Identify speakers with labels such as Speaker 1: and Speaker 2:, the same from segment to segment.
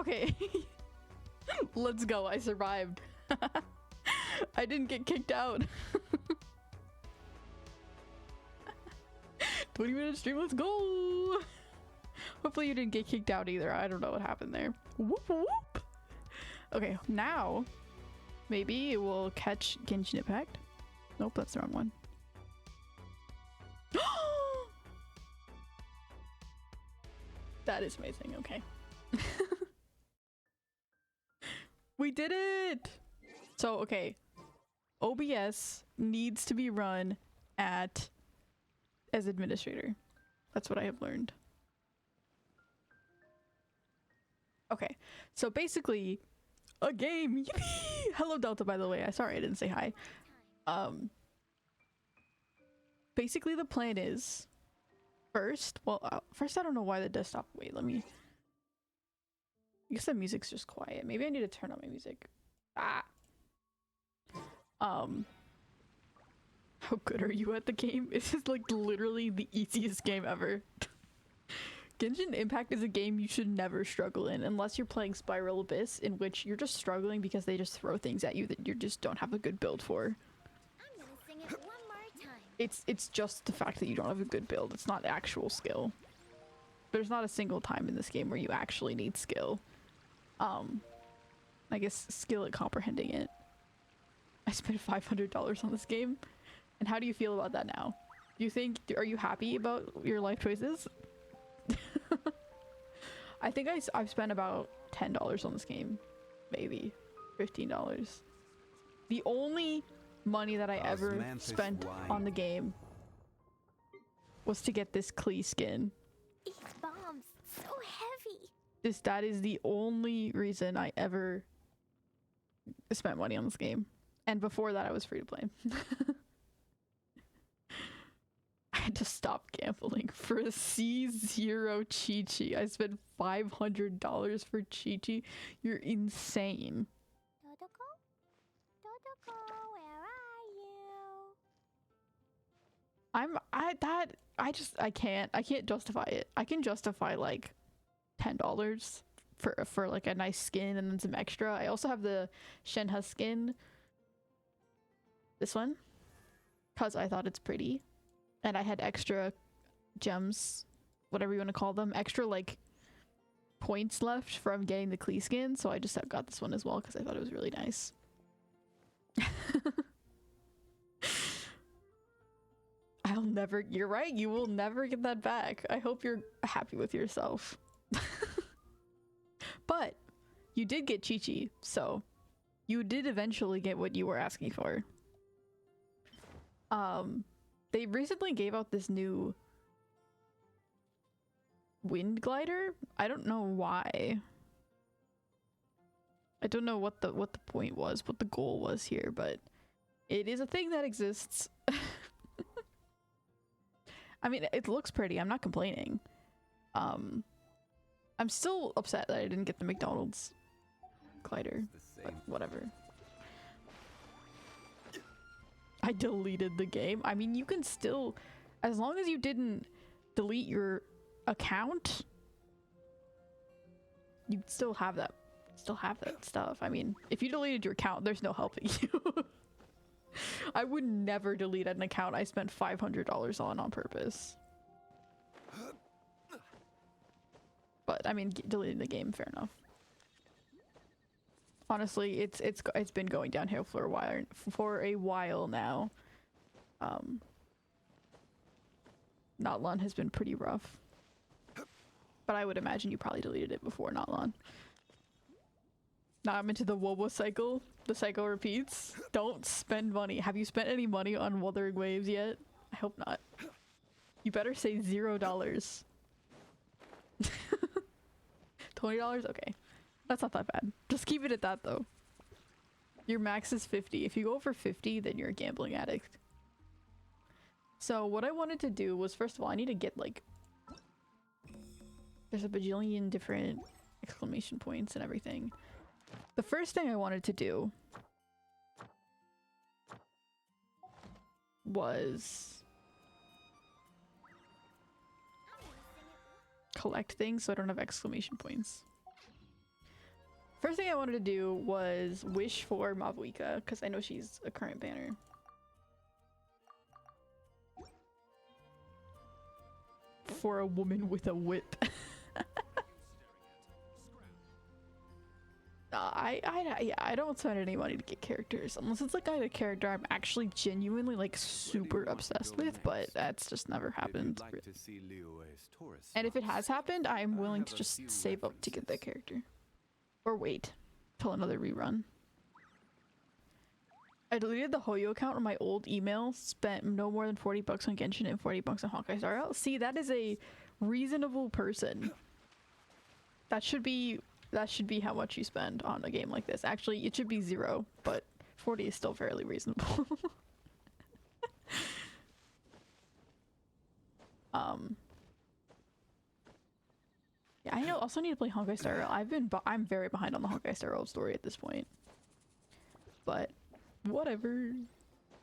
Speaker 1: Okay. Let's go. I survived. I didn't get kicked out. 20-minute stream, let's go. Hopefully you didn't get kicked out either. I don't know what happened there. Whoop whoop. Okay, now maybe we'll catch Genshin Impact. Nope, that's the wrong one. That is amazing. Okay. We did it! So, okay. OBS needs to be run as administrator. That's what I have learned. Okay. So basically, a game. Yippee! Hello, Delta, by the way. Sorry I didn't say hi. Basically, the plan is first, first I don't know why the desktop. Wait, let me. I guess the music's just quiet. Maybe I need to turn on my music. Ah. How good are you at the game? This is like literally the easiest game ever. Genshin Impact is a game you should never struggle in unless you're playing Spiral Abyss, in which you're just struggling because they just throw things at you that you just don't have a good build for.
Speaker 2: I'm gonna sing it one more time.
Speaker 1: It's just the fact that you don't have a good build. It's not actual skill. There's not a single time in this game where you actually need skill. I guess skill at comprehending it. I spent $500 on this game. And how do you feel about that now? Are you happy about your life choices? I think I've spent about $10 on this game. Maybe $15. The only money that I ever spent on the game was to get this Klee skin.
Speaker 2: These bombs, so heavy.
Speaker 1: That is the only reason I ever spent money on this game. And before that, I was free to play. I had to stop gambling for a C0 Chi-Chi. I spent $500 for Chi-Chi. You're insane.
Speaker 2: Dodoko? Dodoko, where are you?
Speaker 1: I can't justify it. I can justify like $10 for like a nice skin and then some extra. I also have the Shenhe skin. This one. Because I thought it's pretty. And I had extra gems, whatever you want to call them, extra like points left from getting the Klee skin, so I just got this one as well because I thought it was really nice. You're right, you will never get that back. I hope you're happy with yourself. But you did get Chi-Chi, so you did eventually get what you were asking for. They recently gave out this new wind glider. I don't know why. I don't know what the point was, what the goal was here, but it is a thing that exists. I mean, it looks pretty. I'm not complaining. I'm still upset that I didn't get the McDonald's glider, but whatever. I deleted the game. I mean, you can still, as long as you didn't delete your account, you still have that stuff. I mean, if you deleted your account, there's no helping you. I would never delete an account I spent $500 on purpose. But I mean, deleting the game, fair enough. Honestly, it's been going downhill for a while now. Notlon has been pretty rough. But I would imagine you probably deleted it before Notlon. Now I'm into the Wobo cycle. The cycle repeats. Don't spend money. Have you spent any money on Wuthering Waves yet? I hope not. You better say $0. $20? Okay. That's not that bad. Just keep it at that though. Your max is 50. If you go over 50, then you're a gambling addict. So what I wanted to do was, first of all, I need to get like... There's a bajillion different exclamation points and everything. The first thing I wanted to do was collect things so I don't have exclamation points. First thing I wanted to do was wish for Mavuika, because I know she's a current banner. For a woman with a whip. Yeah, I don't spend any money to get characters unless it's like a character I'm actually genuinely like super obsessed with, but that's just never happened. And if it has happened, I'm willing to just save up to get that character. Or wait till another rerun. I deleted the Hoyo account on my old email, spent no more than 40 bucks on Genshin and 40 bucks on Honkai Star Rail. See, that is a reasonable person. That should be how much you spend on a game like this. Actually, it should be 0, but 40 is still fairly reasonable. Yeah, I also need to play Honkai Star Rail. I'm very behind on the Honkai Star Rail story at this point. But whatever.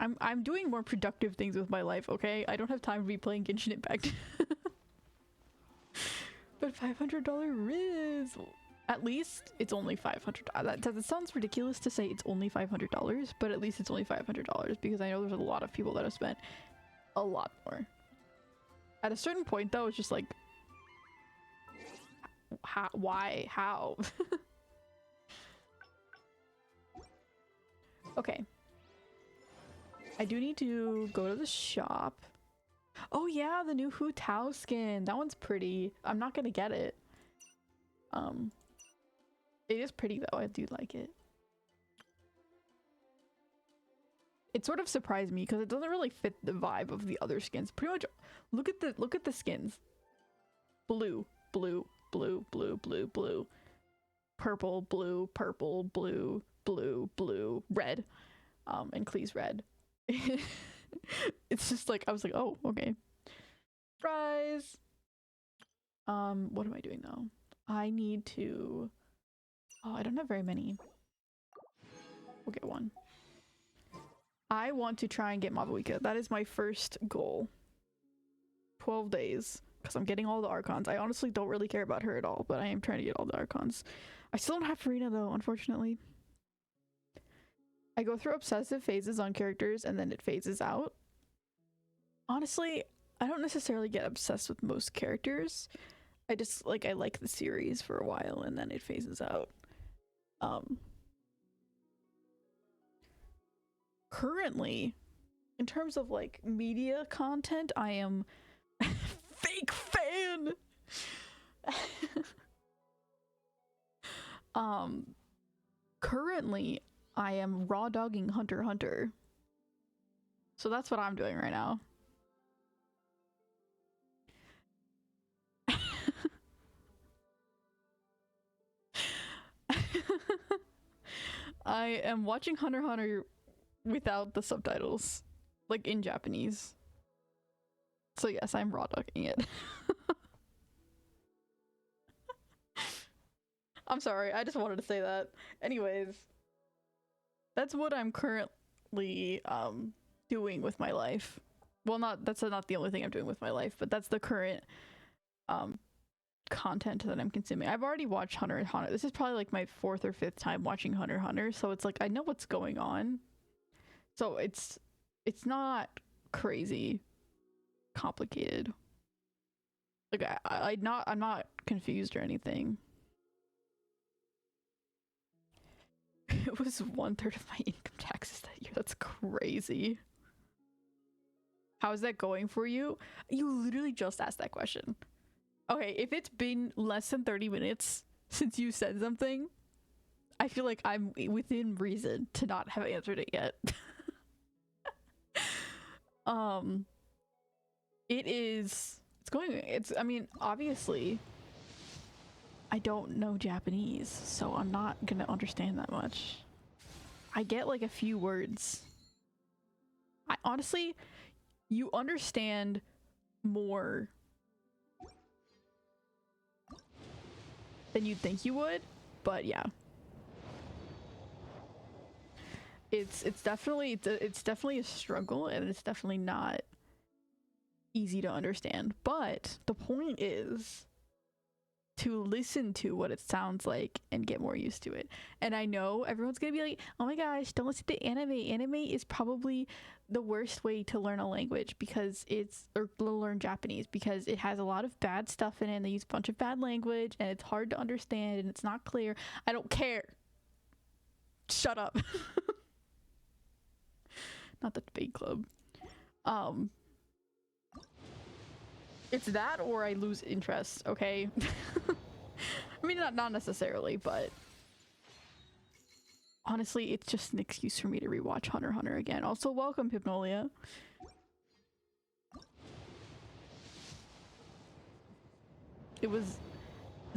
Speaker 1: I'm doing more productive things with my life, okay? I don't have time to be playing Genshin Impact. But $500 Riz! At least it's only $500. That sounds ridiculous to say it's only $500, but at least it's only $500 because I know there's a lot of people that have spent a lot more. At a certain point though, it's just like, how, why, how? Okay. I do need to go to the shop. Oh yeah, the new Hu Tao skin. That one's pretty. I'm not gonna get it. It is pretty though. I do like it. It sort of surprised me because it doesn't really fit the vibe of the other skins. Pretty much, look at the skins. Blue, blue, blue, blue, blue, blue. Purple, blue, purple, blue, blue, blue, red. And Klee's red. It's just like, I was like, oh, okay. Surprise! What am I doing now? I need to... Oh, I don't have very many. We'll get one. I want to try and get Mavuika. That is my first goal. 12 days. Because I'm getting all the Archons. I honestly don't really care about her at all, but I am trying to get all the Archons. I still don't have Farina though, unfortunately. I go through obsessive phases on characters and then it phases out. Honestly, I don't necessarily get obsessed with most characters. I just like, I like the series for a while and then it phases out. Currently, in terms of like media content, I am fake fan. Currently I am raw dogging Hunter x Hunter. So that's what I'm doing right now. I am watching Hunter x Hunter without the subtitles, like in Japanese. So yes, I'm raw dogging it. I'm sorry, I just wanted to say that. Anyways, that's what I'm currently doing with my life. Well, that's not the only thing I'm doing with my life, but that's the current content that I'm consuming. I've already watched Hunter x Hunter. This is probably like my 4th or 5th time watching Hunter x Hunter, so it's like I know what's going on. So it's not crazy complicated. Like I'm not confused or anything. It was 1/3 of my income taxes that year. That's crazy. How's that going for you? You literally just asked that question. Okay, if it's been less than 30 minutes since you said something, I feel like I'm within reason to not have answered it yet. I mean, obviously, I don't know Japanese, so I'm not gonna understand that much. I get like a few words. Honestly, you understand more than you'd think you would, but yeah. It's definitely a struggle, and it's definitely not easy to understand. But the point is, to listen to what it sounds like and get more used to it. And I know everyone's gonna be like, oh my gosh, don't listen to anime. Anime is probably the worst way to learn a language because or learn Japanese, because it has a lot of bad stuff in it and they use a bunch of bad language and it's hard to understand and it's not clear. I don't care. Shut up. Not the debate club. It's that or I lose interest, okay? I mean, not necessarily, but honestly, it's just an excuse for me to rewatch Hunter x Hunter again. Also, welcome, Hypnolia. It was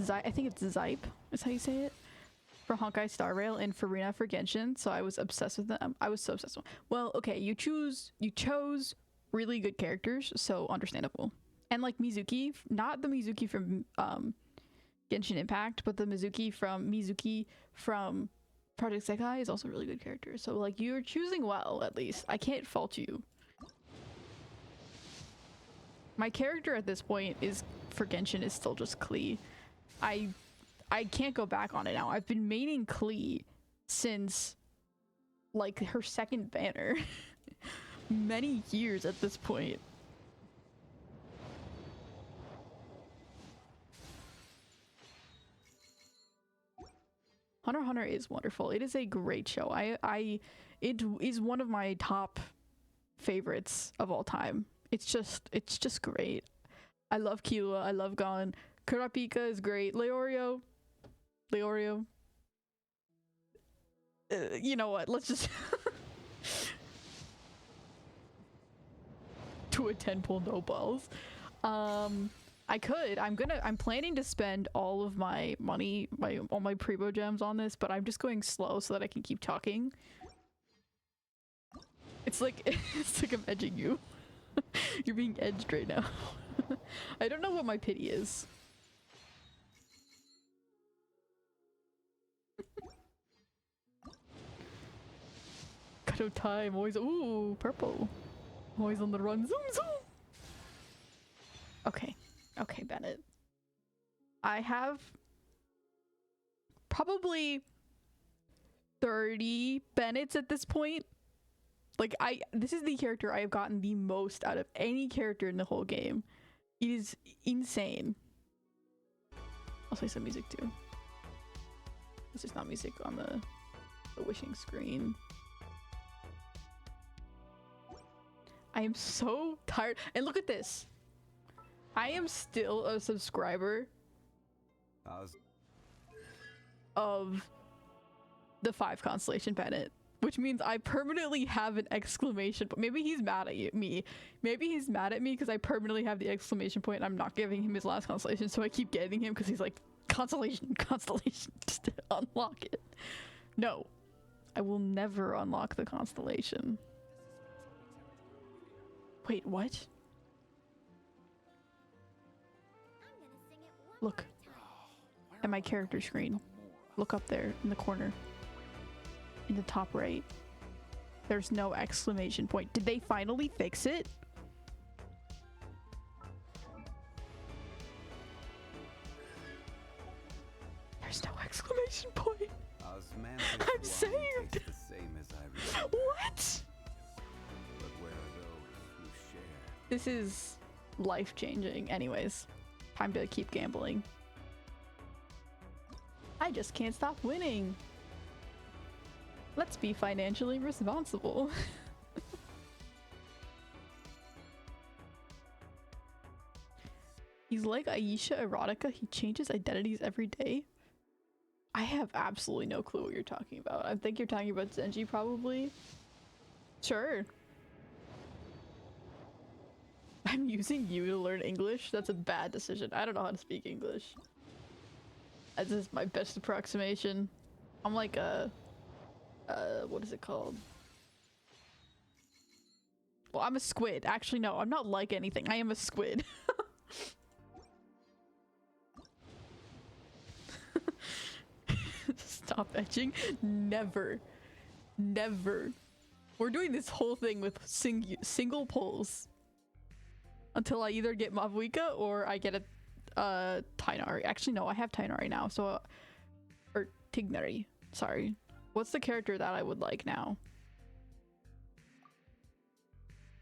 Speaker 1: I think it's Zype is how you say it, for Honkai Star Rail and Farina for Genshin, so I was obsessed with them. I was so obsessed with them. Well, okay, you chose really good characters, so understandable. And like Mizuki, not the Mizuki from Genshin Impact, but the Mizuki from Project Sekai is also a really good character. So like you're choosing well, at least. I can't fault you. My character at this point is for Genshin is still just Klee. I can't go back on it now. I've been maining Klee since like her second banner. Many years at this point. Hunter x Hunter is wonderful. It is a great show. It is one of my top favorites of all time. It's just great. I love Killua. I love Gon. Kurapika is great. Leorio. You know what? Let's just to a 10-pull no balls. I'm planning to spend all of my money, all my Prebo gems on this, but I'm just going slow so that I can keep talking. It's like I'm edging you. You're being edged right now. I don't know what my pity is. Kato time, always purple. Always on the run. Zoom zoom. Okay, Bennett. I have probably 30 Bennetts at this point. Like this is the character I have gotten the most out of any character in the whole game. It is insane. I'll play some music too. It's just not music on the wishing screen. I am so tired. And look at this. I am still a subscriber of the 5 Constellation Bennett, which means I permanently have an exclamation point. Maybe he's mad at me. Maybe he's mad at me because I permanently have the exclamation point and I'm not giving him his last constellation, so I keep getting him because he's like, constellation, just to unlock it. No, I will never unlock the constellation. Wait, what? Look at my character screen. Look up there in the corner. In the top right. There's no exclamation point. Did they finally fix it? There's no exclamation point. I'm saved. What? This is life-changing. Anyways, time to keep gambling. I just can't stop winning. Let's be financially responsible. He's like Aisha Erotica. He changes identities every day. I have absolutely no clue what you're talking about. I think you're talking about Zenji, probably. Sure. I'm using you to learn English? That's a bad decision. I don't know how to speak English. This is my best approximation. I'm like a... what is it called? Well, I'm a squid. Actually, no, I'm not like anything. I am a squid. Stop etching. Never. Never. We're doing this whole thing with single pulls. Until I either get Mavuika or I get Tainari. Actually, no, I have Tainari now. So, or Tignari. Sorry. What's the character that I would like now?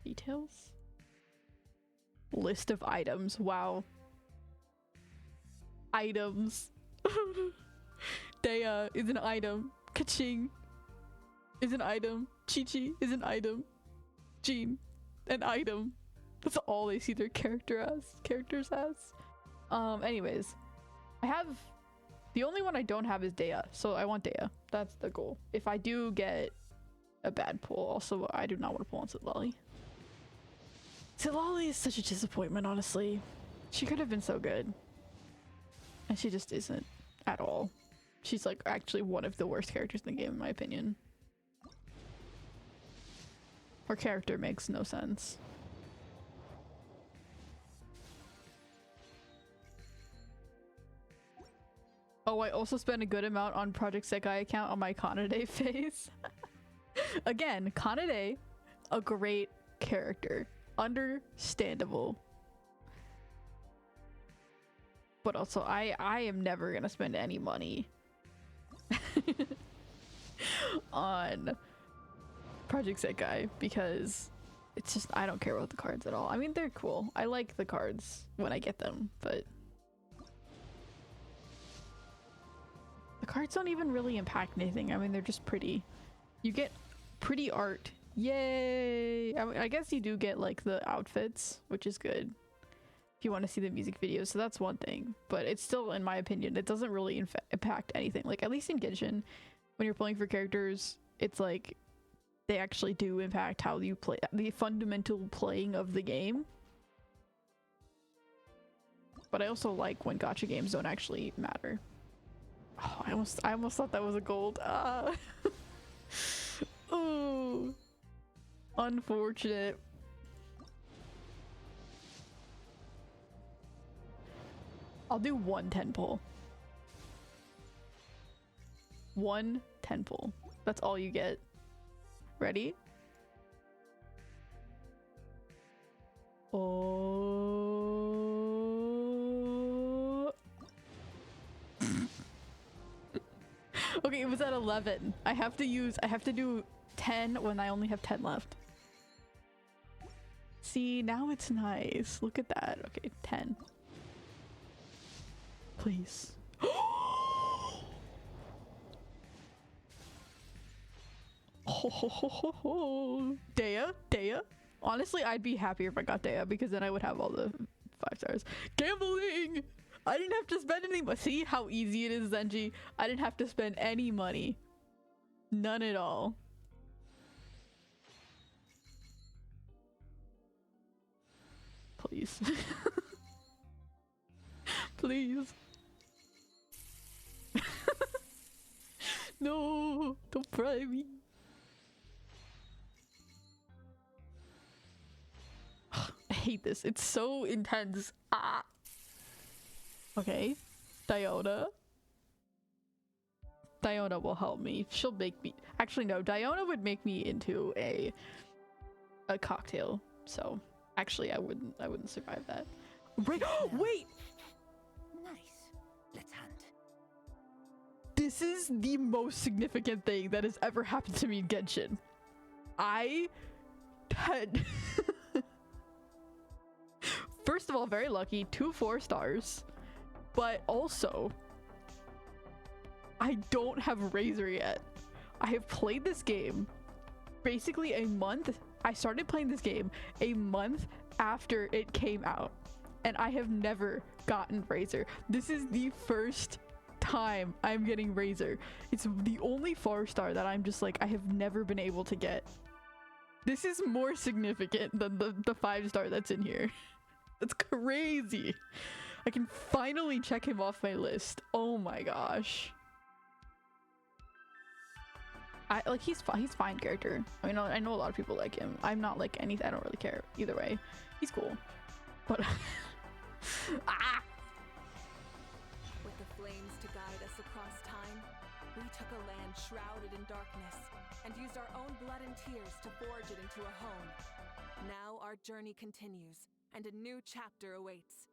Speaker 1: Details? List of items. Wow. Items. Dea is an item. Kaching is an item. Chi-Chi is an item. Jean, an item. That's all they see their characters as. Anyways, I have the only one I don't have is Dea, so I want Dea. That's the goal. If I do get a bad pull, also I do not want to pull on Sitlali. Sitlali is such a disappointment, honestly. She could have been so good, and she just isn't at all. She's like actually one of the worst characters in the game, in my opinion. Her character makes no sense. Oh, I also spent a good amount on Project Sekai account on my Kanade phase. Again, Kanade, a great character. Understandable. But also, I am never gonna spend any money on Project Sekai because it's just, I don't care about the cards at all. I mean, they're cool. I like the cards when I get them, but the cards don't even really impact anything. I mean, they're just pretty. You get pretty art. Yay! I mean, I guess you do get like the outfits, which is good if you want to see the music videos, so that's one thing. But it's still, in my opinion, it doesn't really impact anything. Like, at least in Genshin, when you're playing for characters, it's like they actually do impact how you play, the fundamental playing of the game. But I also like when gacha games don't actually matter. Oh, I almost thought that was a gold. Ah. Oh, unfortunate. I'll do 1 10 pull. 1 10 pull. That's all you get. Ready? Oh. Okay, it was at 11. I have to do 10 when I only have 10 left. See, now it's nice. Look at that. Okay, 10. Please. Dea. Honestly, I'd be happier if I got Dea because then I would have all the 5 stars. Gambling! I didn't have to spend any money. See how easy it is, Zenji? I didn't have to spend any money. None at all. Please. Please. No, don't pry me. I hate this. It's so intense. Ah. Okay. Diona. Diona will help me. She'll make me. Actually, no. Diona would make me into a cocktail. So, actually, I wouldn't survive that. Wait. Wait.
Speaker 3: Nice. Let's hunt.
Speaker 1: This is the most significant thing that has ever happened to me in Genshin. I had first of all, very lucky, 2 4 stars, but also I don't have Razor yet. I have played this game basically a month. I started playing this game a month after it came out, and I have never gotten Razor. This is the first time I'm getting Razor. It's the only 4 star that I'm just like, I have never been able to get. This is more significant than the 5 star that's in here. That's crazy. I can finally check him off my list. Oh my gosh. He's fine character. I mean, I know a lot of people like him. I'm not like anything. I don't really care either way. He's cool, but ah.
Speaker 3: With the flames to guide us across time, we took a land shrouded in darkness and used our own blood and tears to forge it into a home. Now our journey continues, and a new chapter awaits.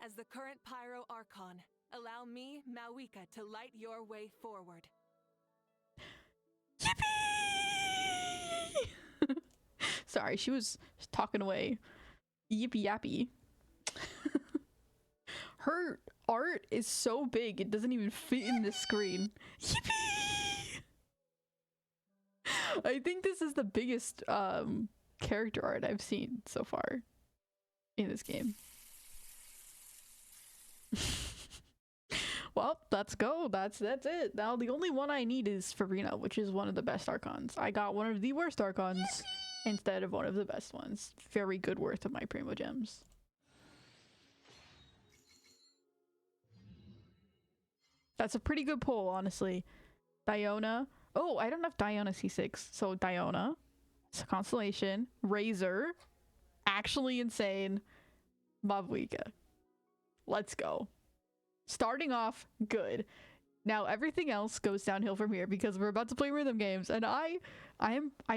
Speaker 3: As the current Pyro Archon, allow me, Mawika, to light your way forward.
Speaker 1: Yippee! Sorry, she was talking away. Yippee yappy. Her art is so big, it doesn't even fit in the screen. Yippee! I think this is the biggest character art I've seen so far in this game. Well, let's go. That's it. Now the only one I need is Farina, which is one of the best Archons. I got one of the worst Archons instead of one of the best ones. Very good worth of my Primo Gems. That's a pretty good pull, honestly. Diona. Oh, I don't have Diona C6. So Diona, Constellation, Razor, actually insane, Mavuika. Let's go. Starting off good. Now everything else goes downhill from here because we're about to play rhythm games, and I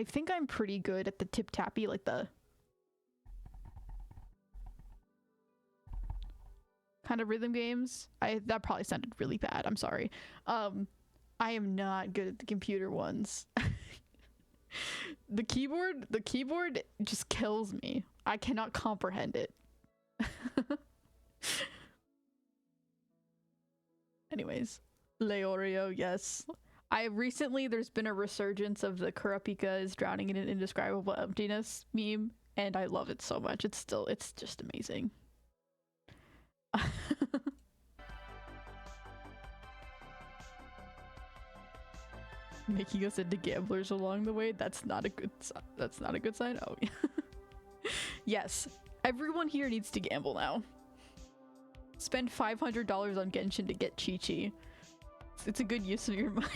Speaker 1: think I'm pretty good at the tip tappy, like the kind of rhythm games. That probably sounded really bad. I'm sorry. I am not good at the computer ones. The keyboard just kills me. I cannot comprehend it. Anyways, Leorio, yes. There's been a resurgence of the Kurapika is drowning in an indescribable emptiness meme, and I love it so much. It's just amazing. Making us into gamblers along the way, that's not a good sign. Oh yeah. Yes, everyone here needs to gamble now. Spend $500 on Genshin to get Chi-Chi. It's a good use of your money.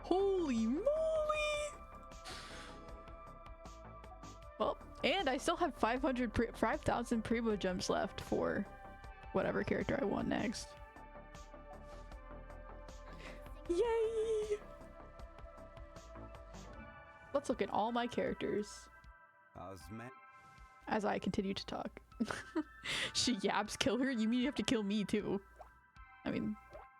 Speaker 1: Holy moly! Well, and I still have 5,000 Primo Gems left for whatever character I want next. Yay! Let's look at all my characters as I continue to talk. She yaps, kill her? You mean you have to kill me too? I mean,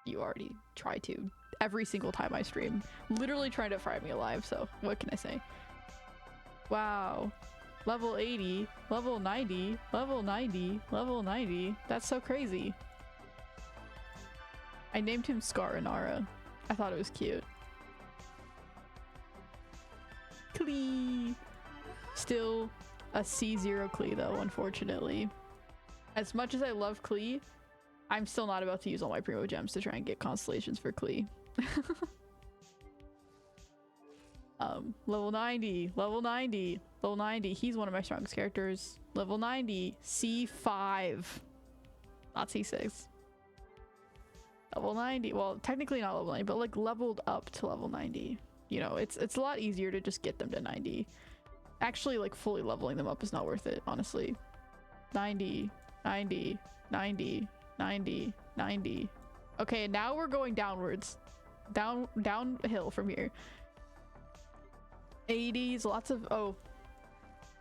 Speaker 1: you already try to every single time I stream. Literally trying to fry me alive, so what can I say? Wow. Level 80, level 90, level 90, level 90. That's so crazy. I named him Scarinara. I thought it was cute. Klee. Still a C0 Klee though, unfortunately. As much as I love Klee, I'm still not about to use all my Primo Gems to try and get constellations for Klee. Level 90, level 90, level 90. He's one of my strongest characters. Level 90, C5, not C6. Level 90, well, technically not level 90, but like leveled up to level 90. You know, it's a lot easier to just get them to 90. Actually, like fully leveling them up is not worth it, honestly. 90, 90, 90, 90, 90. Okay, now we're going downwards. Downhill from here. 80s, lots of, oh,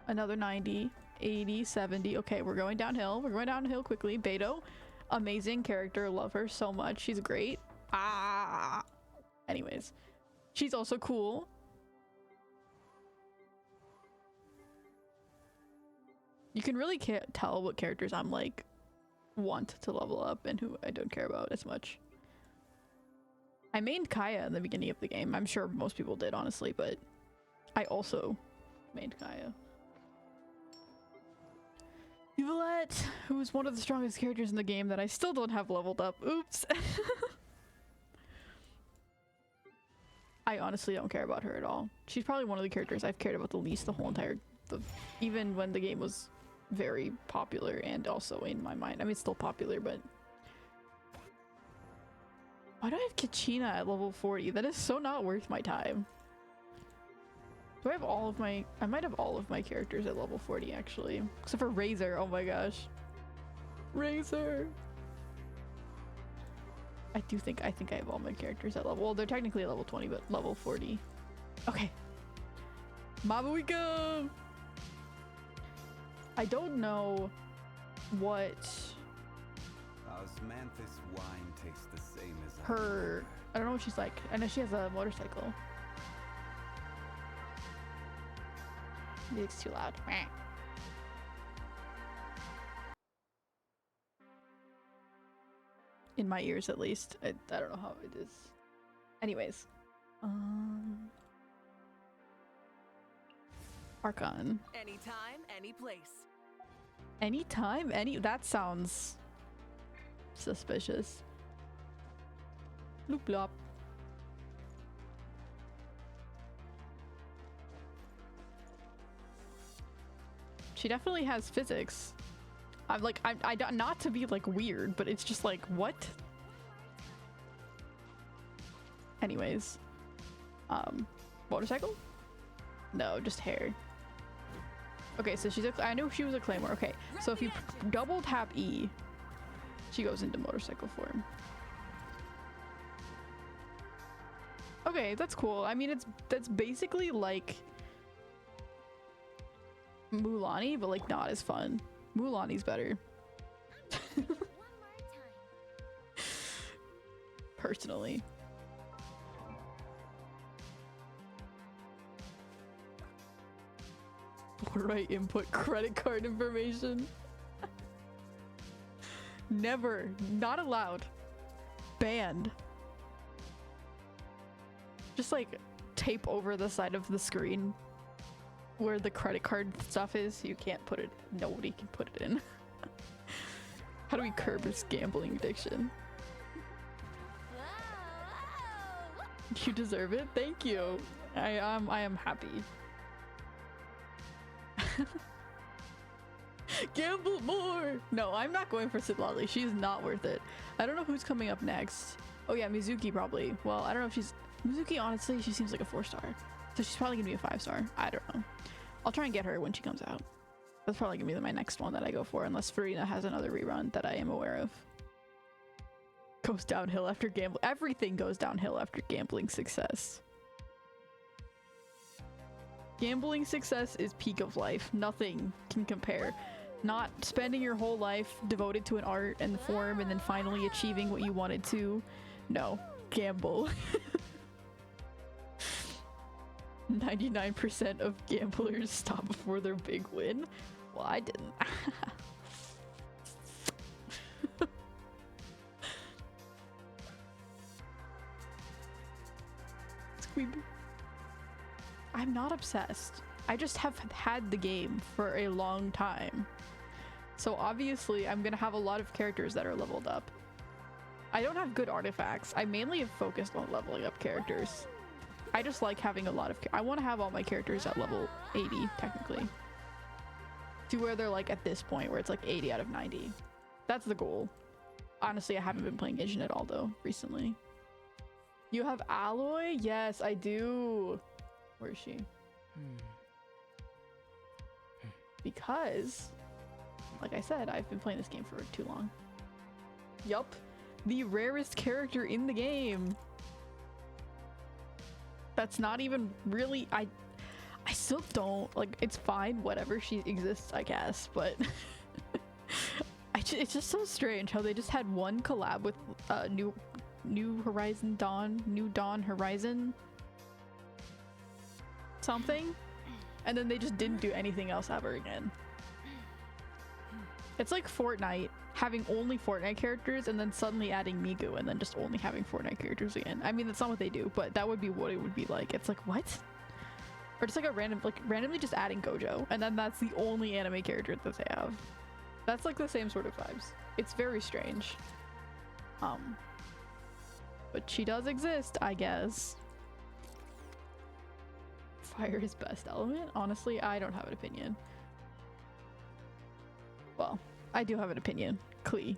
Speaker 1: another 90, 80, 70. Okay, we're going downhill. We're going downhill quickly. Beto, amazing character. Love her so much. She's great. Ah. Anyways, she's also cool. You can really tell what characters I'm like want to level up and who I don't care about as much. I mained Kaya in the beginning of the game. I'm sure most people did, honestly, but I also mained Kaya. Yvette, who is one of the strongest characters in the game that I still don't have leveled up. Oops. I honestly don't care about her at all. She's probably one of the characters I've cared about the least the whole entire... even when the game was very popular and also in my mind. I mean, it's still popular, but... Why do I have Kachina at level 40? That is so not worth my time. Do I have all of my... I might have all of my characters at level 40, actually. Except for Razor. Oh my gosh. Razor! I think I have all my characters at level... Well, they're technically at level 20, but level 40. Okay. Mabuika! I don't know what
Speaker 4: Osmanthus wine tastes the same as
Speaker 1: her... I don't know what she's like. I know she has a motorcycle. Music's too loud. In my ears, at least. I don't know how it is. Anyways. Archon.
Speaker 3: Anytime, any place.
Speaker 1: Anytime? That sounds suspicious. Bloop blop. She definitely has physics. I'm like, I don't, not to be like weird, but it's just like, what? Anyways. Motorcycle? No, just hair. Okay, so she's I knew she was a claymore. Okay, so if you double tap E, she goes into motorcycle form. Okay, that's cool. I mean, that's basically like Mulaney, but like not as fun. Mulaney's better.
Speaker 2: One more time.
Speaker 1: Personally. What do I input? Credit card information? Never. Not allowed. Banned. Just like tape over the side of the screen where the credit card stuff is. You can't put it. Nobody can put it in. How do we curb this gambling addiction?
Speaker 2: Whoa, whoa.
Speaker 1: You deserve it. Thank you. I am happy. Gamble more! No, I'm not going for Siblali. She's not worth it. I don't know who's coming up next. Oh yeah, Mizuki probably. Well, I don't know if she's... Mizuki, honestly, she seems like a 4-star. So she's probably gonna be a 5-star. I don't know. I'll try and get her when she comes out. That's probably gonna be my next one that I go for, unless Farina has another rerun that I am aware of. Goes downhill after gambling. Everything goes downhill after gambling success. Gambling success is peak of life. Nothing can compare. Not spending your whole life devoted to an art and the form and then finally achieving what you wanted to. No. Gamble. 99% of gamblers stop before their big win. Well, I didn't. Squeeb. I'm not obsessed. I just have had the game for a long time. So obviously I'm gonna have a lot of characters that are leveled up. I don't have good artifacts. I mainly have focused on leveling up characters. I just like having a lot of I want to have all my characters at level 80 technically. To where they're like at this point where it's like 80 out of 90. That's the goal. Honestly, I haven't been playing Genshin at all though recently. You have Alloy? Yes, I do. Where is she? Because, like I said, I've been playing this game for too long. Yup. The rarest character in the game. That's not even really... I still don't... Like, it's fine, whatever, she exists, I guess, but... it's just so strange how they just had one collab with New Horizon Dawn, New Dawn Horizon something, and then they just didn't do anything else ever again. It's like Fortnite having only Fortnite characters and then suddenly adding Migu and then just only having Fortnite characters again. I mean, that's not what they do, but that would be what it would be like. It's like, what? Or just like a randomly just adding Gojo, and then that's the only anime character that they have. That's like the same sort of vibes. It's very strange. But she does exist, I guess. Fire is best element? Honestly, I don't have an opinion. Well, I do have an opinion. Klee.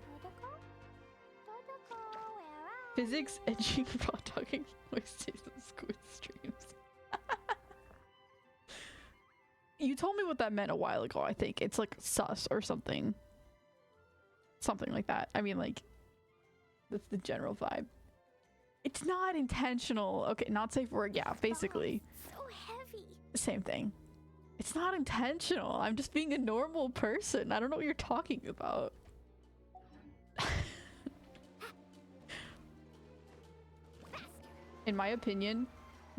Speaker 1: Physics, edging, raw talking, voices, and squid streams. You told me what that meant a while ago, I think. It's like sus or something. Something like that. I mean, like, that's the general vibe. It's not intentional. Okay, not safe word. Yeah, basically.
Speaker 2: So heavy.
Speaker 1: Same thing. It's not intentional. I'm just being a normal person. I don't know what you're talking about. In my opinion,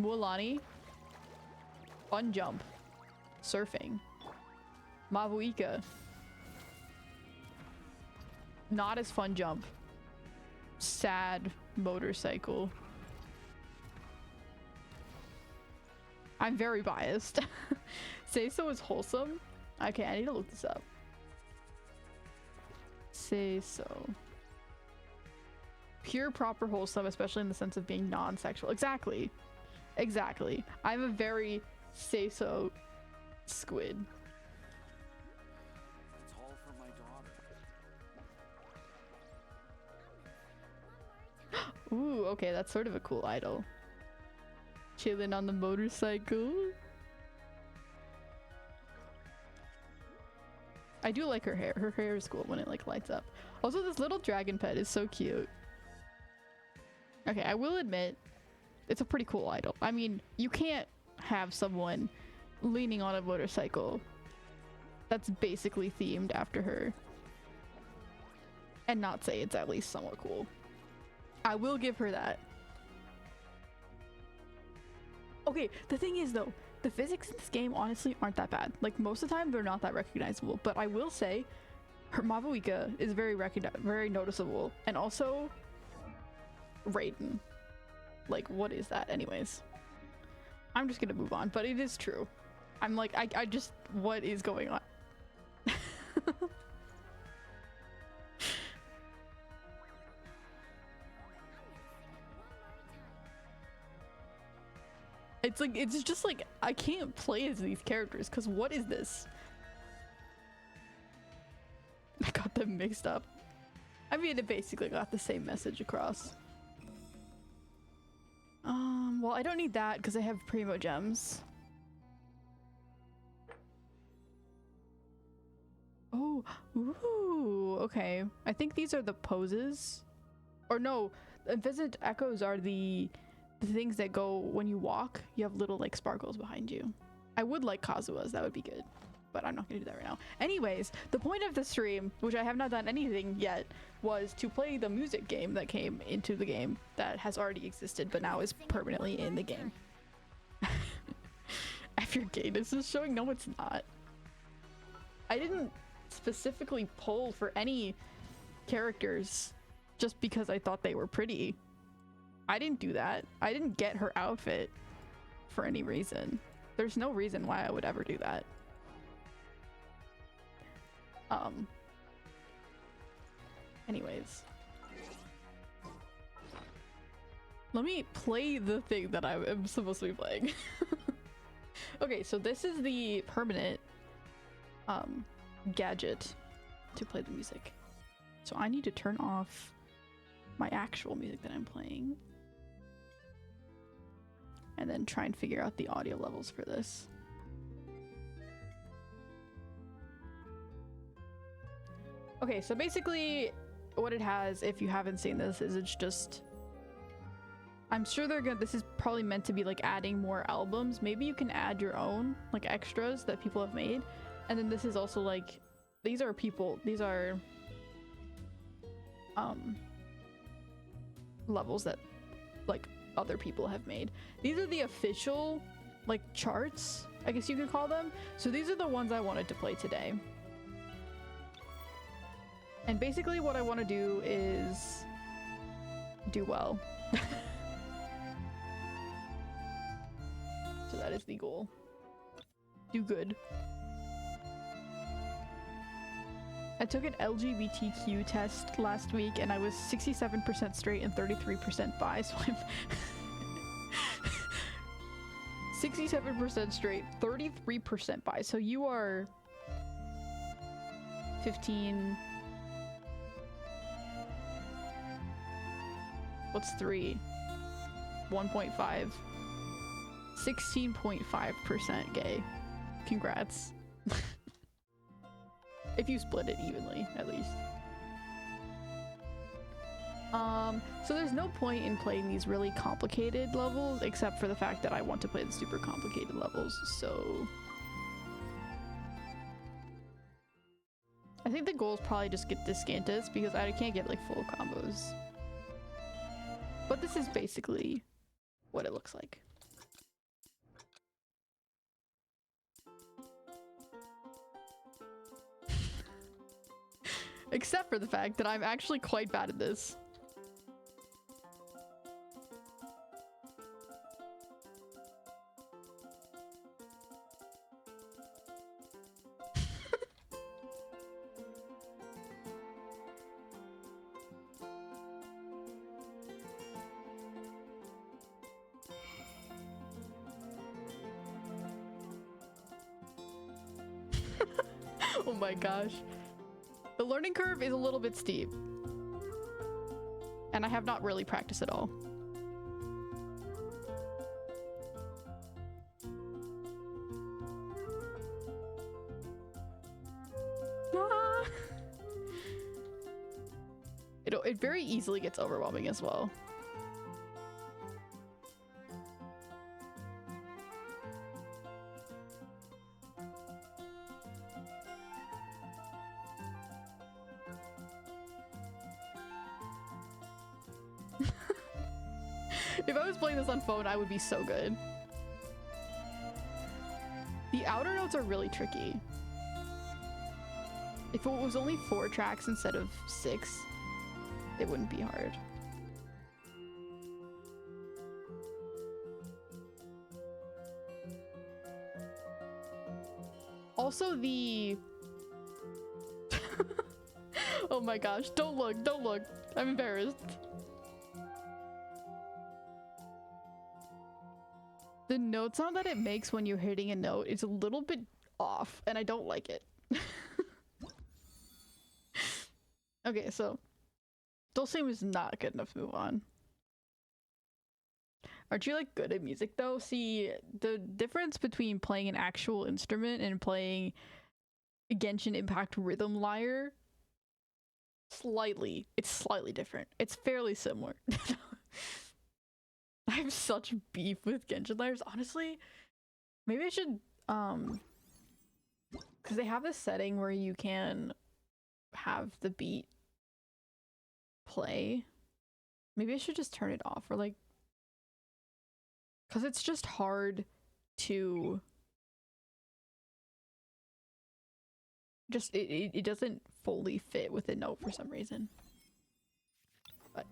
Speaker 1: Mualani, fun jump, surfing. Mavuika, not as fun jump, sad motorcycle. I'm very biased. Say so is wholesome. Okay, I need to look this up. Say so. Pure, proper, wholesome, especially in the sense of being non-sexual. Exactly. Exactly. I'm a very say so squid.
Speaker 4: It's all for my daughter.
Speaker 1: Ooh, okay, that's sort of a cool idol. Chilling on the motorcycle. I do like her hair. Her hair is cool when it like lights up. Also, this little dragon pet is so cute. Okay, I will admit, it's a pretty cool idol. I mean, you can't have someone leaning on a motorcycle that's basically themed after her and not say it's at least somewhat cool. I will give her that. Okay, the thing is though, the physics in this game honestly aren't that bad. Like most of the time they're not that recognizable, but I will say her Mavuika is very noticeable. And also Raiden. Like what is that anyways? I'm just gonna move on, but it is true. I'm like, I just, what is going on? It's like, it's just like, I can't play as these characters because what is this? I got them mixed up. I mean, it basically got the same message across. Well, I don't need that because I have Primo Gems. Oh, ooh, okay. I think these are the poses. Or no, Invisible Echoes are the things that go when you walk. You have little like sparkles behind you. I would like Kazua's, that would be good. But I'm not gonna do that right now. Anyways, the point of the stream, which I have not done anything yet, was to play the music game that came into the game that has already existed but now is permanently in the game. If your gayness is showing, no it's not. I didn't specifically pull for any characters just because I thought they were pretty. I didn't do that. I didn't get her outfit for any reason. There's no reason why I would ever do that. Anyways. Let me play the thing that I am supposed to be playing. Okay, so this is the permanent gadget to play the music. So I need to turn off my actual music that I'm playing. And then try and figure out the audio levels for this. Okay, so basically what it has, if you haven't seen this, is it's just, I'm sure they're gonna, this is probably meant to be like adding more albums. Maybe you can add your own like extras that people have made. And then this is also like, these are levels that like other people have made. These are the official like charts, I guess you could call them. So these are the ones I wanted to play today. And basically what I want to do is do well. So that is the goal. Do good. I took an LGBTQ test last week and I was 67% straight and 33% bi, so I'm 67% straight, 33% bi, so you are 15. What's 3? 1.5. 16.5% gay. Congrats. If you split it evenly, at least. So there's no point in playing these really complicated levels, except for the fact that I want to play the super complicated levels, so... I think the goal is probably just get Discantus, because I can't get, like, full combos. But this is basically what it looks like. Except for the fact that I'm actually quite bad at this. Oh my gosh. The learning curve is a little bit steep. And I have not really practiced at all. Ah! It very easily gets overwhelming as well. If I was playing this on phone, I would be so good. The outer notes are really tricky. If it was only 4 tracks instead of 6, it wouldn't be hard. Also the... Oh my gosh, don't look, don't look. I'm embarrassed. The note sound that it makes when you're hitting a note is a little bit off, and I don't like it. Okay, so Dulcimer is not good enough to move on. Aren't you like good at music though? See, the difference between playing an actual instrument and playing Genshin Impact Rhythm Lyre, it's slightly different. It's fairly similar. I have such beef with Genshin Lyres, honestly. Maybe I should, because they have this setting where you can have the beat play. Maybe I should just turn it off, or like, because it's just hard to just, it doesn't fully fit with the note for some reason. But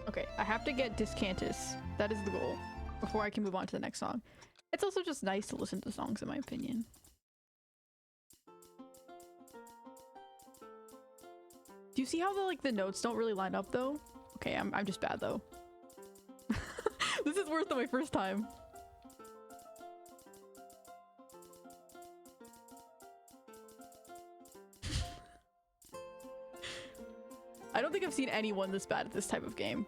Speaker 1: okay, I have to get Discantus. That is the goal before I can move on to the next song. It's also just nice to listen to songs, in my opinion. Do you see how the notes don't really line up though? Okay, I'm just bad though. This is worse than my first time. I don't think I've seen anyone this bad at this type of game.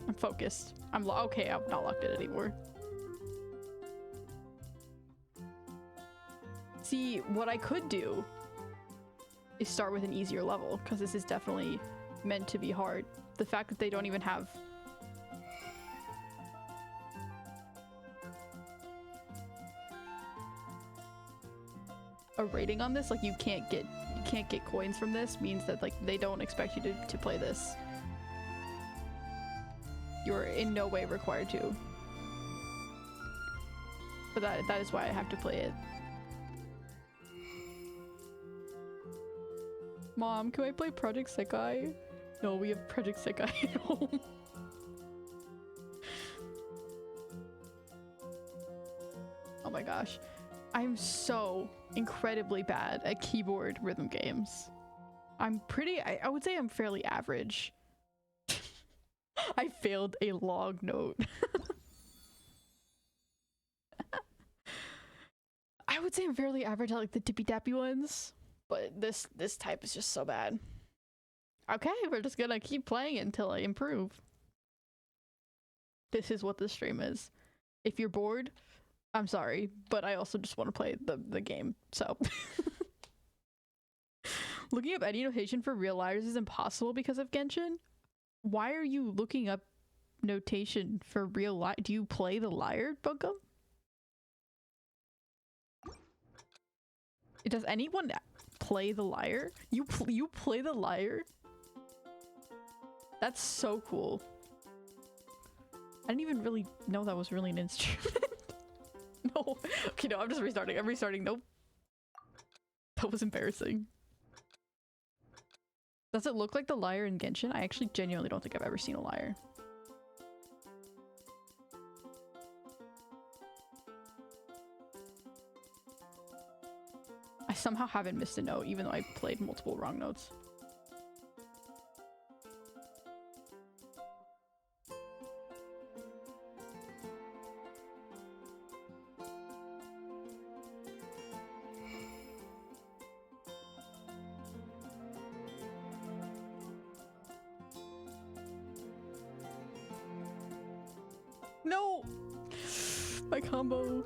Speaker 1: I'm focused. Okay, I'm not locked in anymore. See, what I could do is start with an easier level, because this is definitely meant to be hard. The fact that they don't even have a rating on this, like you can't get coins from this, means that like they don't expect you to play this. You're in no way required to. But that is why I have to play it. Mom, can I play Project Sekai? No, we have Project Sekai at home. Oh my gosh. I'm so incredibly bad at keyboard rhythm games. I would say I'm fairly average. I failed a log note. I would say I'm fairly average at like the tippy tappy ones, but this type is just so bad. Okay, we're just gonna keep playing it until I improve. This is what this stream is. If you're bored, I'm sorry, but I also just want to play the game, so. Looking up any notation for real liars is impossible because of Genshin? Why are you looking up notation for real liar? Do you play the liar, Bunkum? Does anyone play the liar? You play the liar? That's so cool. I didn't even really know that was really an instrument. No. Okay, no, I'm just restarting. I'm restarting. Nope. That was embarrassing. Does it look like the liar in Genshin? I actually genuinely don't think I've ever seen a liar. I somehow haven't missed a note, even though I played multiple wrong notes. No! My combo.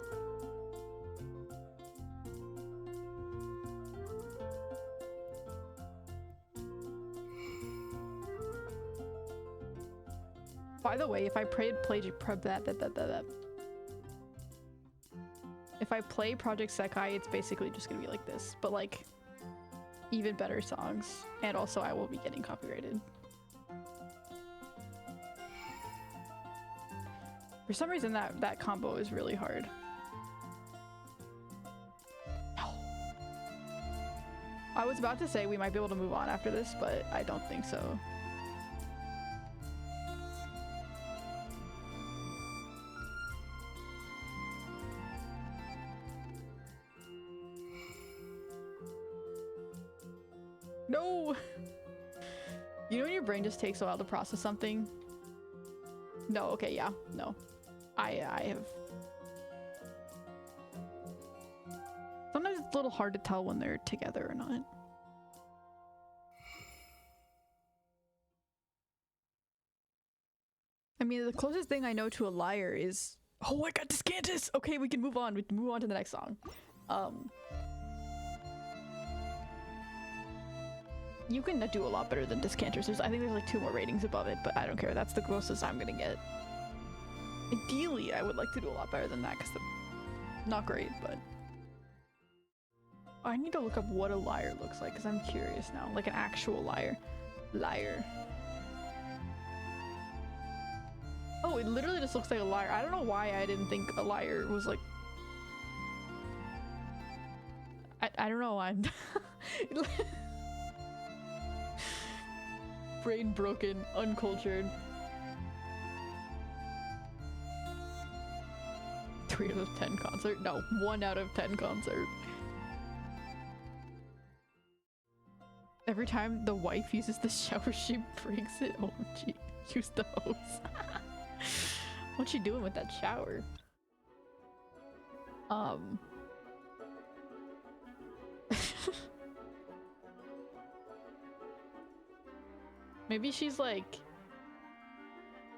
Speaker 1: By the way, if I if I play Project Sekai, it's basically just gonna be like this, but like even better songs, and also I will be getting copyrighted. For some reason, that combo is really hard. No. I was about to say we might be able to move on after this, but I don't think so. No! You know when your brain just takes a while to process something? No, okay, yeah, no. I have... Sometimes it's a little hard to tell when they're together or not. I mean, the closest thing I know to a liar is... Oh, I got Descantus! Okay, we can move on. We can move on to the next song. You can do a lot better than Descanters. I think there's like 2 more ratings above it, but I don't care. That's the closest I'm gonna get. Ideally, I would like to do a lot better than that, because not great, but... I need to look up what a liar looks like, because I'm curious now. Like an actual liar. Liar. Oh, it literally just looks like a liar. I don't know why I didn't think a liar was like... I don't know, I'm... Brain broken, uncultured. 3 out of 10 concert? No, 1 out of 10 concert. Every time the wife uses the shower, she breaks it. Oh, gee, use the hose. What's she doing with that shower? Maybe she's like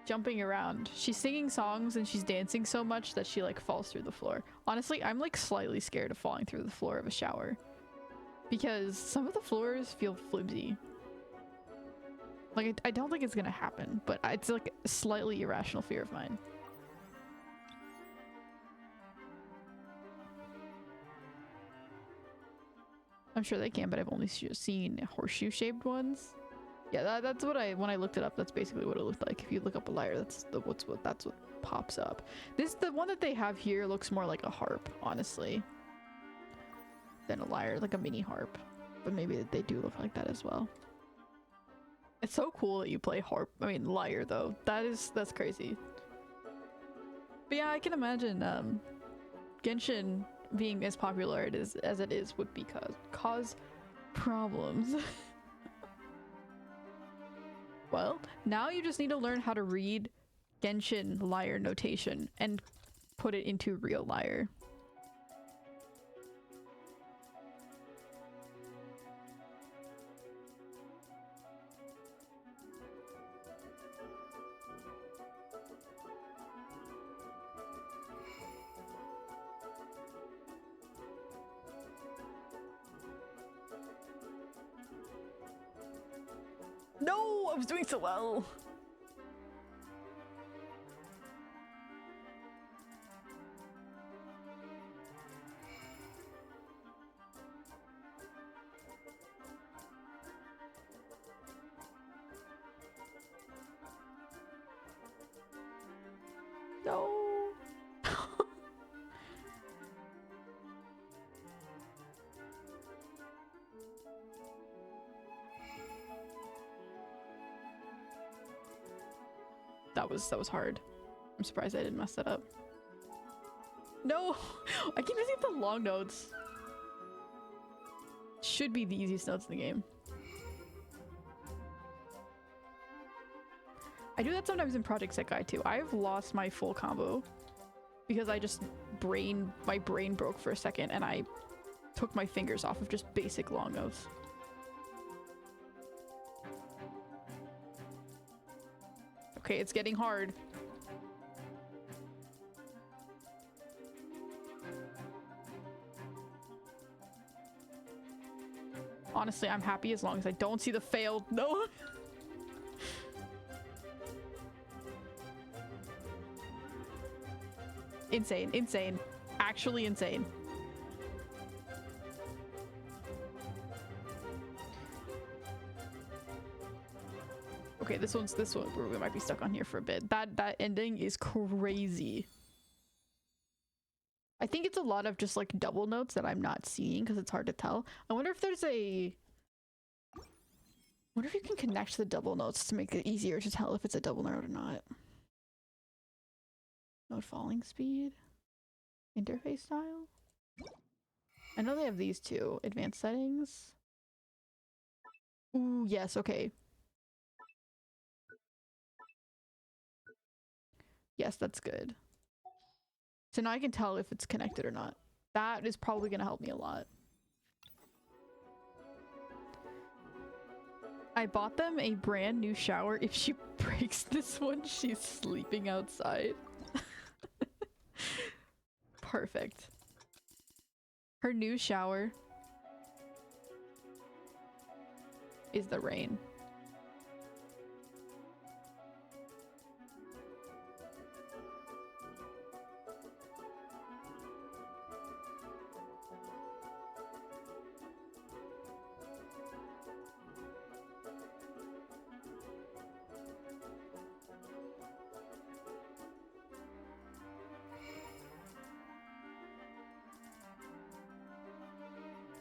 Speaker 1: jumping around. She's singing songs and she's dancing so much that she like falls through the floor. Honestly, I'm like slightly scared of falling through the floor of a shower because some of the floors feel flimsy. Like I don't think it's gonna happen, but it's like a slightly irrational fear of mine. I'm sure they can, but I've only seen horseshoe-shaped ones. Yeah, that's what when I looked it up, that's basically what it looked like. If you look up a lyre, that's what pops up. The one that they have here looks more like a harp, honestly, than a lyre, like a mini harp. But maybe they do look like that as well. It's so cool that you play harp. I mean, lyre though. That's crazy. But yeah, I can imagine Genshin being as popular as it is would cause problems. Well, now you just need to learn how to read Genshin lyre notation and put it into real lyre. No, I was doing so well. No. That was hard. I'm surprised I didn't mess that up. No! I keep messing up the long notes. Should be the easiest notes in the game. I do that sometimes in Project Set Guide too. I've lost my full combo because I just my brain broke for a second and I took my fingers off of just basic long notes. Okay, it's getting hard. Honestly, I'm happy as long as I don't see the failed. No. Insane, insane. Actually insane. Okay, this one we might be stuck on here for a bit. That ending is crazy. I think it's a lot of just like double notes that I'm not seeing because it's hard to tell. I wonder if there's a wonder if you can connect the double notes to make it easier to tell if it's a double note or not. Note falling speed, interface style. I know they have these two. Advanced settings. Ooh, yes, okay. Yes, that's good. So now I can tell if it's connected or not. That is probably gonna help me a lot. I bought them a brand new shower. If she breaks this one, she's sleeping outside. Perfect. Her new shower is the rain.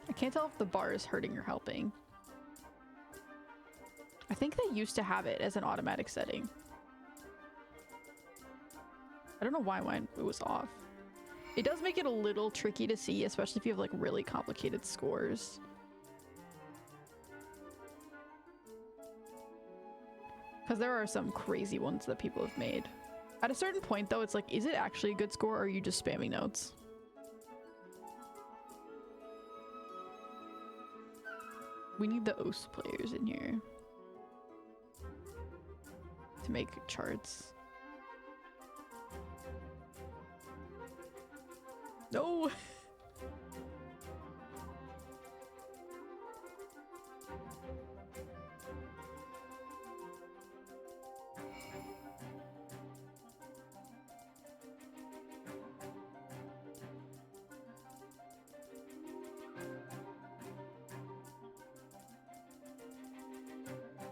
Speaker 1: I can't tell if the bar is hurting or helping. I think they used to have it as an automatic setting. I don't know why mine it was off. It does make it a little tricky to see, especially if you have like really complicated scores. Because there are some crazy ones that people have made. At a certain point though, it's like, is it actually a good score or are you just spamming notes? We need the OS players in here to make charts. No!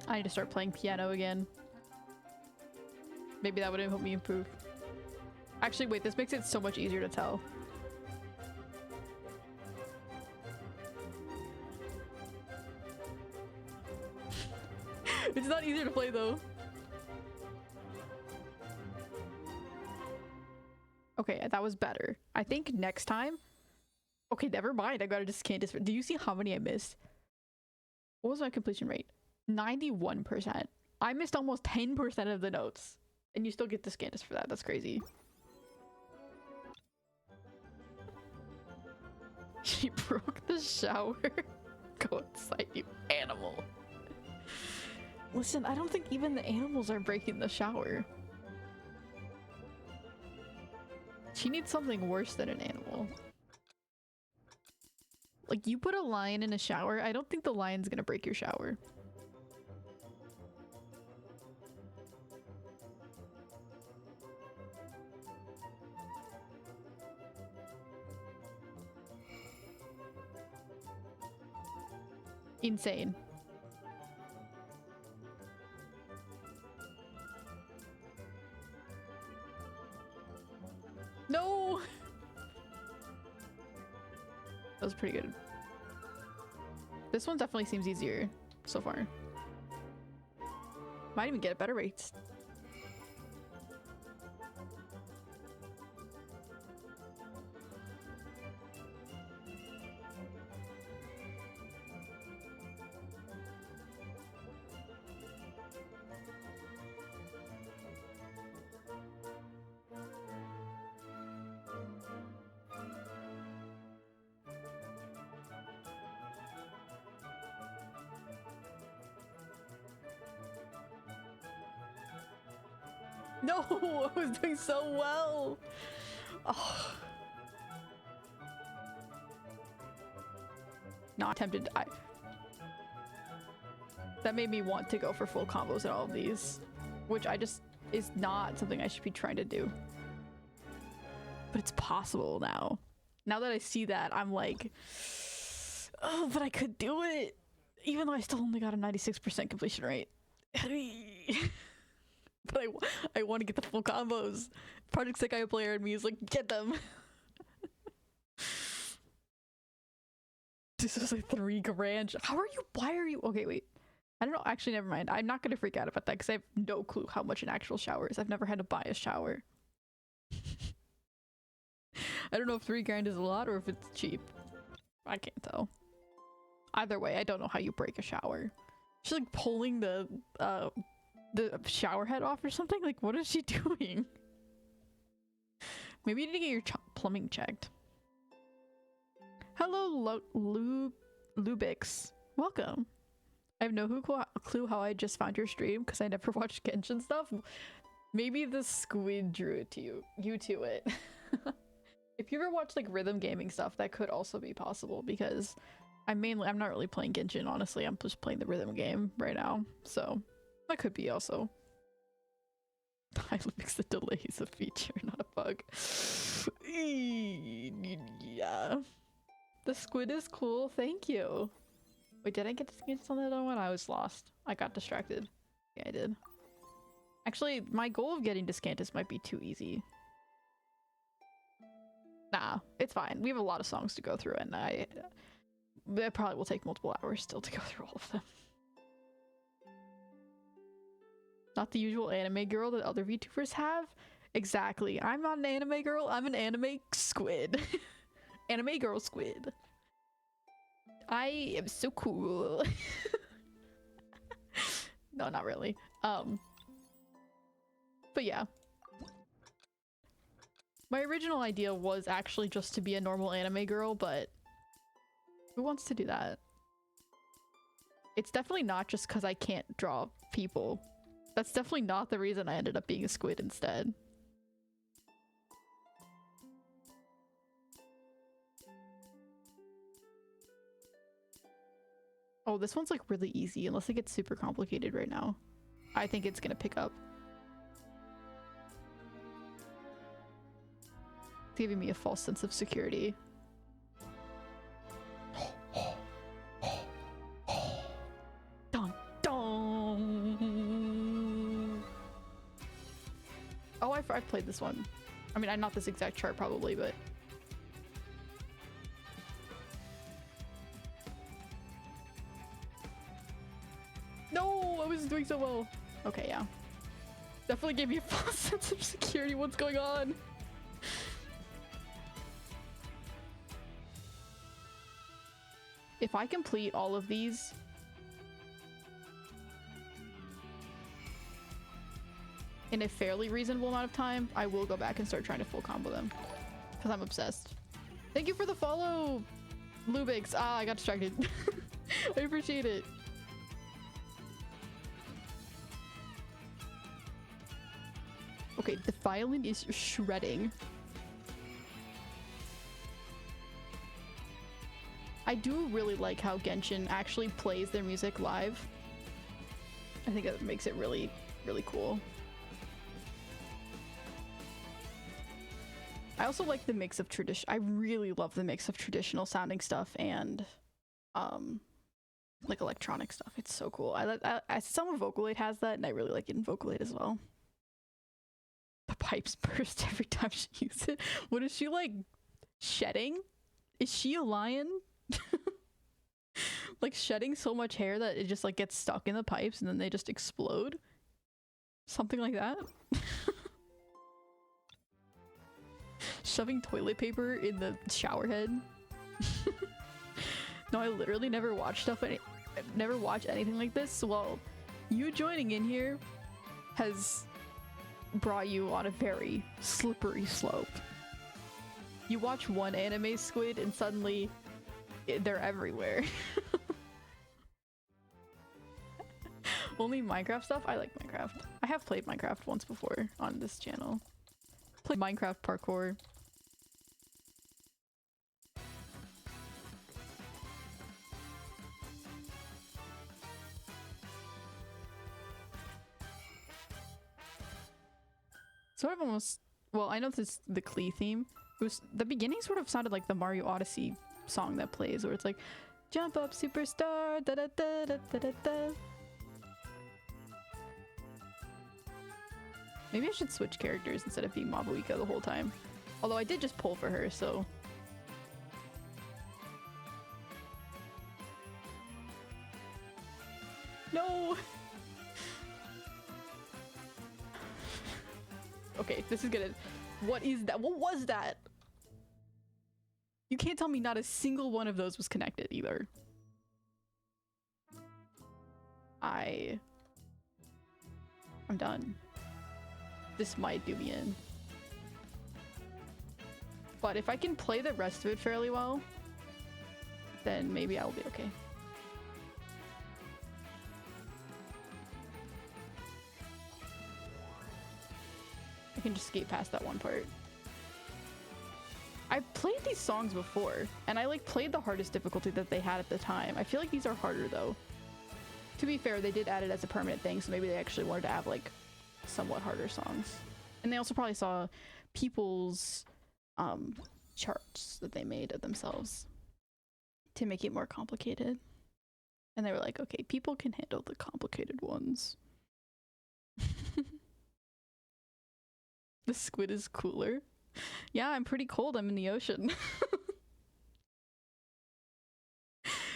Speaker 1: I need to start playing piano again. Maybe that would help me improve. Actually, wait, this makes it so much easier to tell. It's not easier to play though. Okay, that was better. I think next time... Okay, never mind. I gotta just can't do you see how many I missed? What was my completion rate? 91%. I missed almost 10% of the notes. And you still get the Scantus for that. That's crazy. She broke the shower. Go inside, you animal. Listen, I don't think even the animals are breaking the shower. She needs something worse than an animal. Like, you put a lion in a shower, I don't think the lion's gonna break your shower. Insane. No! That was pretty good. This one definitely seems easier so far. Might even get a better rates. No, I was doing so well. Oh. Not tempted. That made me want to go for full combos in all of these, which I just is not something I should be trying to do. But it's possible now. Now that I see that, I'm like, oh, but I could do it, even though I still only got a 96% completion rate. But I want to get the full combos. Project Sekai player and me is like, get them. This is like $3,000. How are you? Why are you? Okay, wait. I don't know. Actually, never mind. I'm not going to freak out about that because I have no clue how much an actual shower is. I've never had to buy a shower. I don't know if $3,000 is a lot or if it's cheap. I can't tell. Either way, I don't know how you break a shower. She's like pulling the shower head off or something. Like, what is she doing? Maybe you need to get your plumbing checked. Hello, Lubix. Welcome. I have no clue how I just found your stream because I never watched Genshin stuff. Maybe the squid drew it to you to it. If you ever watch like rhythm gaming stuff, that could also be possible because I'm not really playing Genshin, honestly. I'm just playing the rhythm game right now. So that could be also. Lubix, the delay is a feature, not a bug. Yeah. The squid is cool, thank you. Wait, did I get to scan on the other one? I was lost. I got distracted. Yeah, I did. Actually, my goal of getting to Scantus might be too easy. Nah, it's fine. We have a lot of songs to go through, and it probably will take multiple hours still to go through all of them. Not the usual anime girl that other VTubers have? Exactly. I'm not an anime girl, I'm an anime squid. Anime girl squid. I am so cool. No, not really. But yeah. My original idea was actually just to be a normal anime girl, but who wants to do that? It's definitely not just because I can't draw people. That's definitely not the reason I ended up being a squid instead. Oh, this one's like really easy unless it gets super complicated right now. I think it's gonna pick up. It's giving me a false sense of security. Dun dun. Oh, I've played this one. I mean, not this exact chart probably, but. No, I was doing so well. Okay, yeah. Definitely gave me a false sense of security. What's going on? If I complete all of these... in a fairly reasonable amount of time, I will go back and start trying to full combo them. Because I'm obsessed. Thank you for the follow, Lubix. Ah, I got distracted. I appreciate it. Okay, the violin is shredding. I do really like how Genshin actually plays their music live. I think that makes it really, really cool. I also like the mix of tradition. I really love the mix of traditional sounding stuff and like electronic stuff. It's so cool. I some Vocaloid has that, and I really like it in Vocaloid as well. The pipes burst every time she uses it. What is she, like, shedding? Is she a lion? Like shedding so much hair that it just like gets stuck in the pipes and then they just explode? Something like that? Shoving toilet paper in the shower head? No, I literally never watch stuff. I never watch anything like this. Well, you joining in here has brought you on a very slippery slope. You watch one anime squid and suddenly they're everywhere. Only Minecraft stuff? I like Minecraft. I have played Minecraft once before on this channel. Played Minecraft parkour. Sort of almost, well, I know this is the Klee theme. It was, the beginning sort of sounded like the Mario Odyssey song that plays, where it's like, jump up superstar, da da da da da da da. Maybe I should switch characters instead of being Mabuika the whole time. Although I did just pull for her, so. No! Okay, this is gonna... What is that? What was that? You can't tell me not a single one of those was connected either. I'm done. This might do me in. But if I can play the rest of it fairly well, then maybe I'll be okay. I can just skate past that one part. I played these songs before, and I like played the hardest difficulty that they had at the time. I feel like these are harder though. To be fair, they did add it as a permanent thing, so maybe they actually wanted to have like somewhat harder songs. And they also probably saw people's charts that they made of themselves to make it more complicated. And they were like, okay, people can handle the complicated ones. The squid is cooler. Yeah, I'm pretty cold. I'm in the ocean.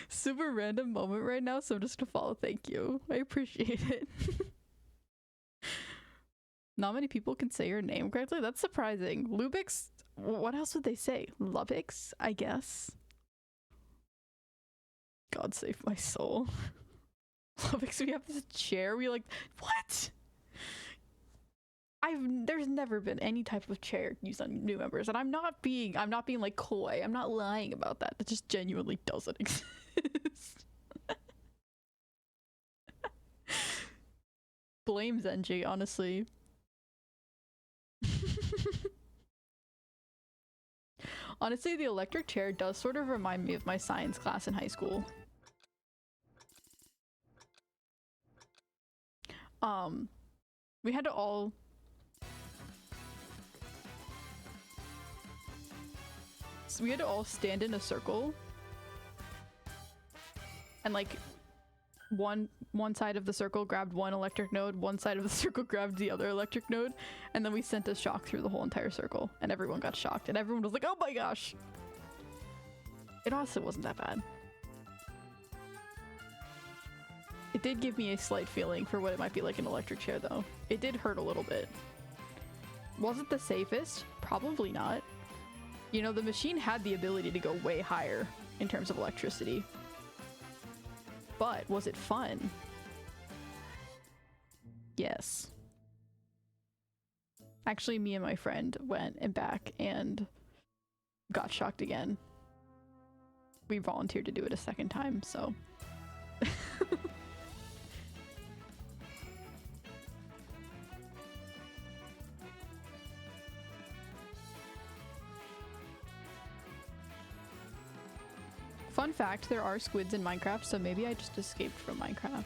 Speaker 1: Super random moment right now, so I'm just gonna follow. Thank you. I appreciate it. Not many people can say your name correctly. That's surprising. Lubix? What else would they say? Lubix, I guess. God save my soul. Lubix, we have this chair. We like, what? There's never been any type of chair used on new members, and I'm not being like coy. I'm not lying about that. It just genuinely doesn't exist. Blame Zenji, honestly. Honestly, the electric chair does sort of remind me of my science class in high school. We had to all stand in a circle, and like one side of the circle grabbed one electric node, one side of the circle grabbed the other electric node, and then we sent a shock through the whole entire circle, and everyone got shocked, and everyone was like, oh my gosh! It honestly wasn't that bad. It did give me a slight feeling for what it might be like in an electric chair though. It did hurt a little bit. Was it the safest? Probably not. You know, the machine had the ability to go way higher in terms of electricity. But was it fun? Yes. Actually, me and my friend went and back and got shocked again. We volunteered to do it a second time, so. Fun fact, there are squids in Minecraft, so maybe I just escaped from Minecraft.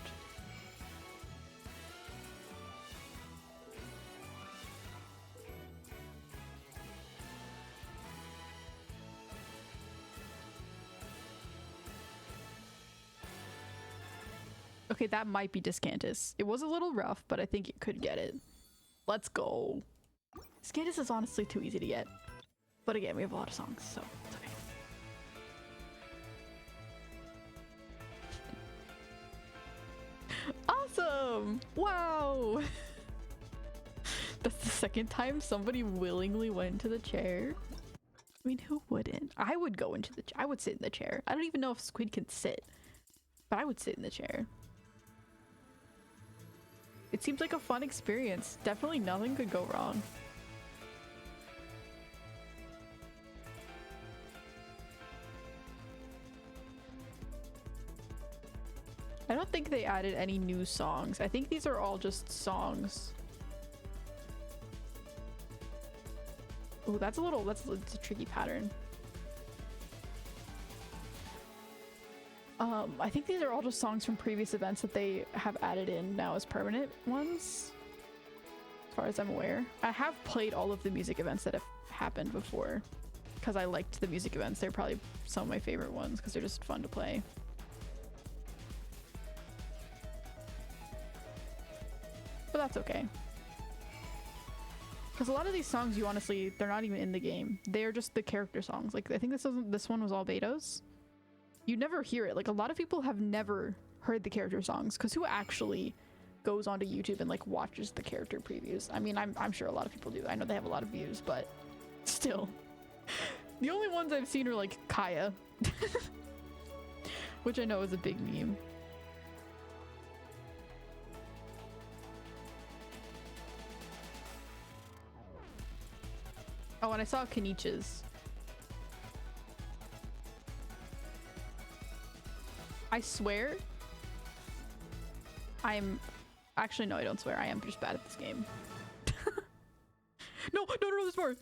Speaker 1: Okay, that might be Descantus. It was a little rough, but I think it could get it. Let's go. Descantus is honestly too easy to get. But again, we have a lot of songs, so it's okay. Awesome! Wow! That's the second time somebody willingly went to the chair. I mean, who wouldn't? I would go into the I would sit in the chair. I don't even know if Squid can sit, but I would sit in the chair. It seems like a fun experience. Definitely nothing could go wrong. I don't think they added any new songs. I think these are all just songs. Oh, that's a tricky pattern. I think these are all just songs from previous events that they have added in now as permanent ones. As far as I'm aware. I have played all of the music events that have happened before. Because I liked the music events. They're probably some of my favorite ones because they're just fun to play. But that's okay. Because a lot of these songs, you honestly, they're not even in the game. They're just the character songs. Like, I think this one was all betas. You never hear it. Like, a lot of people have never heard the character songs because who actually goes onto YouTube and like watches the character previews? I mean, I'm sure a lot of people do. I know they have a lot of views, but still. The only ones I've seen are like Kaya, which I know is a big meme. Oh, and I saw Kanich's. I swear I'm actually no, I don't swear. I am just bad at this game. No, there's more.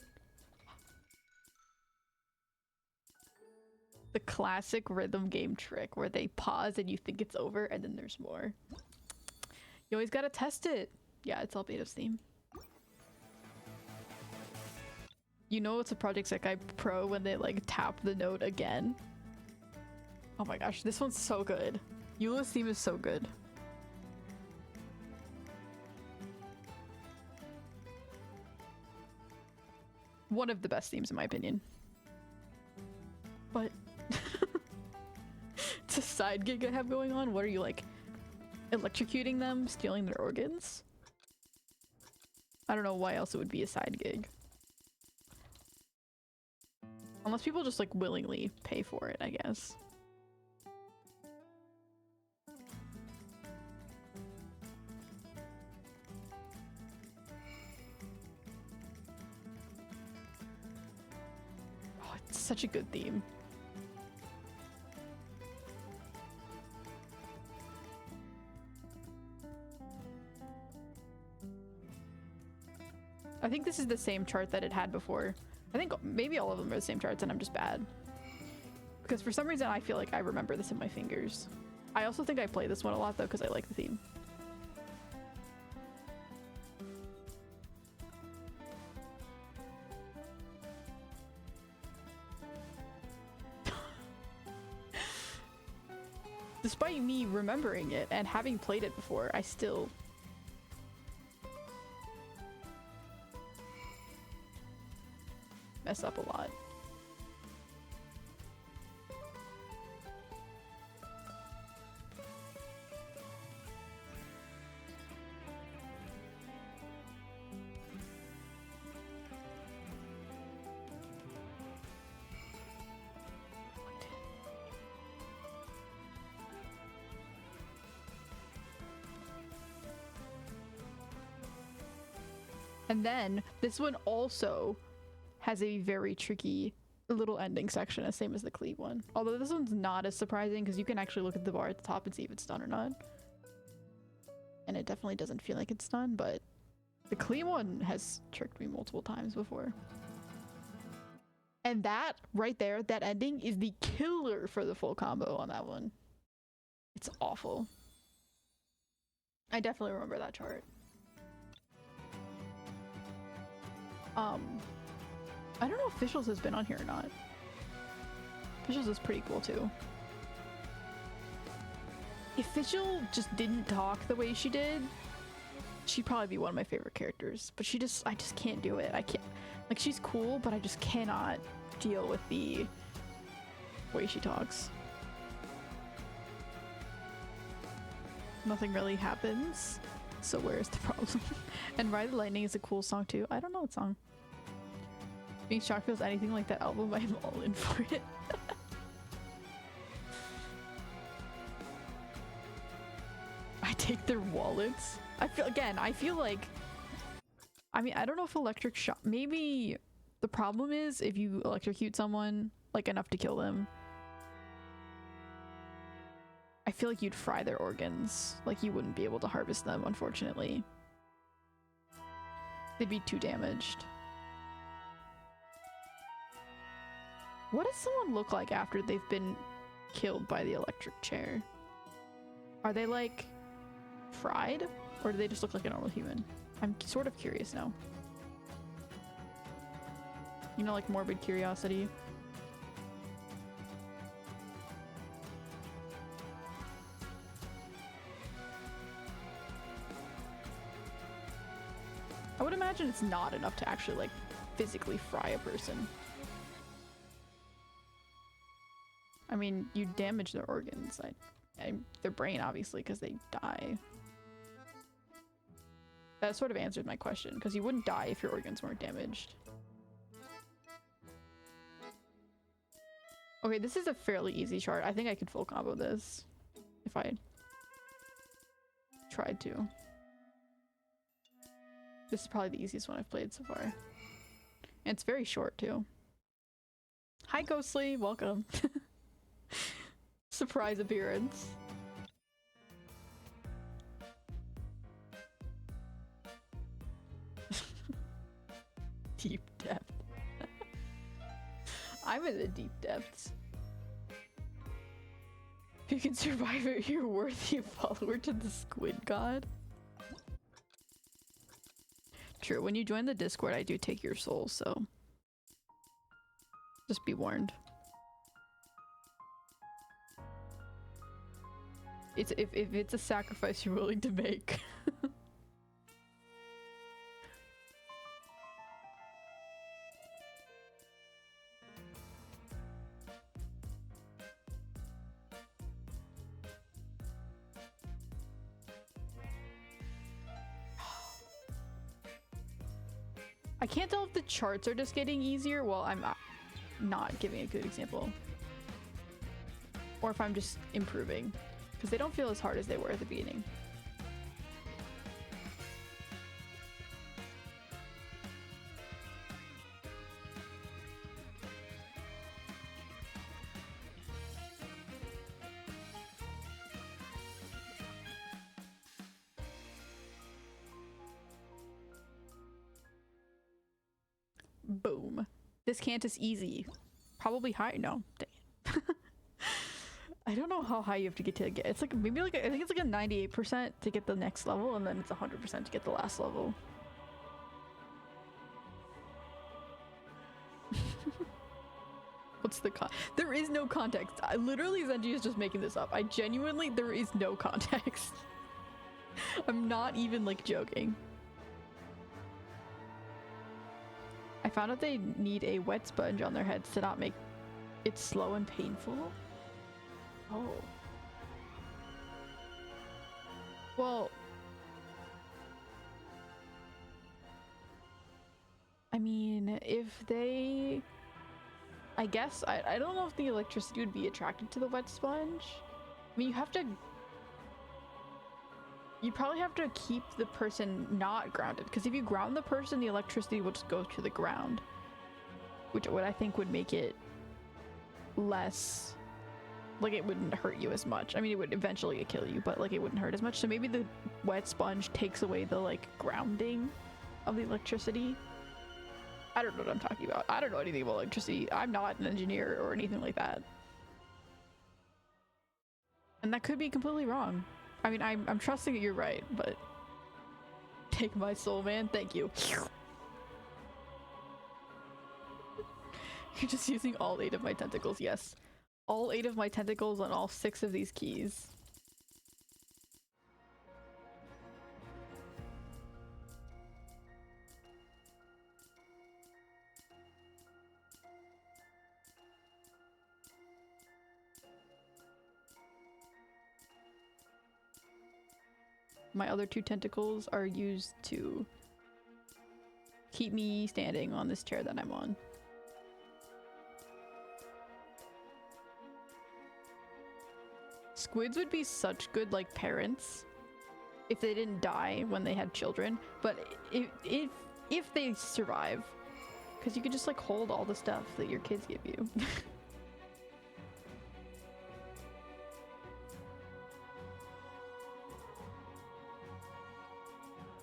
Speaker 1: The classic rhythm game trick where they pause and you think it's over and then there's more. You always gotta test it. Yeah, it's Albedo's theme. You know it's a Project Sekai Pro when they like tap the note again. Oh my gosh, this one's so good. Eula's theme is so good. One of the best themes in my opinion. But it's a side gig I have going on. What are you like? Electrocuting them? Stealing their organs? I don't know why else it would be a side gig. Unless people just like willingly pay for it, I guess. Oh, it's such a good theme. I think this is the same chart that it had before. I think maybe all of them are the same charts and I'm just bad. Because for some reason I feel like I remember this in my fingers. I also think I play this one a lot though because I like the theme. Despite me remembering it and having played it before, I still... mess up a lot. And then this one also has a very tricky little ending section, same as the cleave one. Although this one's not as surprising because you can actually look at the bar at the top and see if it's done or not. And it definitely doesn't feel like it's done, but the cleave one has tricked me multiple times before. And that right there, that ending is the killer for the full combo on that one. It's awful. I definitely remember that chart. I don't know if Officials has been on here or not. Officials is pretty cool too. If Official just didn't talk the way she did, she'd probably be one of my favorite characters. But I just can't do it. I can't, like, she's cool, but I just cannot deal with the way she talks. Nothing really happens, so where's the problem? And Ride the Lightning is a cool song too. I don't know what song. Being shocked feels anything like that album, I'm all in for it. I take their wallets. I feel like, I mean, I don't know if electric shock, maybe the problem is if you electrocute someone like enough to kill them, I feel like you'd fry their organs. Like you wouldn't be able to harvest them, unfortunately. They'd be too damaged. What does someone look like after they've been killed by the electric chair? Are they like fried? Or do they just look like a normal human? I'm sort of curious now. You know, like morbid curiosity. I would imagine it's not enough to actually like physically fry a person. I mean, you damage their organs, their brain obviously, because they die. That sort of answered my question, because you wouldn't die if your organs weren't damaged. Okay, this is a fairly easy chart. I think I could full combo this if I tried to. This is probably the easiest one I've played so far. And it's very short too. Hi Ghostly, welcome. Surprise appearance. Deep depth. I'm in the deep depths. If you can survive it, you're worthy of follower to the squid god. True, when you join the Discord, I do take your soul, so just be warned. If it's a sacrifice you're willing to make. I can't tell if the charts are just getting easier. Well, I'm not giving a good example. Or if I'm just improving. Because they don't feel as hard as they were at the beginning. Boom. This can't is easy. Probably high. No. Dang it. I don't know how high you have to get, it's like maybe like I think it's like a 98% to get the next level, and then it's 100% to get the last level. What's the there is no context. Literally Zenji is just making this up. I genuinely, there is no context. I'm not even like joking. I found out they need a wet sponge on their heads to not make it slow and painful. Oh. Well, I mean, if they, I guess, I don't know if the electricity would be attracted to the wet sponge. I mean, You probably have to keep the person not grounded, because if you ground the person, the electricity will just go to the ground, which what I think would make it less, like, it wouldn't hurt you as much. I mean, it would eventually kill you, but like it wouldn't hurt as much. So maybe the wet sponge takes away the like grounding of the electricity. I don't know what I'm talking about. I don't know anything about electricity. I'm not an engineer or anything like that. And that could be completely wrong. I mean, I'm trusting that you're right, but take my soul, man. Thank you. You're just using all 8 of my tentacles. Yes. All 8 of my tentacles on all 6 of these keys. My other 2 tentacles are used to keep me standing on this chair that I'm on. Squids would be such good, like, parents if they didn't die when they had children, but if they survive, because you could just like hold all the stuff that your kids give you.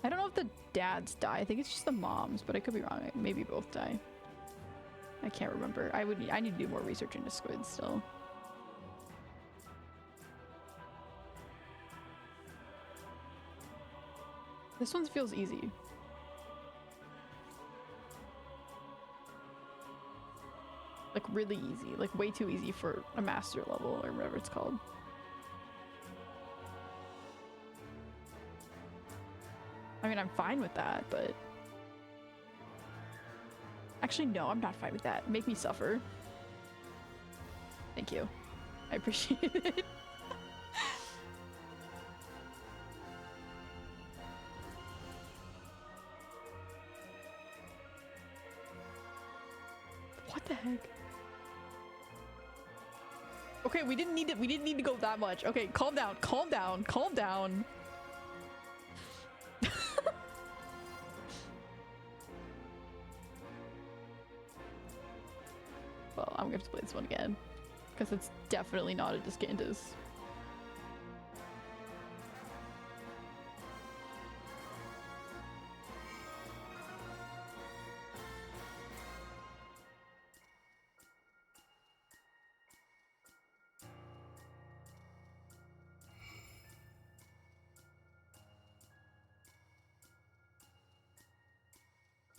Speaker 1: I don't know if the dads die. I think it's just the moms, but I could be wrong. Maybe both die. I can't remember. I need to do more research into squids still. This one feels easy. Like really easy. Like way too easy for a master level or whatever it's called. I mean, I'm fine with that, but... Actually, no, I'm not fine with that. Make me suffer. Thank you. I appreciate it. What the heck? Okay, we didn't need to go that much. Okay, calm down, calm down, calm down. Well, I'm gonna have to play this one again because it's definitely not a Discantus.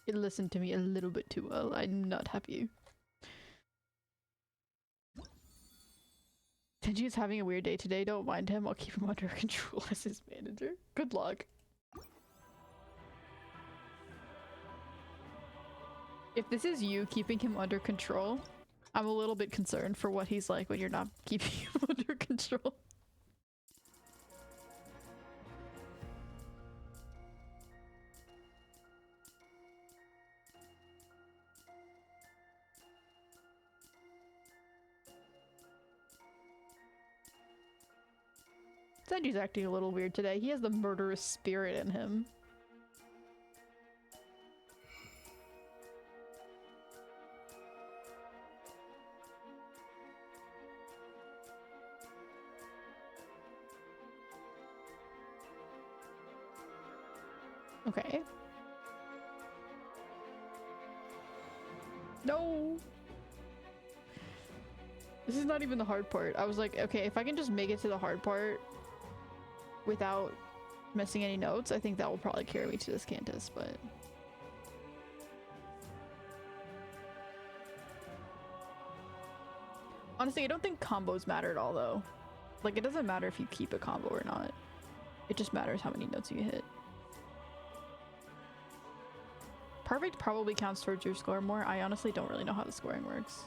Speaker 1: It listened to me a little bit too well. I'm not happy. Tenji is having a weird day today. Don't mind him. I'll keep him under control as his manager. Good luck. If this is you keeping him under control, I'm a little bit concerned for what he's like when you're not keeping him under control. Tenji's acting a little weird today. He has the murderous spirit in him. Okay. No! This is not even the hard part. I was like, okay, if I can just make it to the hard part without missing any notes, I think that will probably carry me to this Cantus, but... Honestly, I don't think combos matter at all, though. Like, it doesn't matter if you keep a combo or not. It just matters how many notes you hit. Perfect probably counts towards your score more. I honestly don't really know how the scoring works.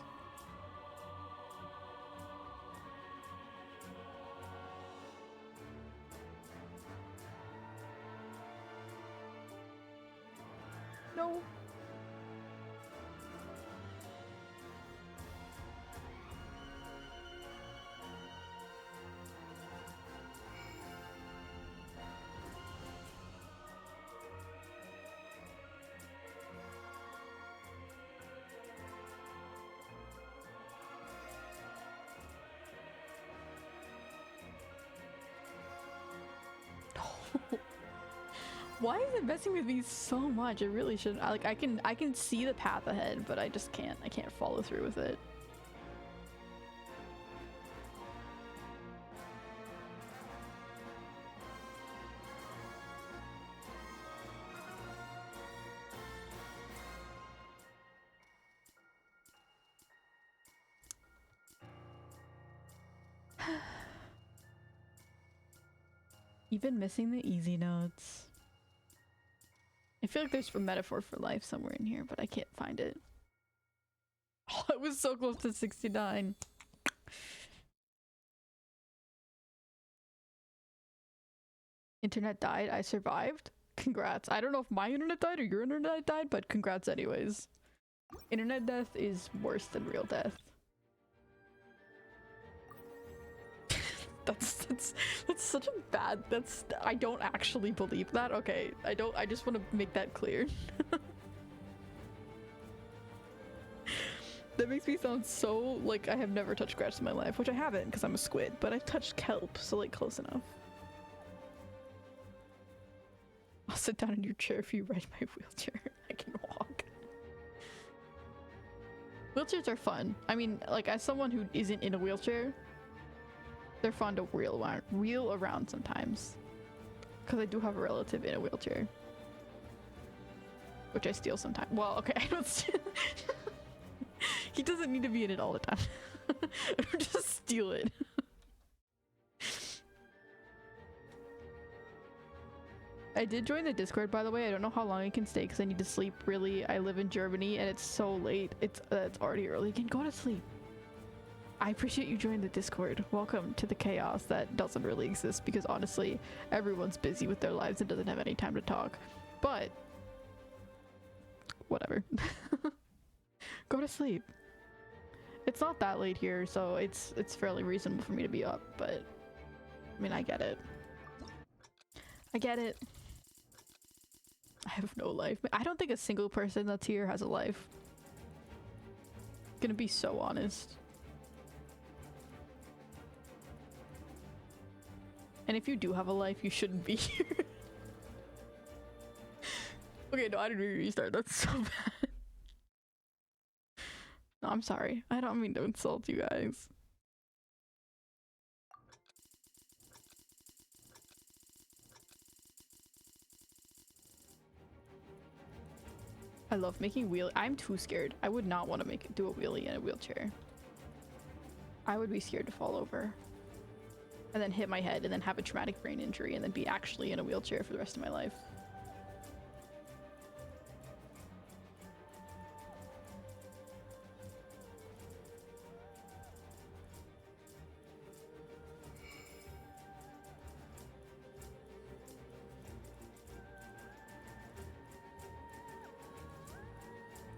Speaker 1: No. Why is it messing with me so much? It really shouldn't. I can see the path ahead, but I just can't. I can't follow through with it. You've been missing the easy notes. I feel like there's a metaphor for life somewhere in here, but I can't find it. Oh, I was so close to 69. Internet died. I survived. Congrats. I don't know if my internet died or your internet died, but congrats anyways. Internet death is worse than real death. That's such a bad, I don't actually believe that. Okay, I just want to make that clear. That makes me sound so like I have never touched grass in my life, which I haven't because I'm a squid, but I've touched kelp, so like close enough. I'll sit down in your chair if you ride my wheelchair. I can walk. Wheelchairs are fun. I mean, like as someone who isn't in a wheelchair, they're fun to wheel around sometimes. Because I do have a relative in a wheelchair. Which I steal sometimes. Well, okay, I don't steal. He doesn't need to be in it all the time. I just steal it. I did join the Discord, by the way. I don't know how long I can stay because I need to sleep, really. I live in Germany and it's so late. It's already early. You can go to sleep. I appreciate you joining the Discord. Welcome to the chaos that doesn't really exist because honestly, everyone's busy with their lives and doesn't have any time to talk. But whatever. Go to sleep. It's not that late here, so it's fairly reasonable for me to be up, but I mean, I get it. I get it. I have no life. I don't think a single person that's here has a life. Gonna be so honest. And if you do have a life, you shouldn't be here. Okay, no, I didn't mean to restart. That's so bad. No, I'm sorry. I don't mean to insult you guys. I love making wheel. I'm too scared. I would not want to do a wheelie in a wheelchair. I would be scared to fall over. And then hit my head and then have a traumatic brain injury and then be actually in a wheelchair for the rest of my life.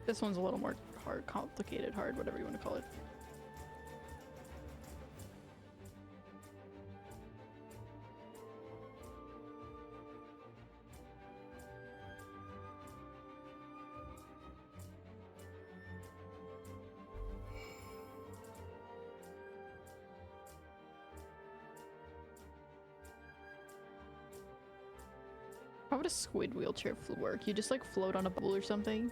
Speaker 1: This one's a little more complicated, whatever you want to call it. How would a squid wheelchair work? You just like float on a bubble or something?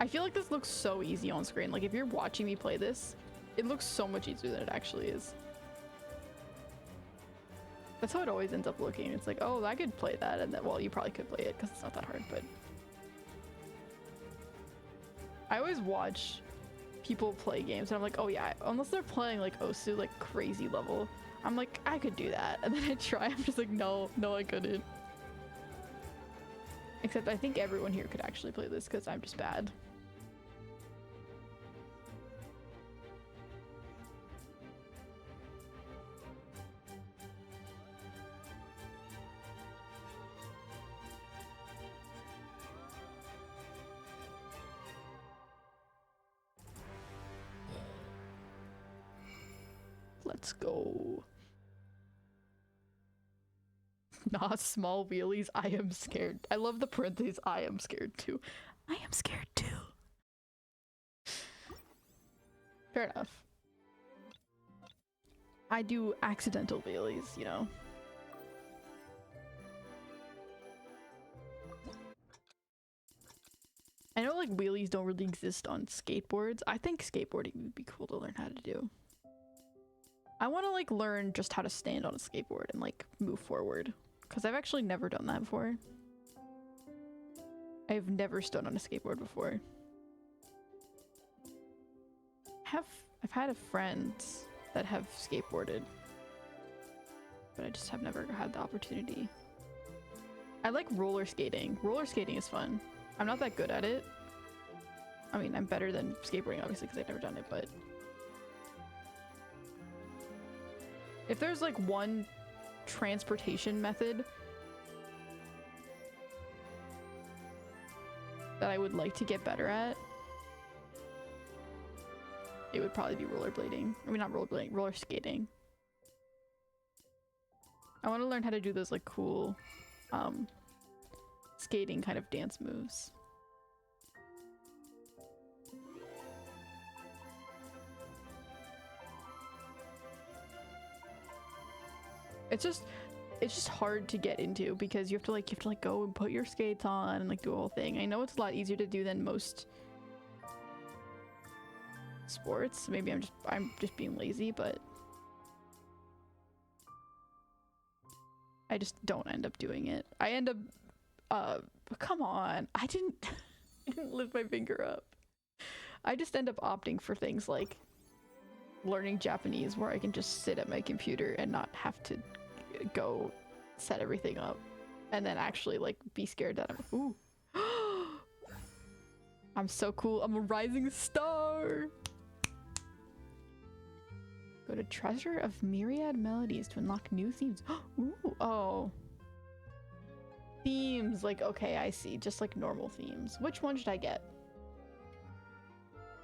Speaker 1: I feel like this looks so easy on screen. Like if you're watching me play this, it looks so much easier than it actually is. That's how it always ends up looking. It's like, oh, I could play that, and then, well, you probably could play it because it's not that hard, but I always watch people play games and I'm like, oh yeah, unless they're playing like Osu, like crazy level, I'm like, I could do that, and then I try, I'm just like, no, I couldn't. Except I think everyone here could actually play this because I'm just bad. Let's go. Nah, small wheelies. I am scared. I love the parentheses. I am scared too. I am scared too. Fair enough. I do accidental wheelies, you know. I know like wheelies don't really exist on skateboards. I think skateboarding would be cool to learn how to do. I want to like learn just how to stand on a skateboard and like move forward, because I've actually never done that before. I've never stood on a skateboard before. I've had friends that have skateboarded, but I just have never had the opportunity. I like roller skating. Roller skating is fun. I'm not that good at it. I mean, I'm better than skateboarding, obviously, because I've never done it, but... if there's, like, one transportation method that I would like to get better at, it would probably be rollerblading. I mean, not rollerblading, roller skating. I want to learn how to do those, like, cool, skating kind of dance moves. It's just hard to get into because you have to like go and put your skates on and like do a whole thing. I know it's a lot easier to do than most sports. Maybe I'm just being lazy, but I just don't end up doing it. I end up come on. I didn't lift my finger up. I just end up opting for things like learning Japanese, where I can just sit at my computer and not have to go set everything up and then actually like be scared that ooh. I'm so cool. I'm a rising star. Go to Treasure of Myriad Melodies to unlock new themes. Ooh, oh. Themes, like, okay, I see. Just like normal themes. Which one should I get?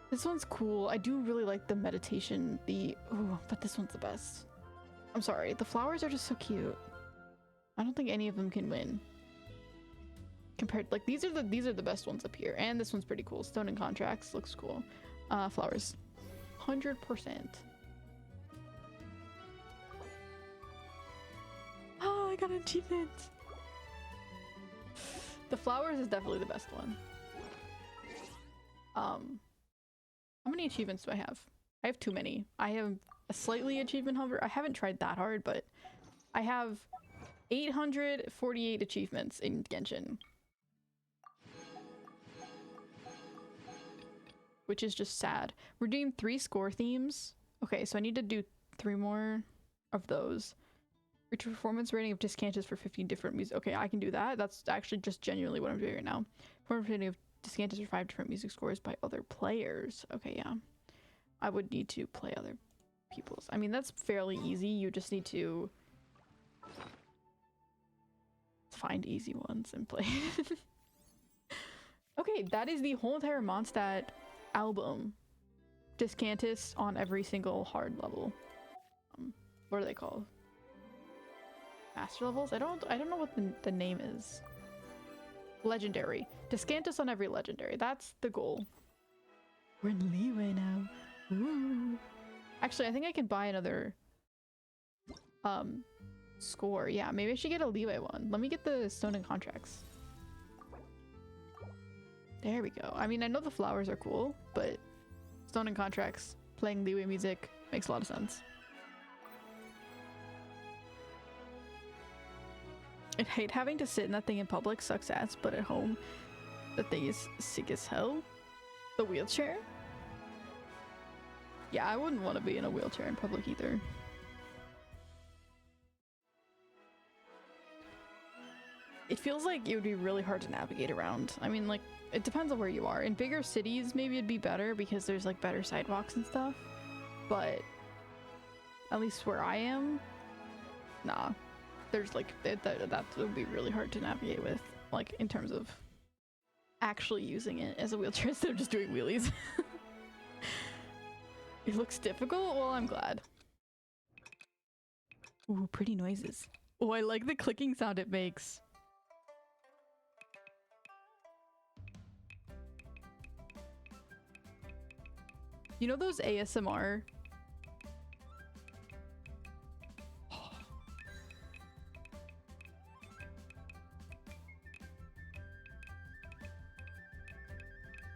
Speaker 1: This one's cool. I do really like the meditation, ooh, but this one's the best. I'm sorry, the flowers are just so cute. I don't think any of them can win. Compared, like, these are the best ones up here. And this one's pretty cool. Stone and Contracts looks cool. Flowers. 100%. Oh, I got an achievement! The flowers is definitely the best one. How many achievements do I have? I have too many. I have a slightly achievement hover. I haven't tried that hard, but I have 848 achievements in Genshin. Which is just sad. We're doing 3 score themes. Okay, so I need to do 3 more of those. Reach a performance rating of Discantus for 15 different music. Okay, I can do that. That's actually just genuinely what I'm doing right now. Performance rating of Discantus for 5 different music scores by other players. Okay, yeah. I would need to play other people's. I mean, that's fairly easy. You just need to find easy ones and play. Okay, that is the whole entire Mondstadt album. Discantus on every single hard level. What are they called? Master levels? I don't know what the name is. Legendary. Discantus on every legendary. That's the goal. We're in leeway now. Ooh. Actually, I think I can buy another score. Yeah, maybe I should get a leeway one. Let me get the Stone and Contracts. There we go. I mean, I know the flowers are cool, but Stone and Contracts, playing leeway music, makes a lot of sense. I hate having to sit in that thing in public, sucks ass, but at home, the thing is sick as hell. The wheelchair? Yeah, I wouldn't want to be in a wheelchair in public either. It feels like it would be really hard to navigate around. I mean, like, it depends on where you are. In bigger cities, maybe it'd be better because there's, like, better sidewalks and stuff. But at least where I am, nah. There's, like, that would be really hard to navigate with, like, in terms of actually using it as a wheelchair instead of just doing wheelies. It looks difficult? Well, I'm glad. Ooh, pretty noises. Oh, I like the clicking sound it makes. You know those ASMR?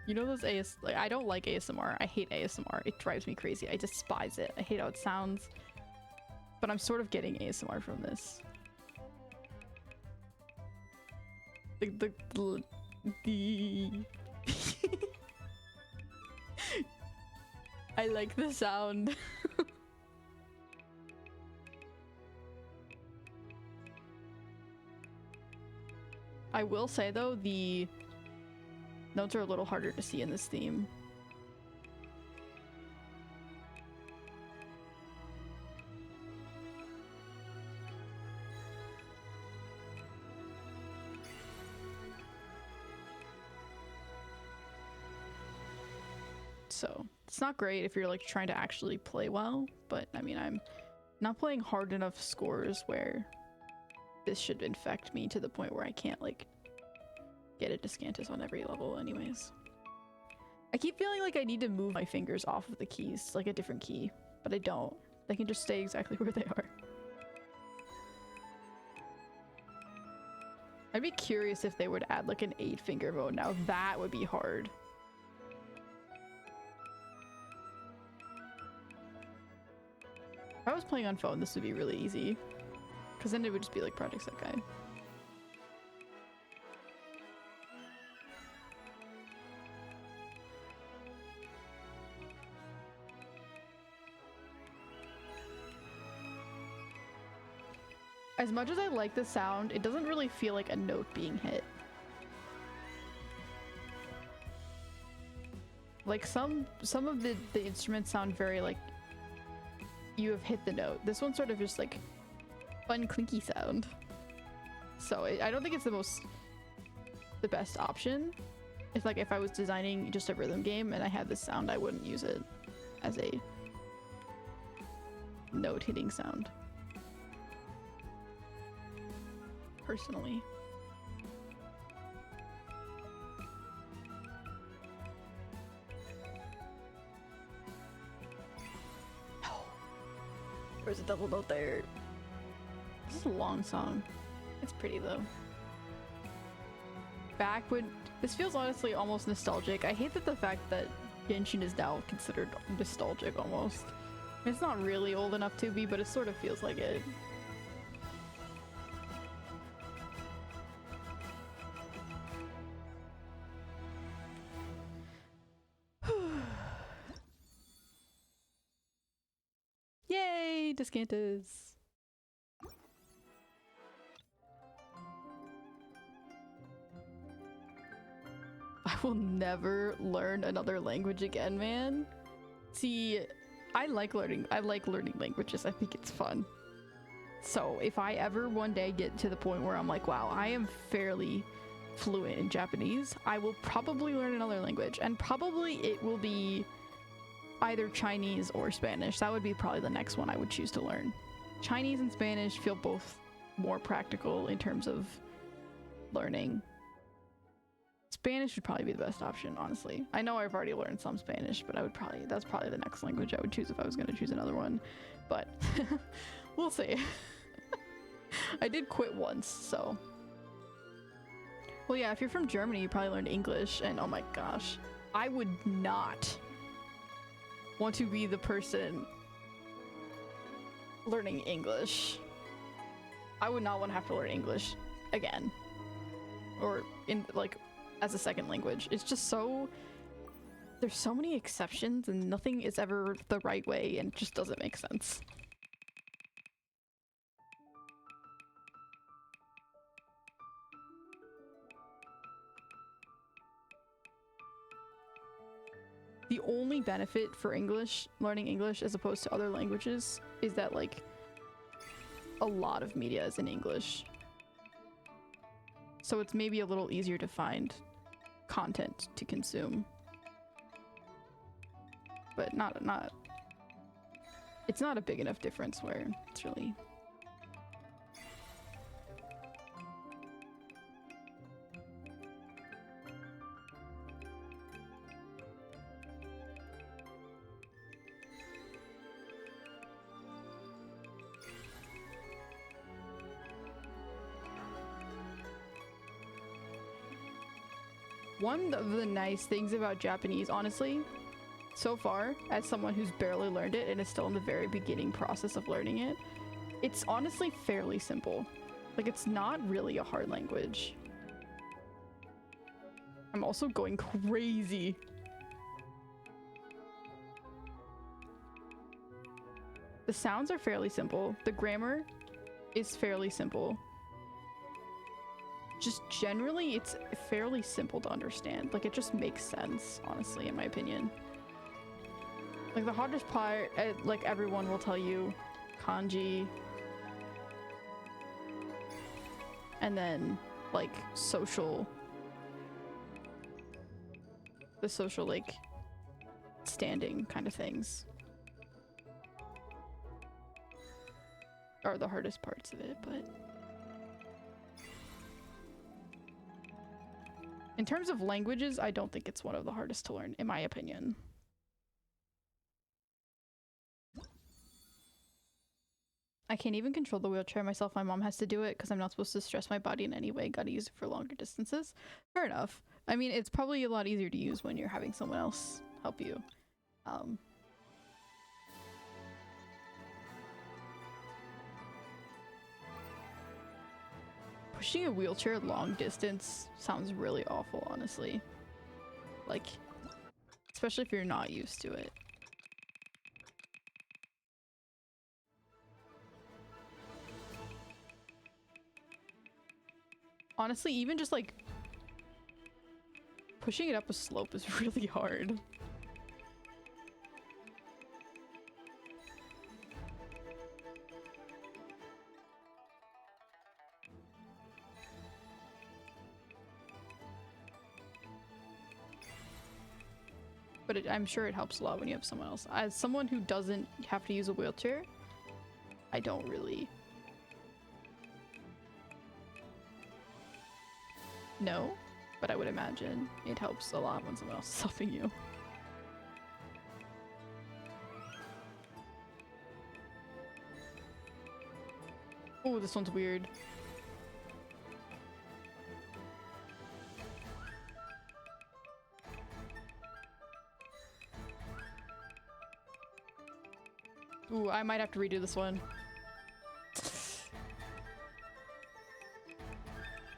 Speaker 1: You know those like, I don't like ASMR. I hate ASMR. It drives me crazy. I despise it. I hate how it sounds. But I'm sort of getting ASMR from this. The I like the sound. I will say though, the notes are a little harder to see in this theme. So it's not great if you're like trying to actually play well, but I mean, I'm not playing hard enough scores where this should infect me to the point where I can't like get a Descantus on every level anyways. I keep feeling like I need to move my fingers off of the keys, like a different key, but I don't. They can just stay exactly where they are. I'd be curious if they would add like an 8-finger mode now. That would be hard. If I was playing on phone, this would be really easy. Because then it would just be like Project Sekai. As much as I like the sound, it doesn't really feel like a note being hit. Like some of the instruments sound very like you have hit the note. This one's sort of just like fun clinky sound. So I don't think it's the best option. It's like if I was designing just a rhythm game and I had this sound, I wouldn't use it as a note hitting sound. Personally. There's a double note there. This is a long song. It's pretty though. Back when this feels honestly almost nostalgic. I hate that the fact that Genshin is now considered nostalgic almost. It's not really old enough to be, but it sort of feels like it. Yay, Descantus! I will never learn another language again, man. See, I like learning languages. I think it's fun. So if I ever one day get to the point where I'm like, wow, I am fairly fluent in Japanese, I will probably learn another language, and probably it will be either Chinese or Spanish. That would be probably the next one I would choose to learn. Chinese and Spanish feel both more practical in terms of learning. Spanish would probably be the best option, honestly. I know I've already learned some Spanish, but that's probably the next language I would choose if I was going to choose another one. But we'll see. I did quit once, so. Well, yeah, if you're from Germany, you probably learned English, and oh my gosh, I would not want to be the person learning English. I would not want to have to learn English again. Or in like as a second language. It's just so there's so many exceptions and nothing is ever the right way and it just doesn't make sense. The only benefit for learning English as opposed to other languages is that like a lot of media is in English. So it's maybe a little easier to find content to consume. But it's not a big enough difference where it's really. One of the nice things about Japanese, honestly, so far, as someone who's barely learned it and is still in the very beginning process of learning it, it's honestly fairly simple. Like, it's not really a hard language. I'm also going crazy. The sounds are fairly simple. The grammar is fairly simple. Just generally, it's fairly simple to understand. Like, it just makes sense, honestly, in my opinion. Like, the hardest part, like, everyone will tell you, kanji. And then, like, social. The social, like, standing kind of things are the hardest parts of it, but in terms of languages, I don't think it's one of the hardest to learn, in my opinion. I can't even control the wheelchair myself. My mom has to do it because I'm not supposed to stress my body in any way. Gotta use it for longer distances. Fair enough. I mean, it's probably a lot easier to use when you're having someone else help you. Pushing a wheelchair long distance sounds really awful, honestly. Like, especially if you're not used to it. Honestly, even just like pushing it up a slope is really hard. But I'm sure it helps a lot when you have someone else. As someone who doesn't have to use a wheelchair, I don't really know, but I would imagine it helps a lot when someone else is helping you. Oh, this one's weird. Ooh, I might have to redo this one.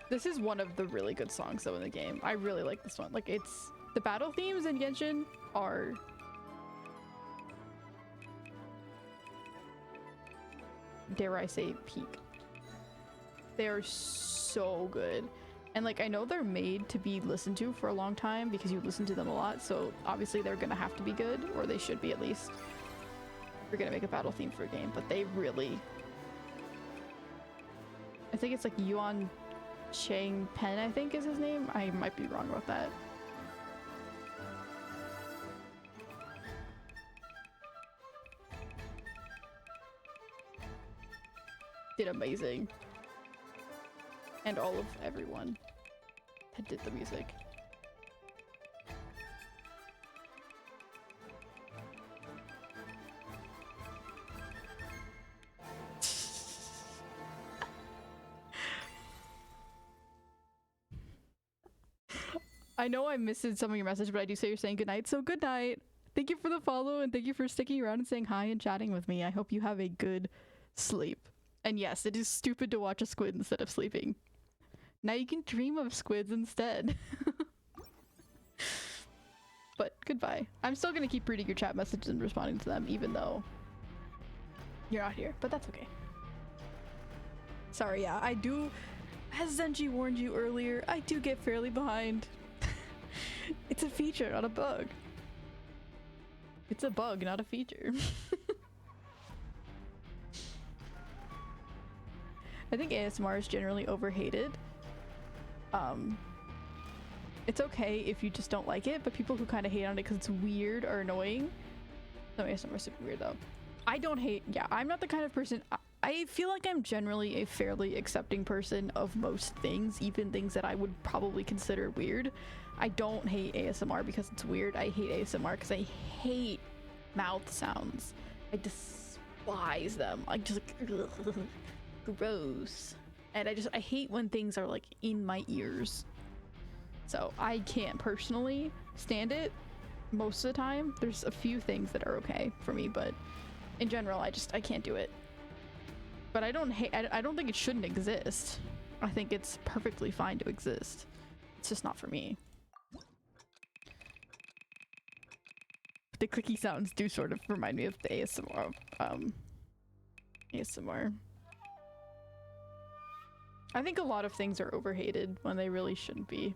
Speaker 1: This is one of the really good songs though in the game. I really like this one. Like, it's the battle themes in Genshin are dare I say peak. They are so good. And like, I know they're made to be listened to for a long time because you listen to them a lot, so obviously they're gonna have to be good, or they should be at least. We're gonna make a battle theme for a game, but they really, I think it's like Yuan Chang Pen, I think is his name. I might be wrong about that. Did amazing. And all of everyone that did the music. I know I missed some of your message, but I do say you're saying good night, so good night. Thank you for the follow and thank you for sticking around and saying hi and chatting with me. I hope you have a good sleep. And yes, it is stupid to watch a squid instead of sleeping. Now you can dream of squids instead. But goodbye. I'm still gonna keep reading your chat messages and responding to them even though you're not here, but that's okay. Sorry, yeah, I do, as Zenji warned you earlier, I do get fairly behind. It's a feature, not a bug. It's a bug, not a feature. I think ASMR is generally overhated. It's okay if you just don't like it, but people who kind of hate on it because it's weird or annoying. No, ASMR is super weird though. I don't hate, yeah, I'm not the kind of person, I feel like I'm generally a fairly accepting person of most things, even things that I would probably consider weird. I don't hate ASMR because it's weird. I hate ASMR because I hate mouth sounds. I despise them. I just like, gross. And I hate when things are like in my ears. So I can't personally stand it most of the time. There's a few things that are okay for me, but in general, I can't do it. But I don't hate, I don't think it shouldn't exist. I think it's perfectly fine to exist. It's just not for me. The clicky sounds do sort of remind me of the ASMR. ASMR. I think a lot of things are overhated when they really shouldn't be.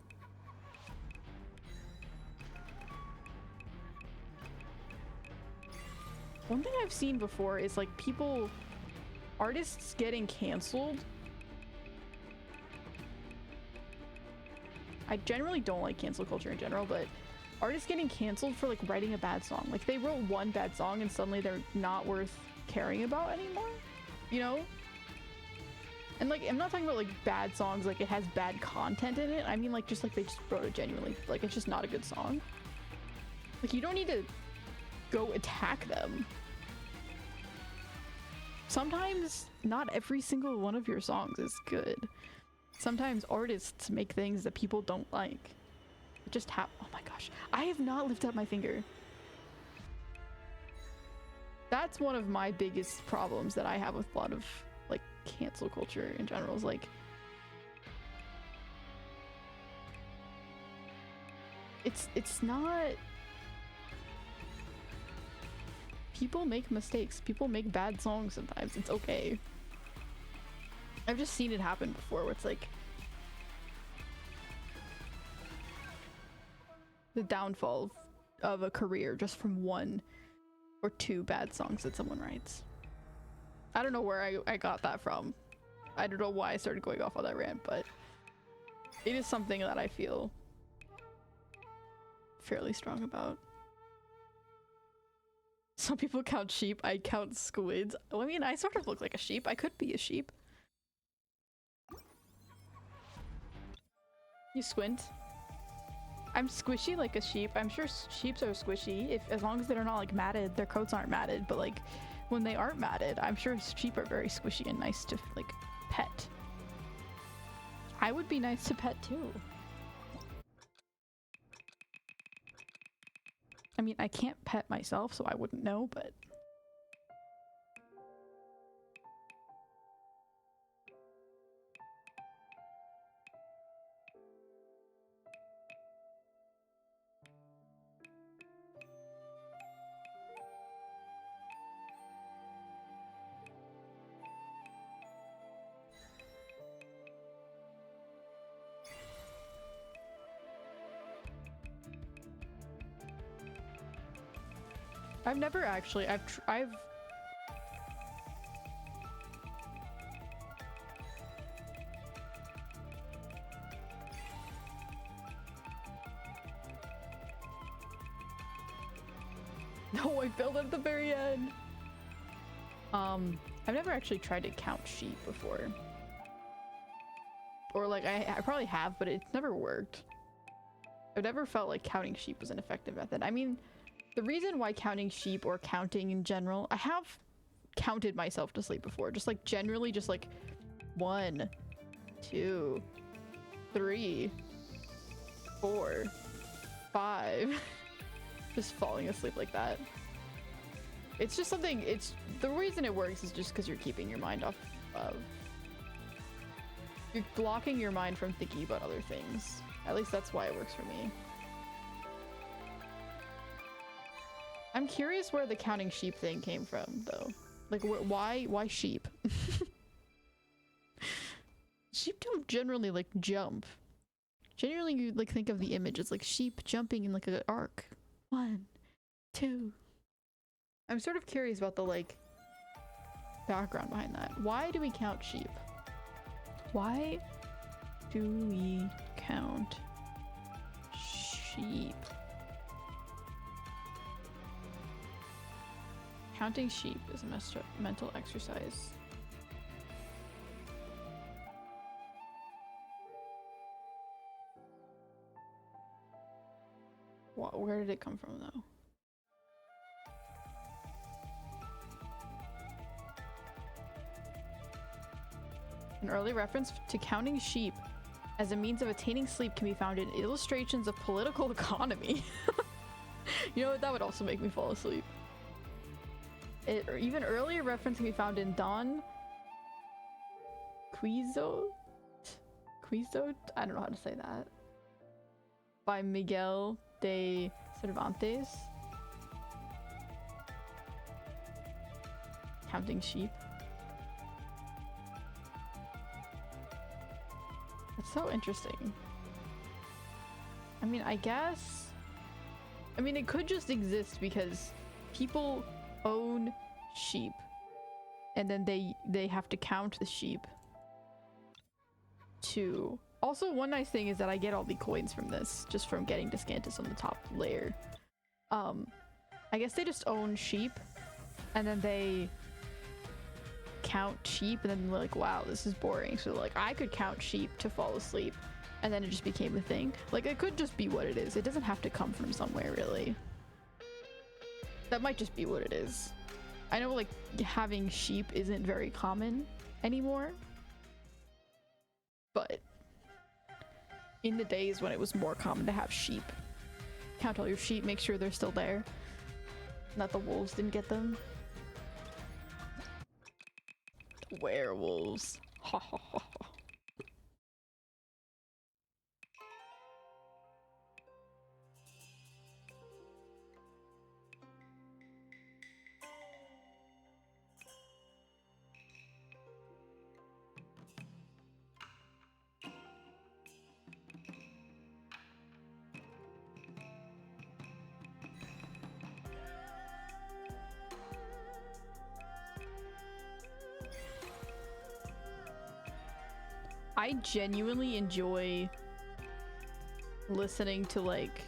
Speaker 1: One thing I've seen before is like artists getting canceled. I generally don't like cancel culture in general, but artists getting canceled for like writing a bad song. Like they wrote one bad song and suddenly they're not worth caring about anymore, you know? And like, I'm not talking about like bad songs, like it has bad content in it. I mean like just like they just wrote it genuinely, like it's just not a good song. Like you don't need to go attack them. Sometimes not every single one of your songs is good. Sometimes artists make things that people don't like. It just oh my gosh, I have not lifted up my finger. That's one of my biggest problems that I have with a lot of like cancel culture in general, is like it's not. People make mistakes. People make bad songs sometimes. It's okay. I've just seen it happen before where it's like the downfall of a career just from one or two bad songs that someone writes. I don't know where I got that from. I don't know why I started going off on that rant, but it is something that I feel fairly strong about. Some people count sheep. I count squids. Well, I mean, I sort of look like a sheep. I could be a sheep. You squint. I'm squishy like a sheep. I'm sure sheeps are squishy as long as they're not like matted. Their coats aren't matted, but like when they aren't matted, I'm sure sheep are very squishy and nice to like pet. I would be nice to pet too. I mean, I can't pet myself, so I wouldn't know, but I've never actually, I've no, I failed at the very end. I've never actually tried to count sheep before. Or like, I probably have, but it's never worked. I've never felt like counting sheep was an effective method. I mean, the reason why counting sheep or counting in general, I have counted myself to sleep before, just like generally just like 1, 2, 3, 4, 5, just falling asleep like that. It's just something, the reason it works is just because you're keeping your mind off of, you're blocking your mind from thinking about other things. At least that's why it works for me. I'm curious where the counting sheep thing came from, though. Like, why sheep? Sheep don't generally, like, jump. Generally, you, like, think of the image as, like, sheep jumping in, like, an arc. 1, 2. I'm sort of curious about the, like, background behind that. Why do we count sheep? Why do we count sheep? Counting sheep is a mental exercise. Where did it come from, though? An early reference to counting sheep as a means of attaining sleep can be found in illustrations of political economy. You know what? That would also make me fall asleep. Even earlier reference can be found in Don Quixote? Quixote? I don't know how to say that. By Miguel de Cervantes. Counting sheep. That's so interesting. I mean, I guess... I mean, it could just exist because people own sheep. And then they have to count the sheep. To... Also, one nice thing is that I get all the coins from this, just from getting Descantus on the top layer. I guess they just own sheep, and then they count sheep, and then they're like, wow, this is boring. So like, I could count sheep to fall asleep, and then it just became a thing. Like, it could just be what it is. It doesn't have to come from somewhere, really. That might just be what it is. I know, like, having sheep isn't very common anymore, but in the days when it was more common to have sheep, count all your sheep, make sure they're still there, and that the wolves didn't get them. Werewolves. Ha ha ha ha. I genuinely enjoy listening to like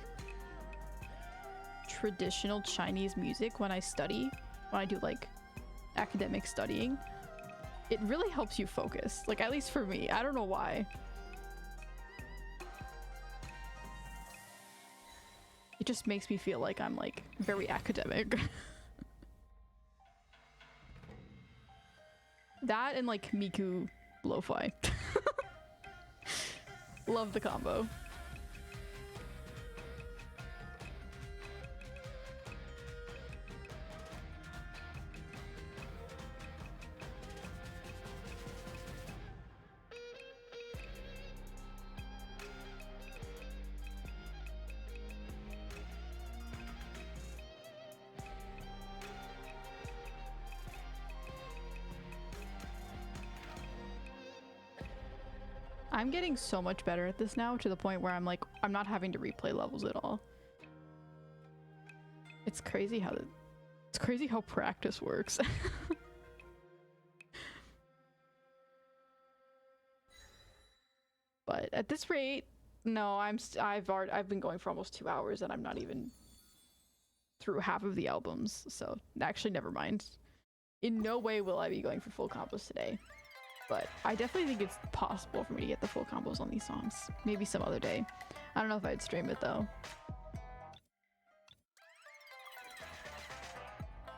Speaker 1: traditional Chinese music when I study, when I do like academic studying. It really helps you focus, like at least for me. I don't know why. It just makes me feel like I'm like very academic. That and like Miku lo-fi. Love the combo. I'm getting so much better at this now, to the point where I'm like, I'm not having to replay levels at all. It's crazy how practice works. But at this rate, no, I've been going for almost 2 hours and I'm not even through half of the albums. So actually, never mind. In no way will I be going for full combos today. But I definitely think it's possible for me to get the full combos on these songs. Maybe some other day. I don't know if I'd stream it though.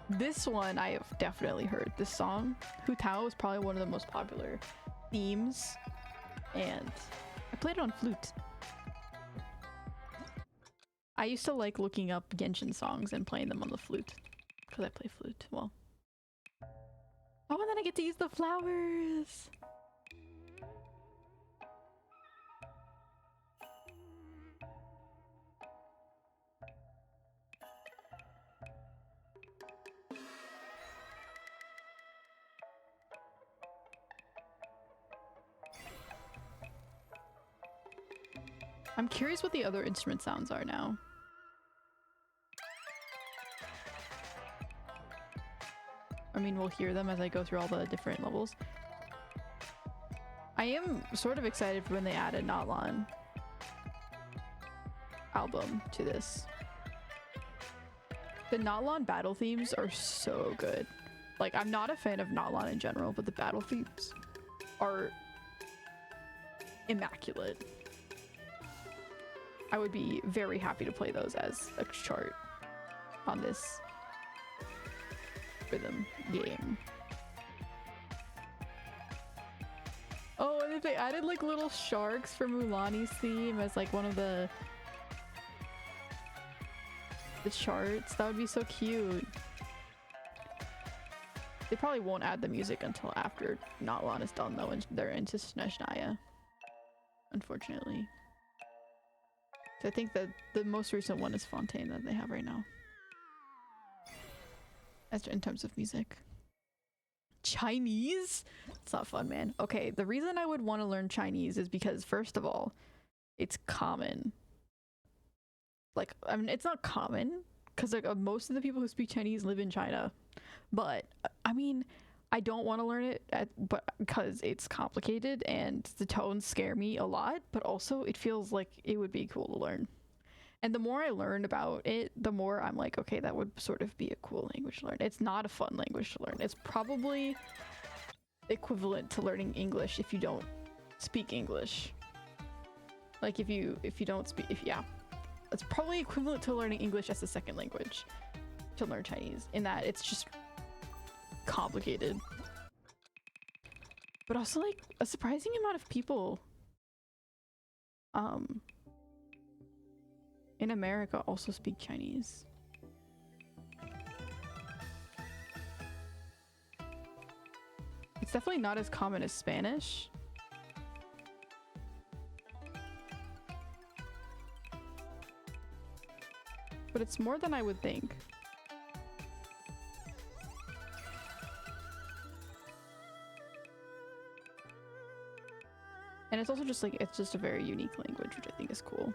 Speaker 1: This one I have definitely heard. This song, Hu Tao, is probably one of the most popular themes. And I played it on flute. I used to like looking up Genshin songs and playing them on the flute. Because I play flute. Well. Oh, and then I get to use the flowers! I'm curious what the other instrument sounds are now. I mean, we'll hear them as I go through all the different levels. I am sort of excited for when they add a Natlan album to this. The Natlan battle themes are so good. Like, I'm not a fan of Natlan in general, but the battle themes are immaculate. I would be very happy to play those as a chart on this rhythm game. Oh, and if they added like little sharks for Mulani's theme as like one of the charts, that would be so cute. They probably won't add the music until after Notlan is done though, and they're into Snezhnaya, unfortunately. So I think that the most recent one is Fontaine that they have right now. As in terms of music. Chinese? It's not fun, man. Okay, the reason I would want to learn Chinese is because, first of all, it's common. Like, I mean, it's not common, because like most of the people who speak Chinese live in China. But, I mean, I don't want to learn it, but because it's complicated and the tones scare me a lot, but also it feels like it would be cool to learn. And the more I learn about it, the more I'm like, okay, that would sort of be a cool language to learn. It's not a fun language to learn. It's probably equivalent to learning English if you don't speak English. Like if you don't speak, yeah. It's probably equivalent to learning English as a second language to learn Chinese, in that it's just complicated. But also like a surprising amount of people in America also speak Chinese. It's definitely not as common as Spanish. But it's more than I would think. And it's also just like, it's just a very unique language, which I think is cool.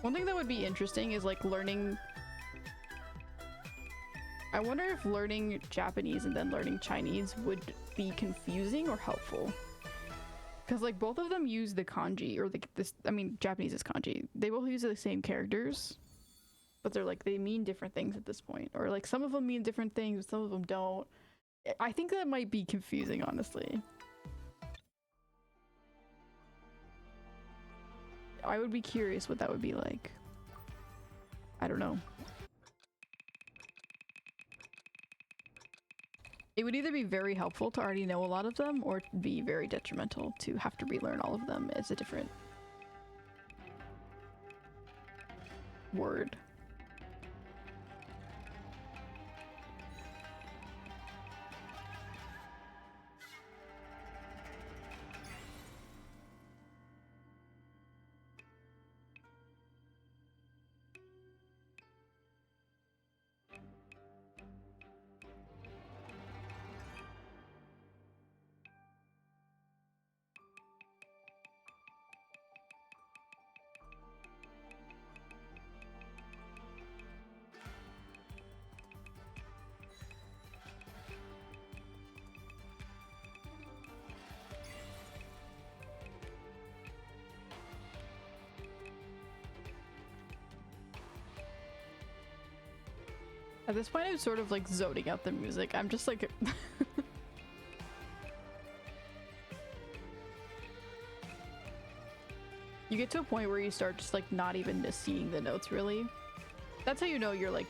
Speaker 1: One thing that would be interesting is like learning. I wonder if learning Japanese and then learning Chinese would be confusing or helpful. Because like both of them use the kanji, or like this, I mean, Japanese is kanji. They both use the same characters, but they're like, they mean different things at this point. Or like some of them mean different things, some of them don't. I think that might be confusing, honestly. I would be curious what that would be like. I don't know. It would either be very helpful to already know a lot of them, or be very detrimental to have to relearn all of them as a different word. At this point, I'm sort of like zoning out the music. I'm just like... You get to a point where you start just like not even seeing the notes really. That's how you know you're like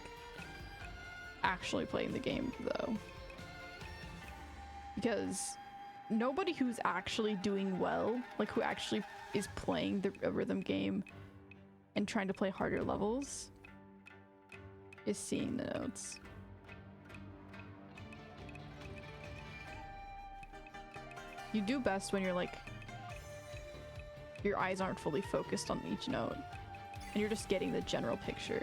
Speaker 1: actually playing the game though. Because nobody who's actually doing well, like who actually is playing the rhythm game and trying to play harder levels, is seeing the notes. You do best when you're like, your eyes aren't fully focused on each note and you're just getting the general picture.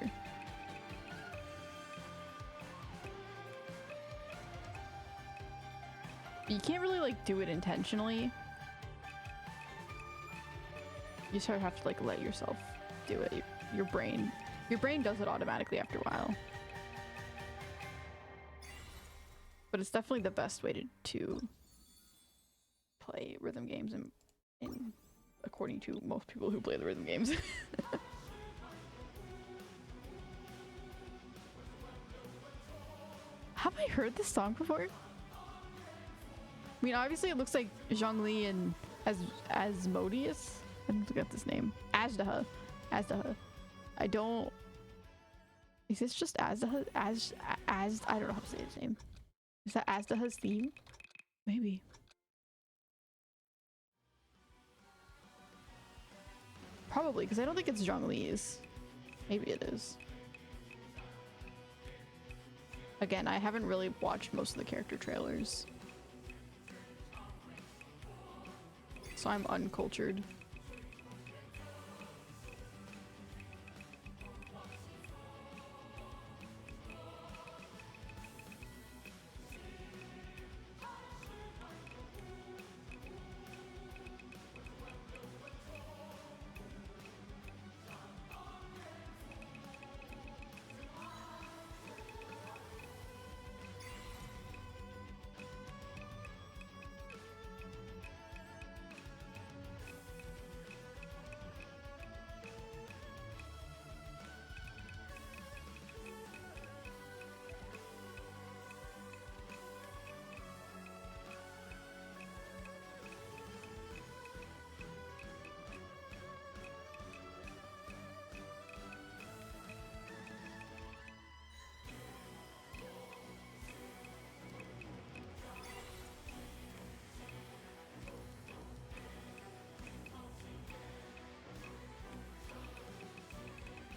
Speaker 1: You can't really like do it intentionally. You sort of have to like let yourself do it. Your brain does it automatically after a while. But it's definitely the best way to play rhythm games in according to most people who play the rhythm games. Have I heard this song before? I mean, obviously it looks like Zhongli and Asmodeus. I don't forget this name. Azdaha. I don't. Is this just Azdaha? I don't know how to say his name. Is that Azdaha's theme? Maybe. Probably, because I don't think it's Zhongli's. Maybe it is. Again, I haven't really watched most of the character trailers. So I'm uncultured.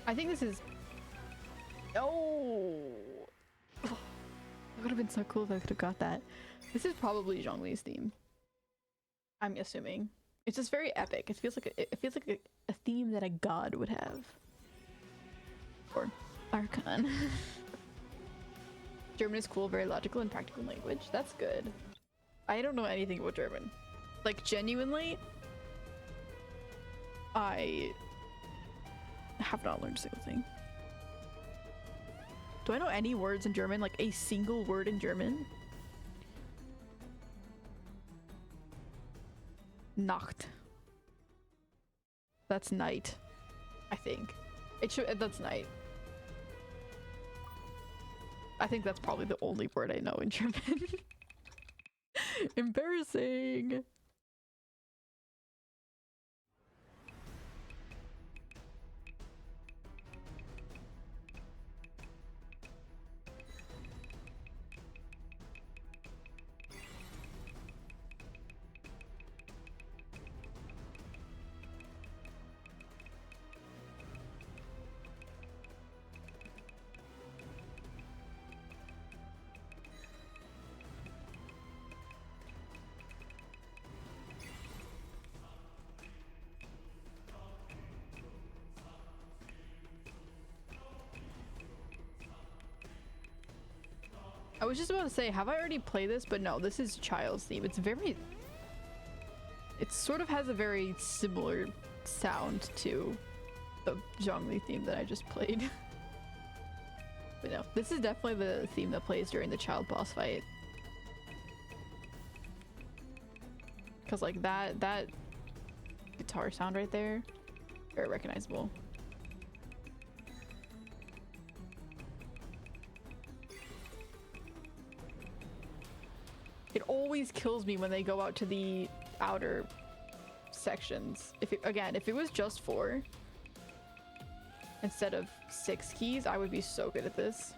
Speaker 1: I think this is. Oh, it would have been so cool if I could have got that. This is probably Zhongli's theme. I'm assuming it's just very epic. It feels like a theme that a god would have, or Archon. German is cool, very logical and practical language. That's good. I don't know anything about German. Like genuinely, I have not learned a single thing. Do I know any words in German? Like a single word in German? Nacht. That's night. I think. It should. That's night. I think that's probably the only word I know in German. Embarrassing. I was just about to say, have I already played this? But no, this is Child's theme. It's very... It sort of has a very similar sound to the Zhongli theme that I just played. But no, this is definitely the theme that plays during the Child boss fight. Because like that guitar sound right there, very recognizable. It always kills me when they go out to the outer sections. If it was just 4 instead of 6 keys, I would be so good at this.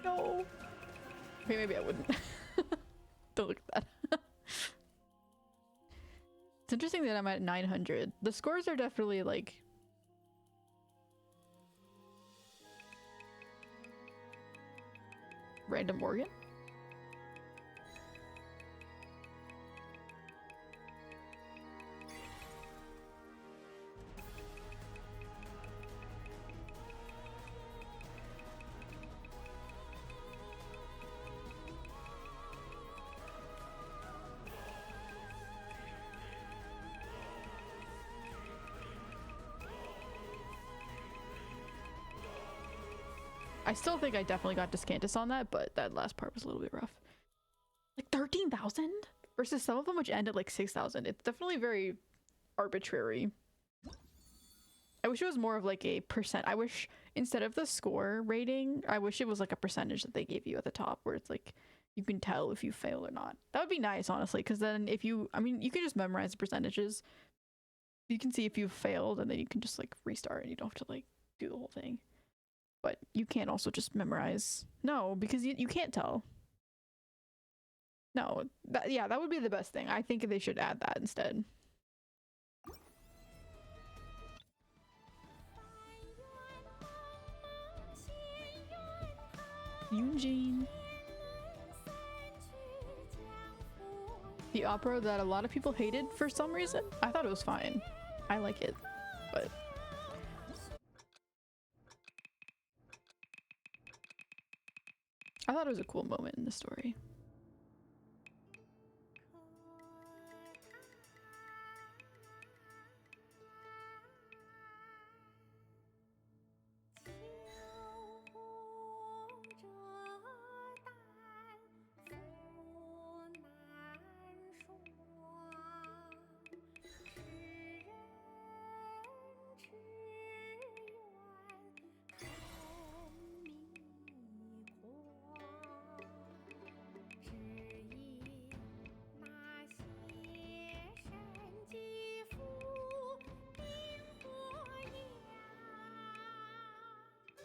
Speaker 1: No. Okay, maybe I wouldn't. Don't look at that. It's interesting that I'm at 900. The scores are definitely like... Random organ? still think I definitely got Descantus on that, but that last part was a little bit rough. Like 13,000 versus some of them which end at like 6,000. It's definitely very arbitrary. I wish it was more of like a percent. I wish instead of the score rating, I wish it was like a percentage that they gave you at the top where it's like you can tell if you fail or not. That would be nice, honestly, because then if you, I mean, you can just memorize the percentages. You can see if you've failed and then you can just like restart and you don't have to like do the whole thing. But you can't also just memorize. No, because you can't tell. No, yeah, that would be the best thing. I think they should add that instead. Eugene. The opera that a lot of people hated for some reason. I thought it was fine. I like it, but I thought it was a cool moment in the story.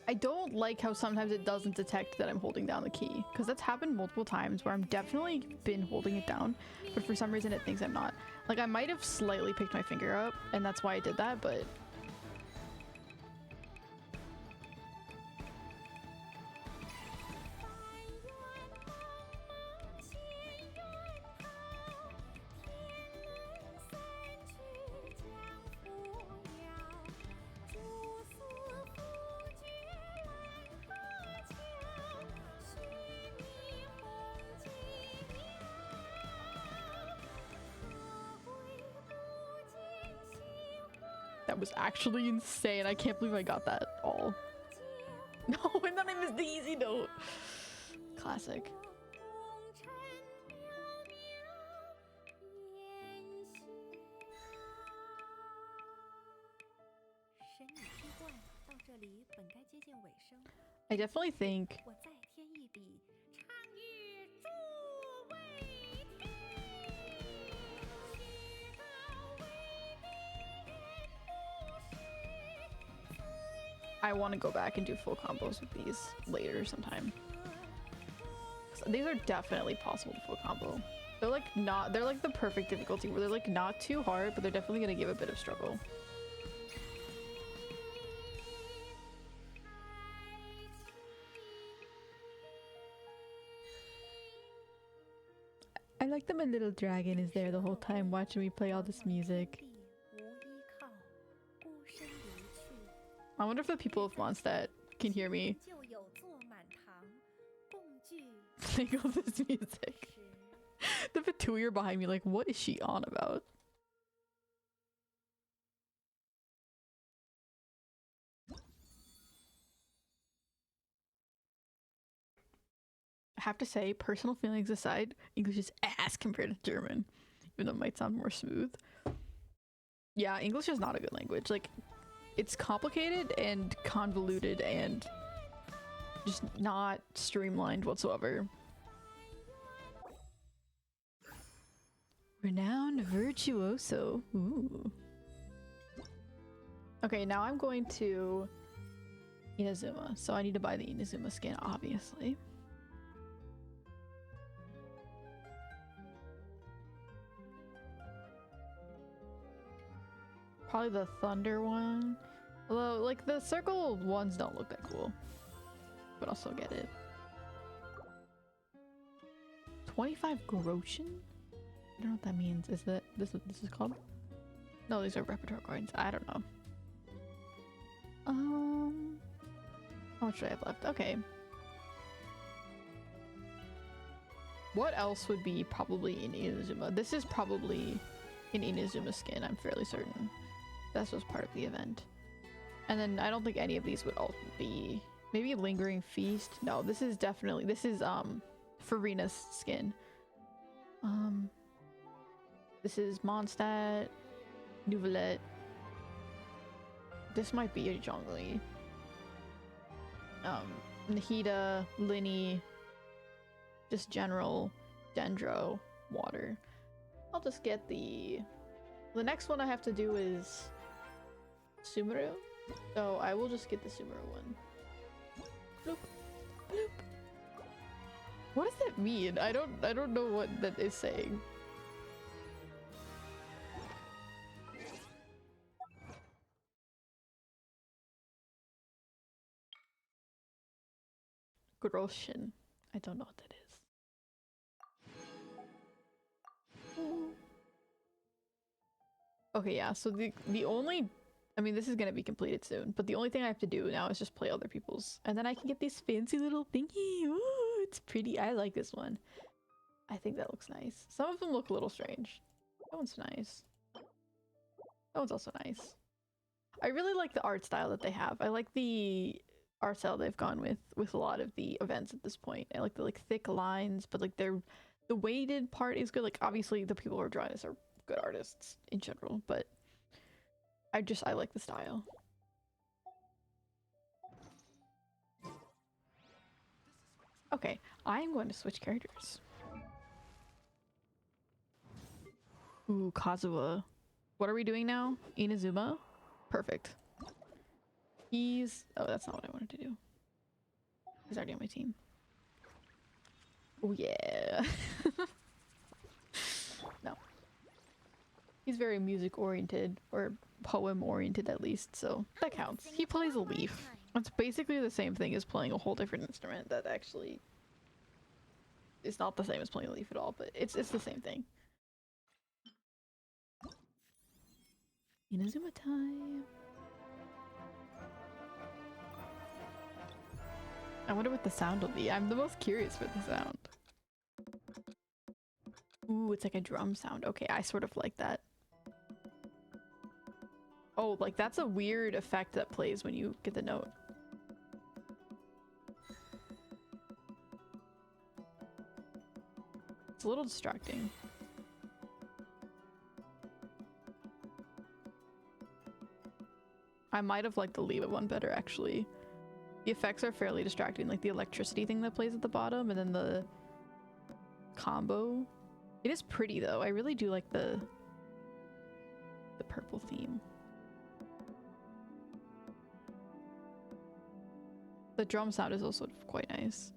Speaker 1: I don't like how sometimes it doesn't detect that I'm holding down the key, because that's happened multiple times where I'm definitely been holding it down, but for some reason it thinks I'm not. Like I might have slightly picked my finger up and that's why I did that, but that was actually insane. I can't believe I got that all. No, and then I missed the easy note. Classic. I definitely think I want to go back and do full combos with these later sometime. These are definitely possible to full combo. They're like the perfect difficulty where they're like not too hard, but they're definitely gonna give a bit of struggle. I like that my little dragon is there the whole time watching me play all this music. I wonder if the people of Mondstadt can hear me playing all this music. The Petulier behind me, like, what is she on about? I have to say, personal feelings aside, English is ass compared to German, even though it might sound more smooth. Yeah, English is not a good language. Like, it's complicated and convoluted and just not streamlined whatsoever. Renowned virtuoso. Ooh. Okay, now I'm going to Inazuma, so I need to buy the Inazuma skin, obviously. Probably the Thunder one. Although, like, the circle ones don't look that cool. But I'll still get it. 25 Groschen? I don't know what that means. Is that this is called? No, these are repertoire coins. I don't know. How much do I have left? Okay. What else would be probably in Inazuma? This is probably an Inazuma skin, I'm fairly certain. That's just part of the event. And then I don't think any of these would all be Maybe Lingering Feast. No, this is definitely, this is Farina's skin. This is Mondstadt, Nouvelette. This might be a Zhongli. Nahida, Linny, just general Dendro, water. I'll just get the next one I have to do is Sumeru. So I will just get the Sumeru one. Bloop, bloop. What does that mean? I don't know what that is saying. Groshin. I don't know what that is. Okay, yeah, so the only, I mean, this is gonna be completed soon, but the only thing I have to do now is just play other people's, and then I can get this fancy little thingy. Ooh, it's pretty. I like this one. I think that looks nice. Some of them look a little strange. That one's nice. That one's also nice. I really like the art style that they have. I like the art style they've gone with a lot of the events at this point. I like the thick lines, but like the weighted part is good. Like obviously the people who are drawing this are good artists in general, but I like the style. Okay, I'm going to switch characters. Ooh, Kazuha. What are we doing now? Inazuma? Perfect. He's... Oh, that's not what I wanted to do. He's already on my team. Oh, yeah. No. He's very music-oriented, or poem-oriented at least, so that counts. He plays a leaf. It's basically the same thing as playing a whole different instrument that actually is not the same as playing a leaf at all, but it's the same thing. Inazuma time. I wonder what the sound will be. I'm the most curious for the sound. Ooh, it's like a drum sound. Okay, I sort of like that. Oh, like that's a weird effect that plays when you get the note. It's a little distracting. I might have liked the Leave It one better, actually. The effects are fairly distracting, like the electricity thing that plays at the bottom, and then the combo. It is pretty, though. I really do like the purple theme. The drum sound is also quite nice.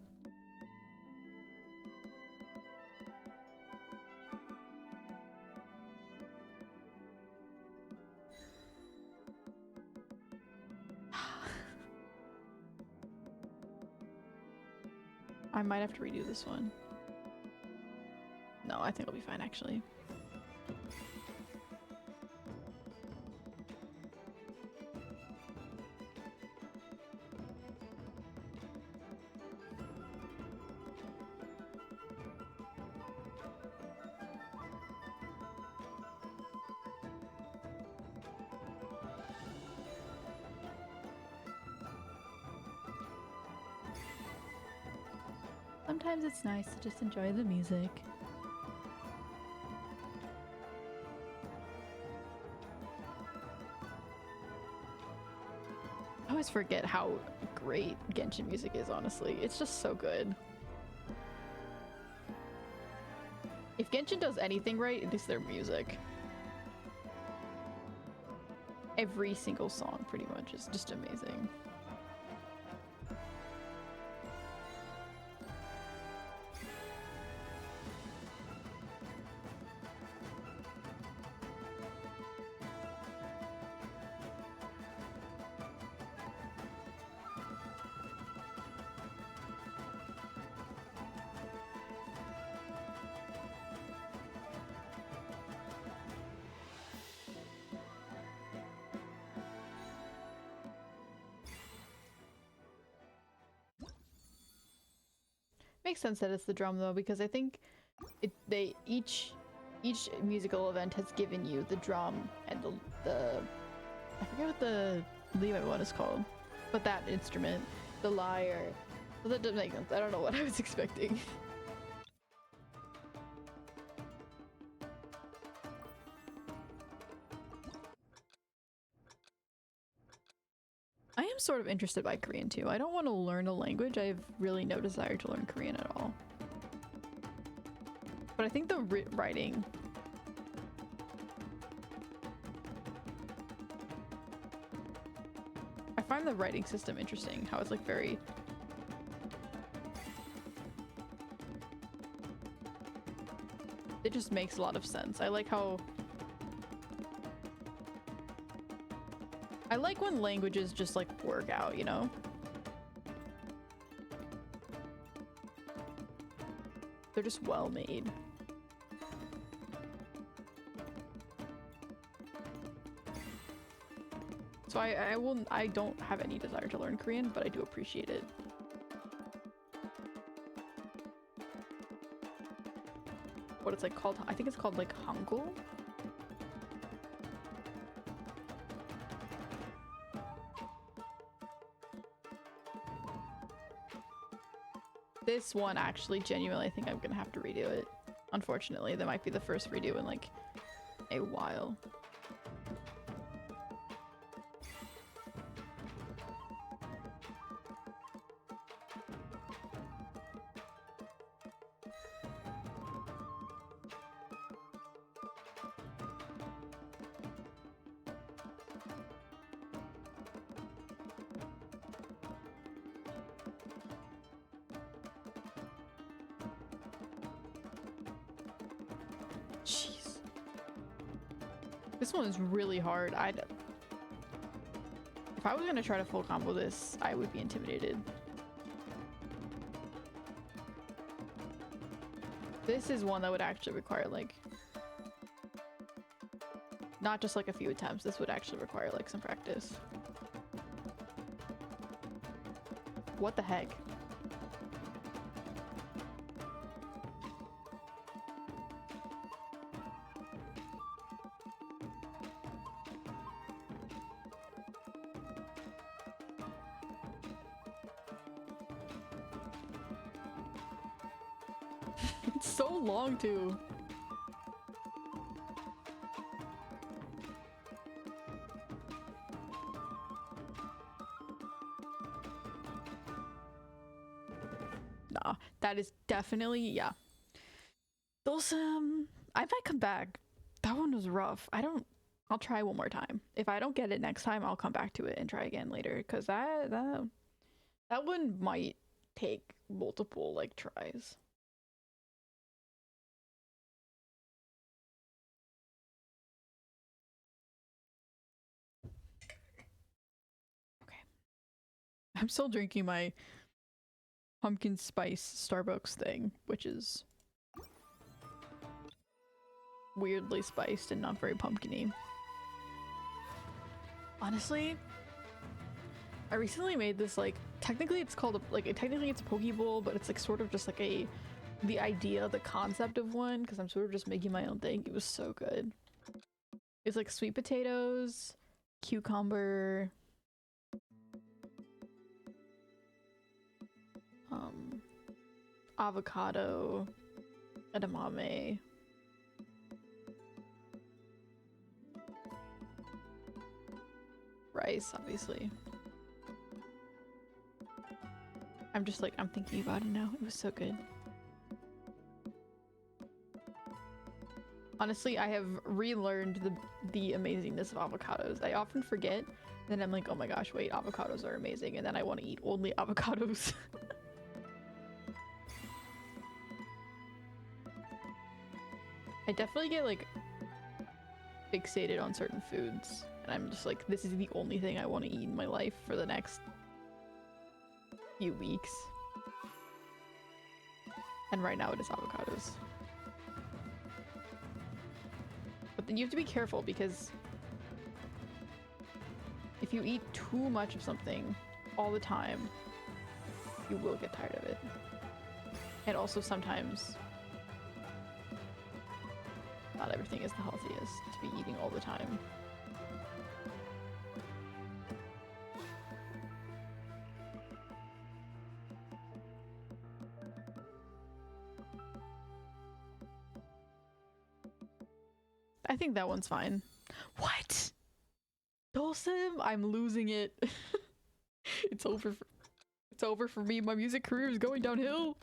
Speaker 1: I might have to redo this one. No, I think it'll be fine, actually. Sometimes it's nice to just enjoy the music. I always forget how great Genshin music is, honestly. It's just so good. If Genshin does anything right, it is their music. Every single song, pretty much, is just amazing. Makes sense that it's the drum though, because I think each musical event has given you the drum and the I forget what the Levi one is called, but that instrument The liar. Well, that doesn't make sense. I don't know what I was expecting. I am sort of interested by Korean too. I don't want to learn a language. I have really no desire to learn Korean at all. But I think the writing... I find the writing system interesting. How it's like very... It just makes a lot of sense. I like how... I like when languages just like work out, you know? They're just well made. So I don't have any desire to learn Korean, but I do appreciate it. What it's like called, I think it's called like Hangul. This one actually, genuinely, I think I'm gonna have to redo it. Unfortunately, that might be the first redo in like a while. Jeez. This one is really hard. If I was gonna try to full combo this, I would be intimidated. This is one that would actually require like... not just like a few attempts, this would actually require like some practice. What the heck? It's so long too. Nah, that is definitely, yeah. Those, I might come back. That one was rough. I'll try one more time. If I don't get it next time, I'll come back to it and try again later, because that one might take multiple, like, tries. Okay. I'm still drinking my pumpkin spice Starbucks thing, which is weirdly spiced and not very pumpkin-y. Honestly, I recently made this, like, technically it's called technically it's a poke bowl, but it's like sort of just like the idea, the concept of one, because I'm sort of just making my own thing. It was so good. It's like sweet potatoes, cucumber, avocado, edamame, rice, obviously. I'm just like, I'm thinking about it now. It was so good. Honestly, I have relearned the amazingness of avocados. I often forget, then I'm like, oh my gosh, wait, avocados are amazing, and then I want to eat only avocados. I definitely get like fixated on certain foods, and I'm just like, this is the only thing I want to eat in my life for the next few weeks. And right now it is avocados. But then you have to be careful, because if you eat too much of something all the time, you will get tired of it. And also sometimes not everything is the healthiest to be eating all the time. I think that one's fine. What? Dulcim? I'm losing it. It's over. It's over for me. My music career is going downhill.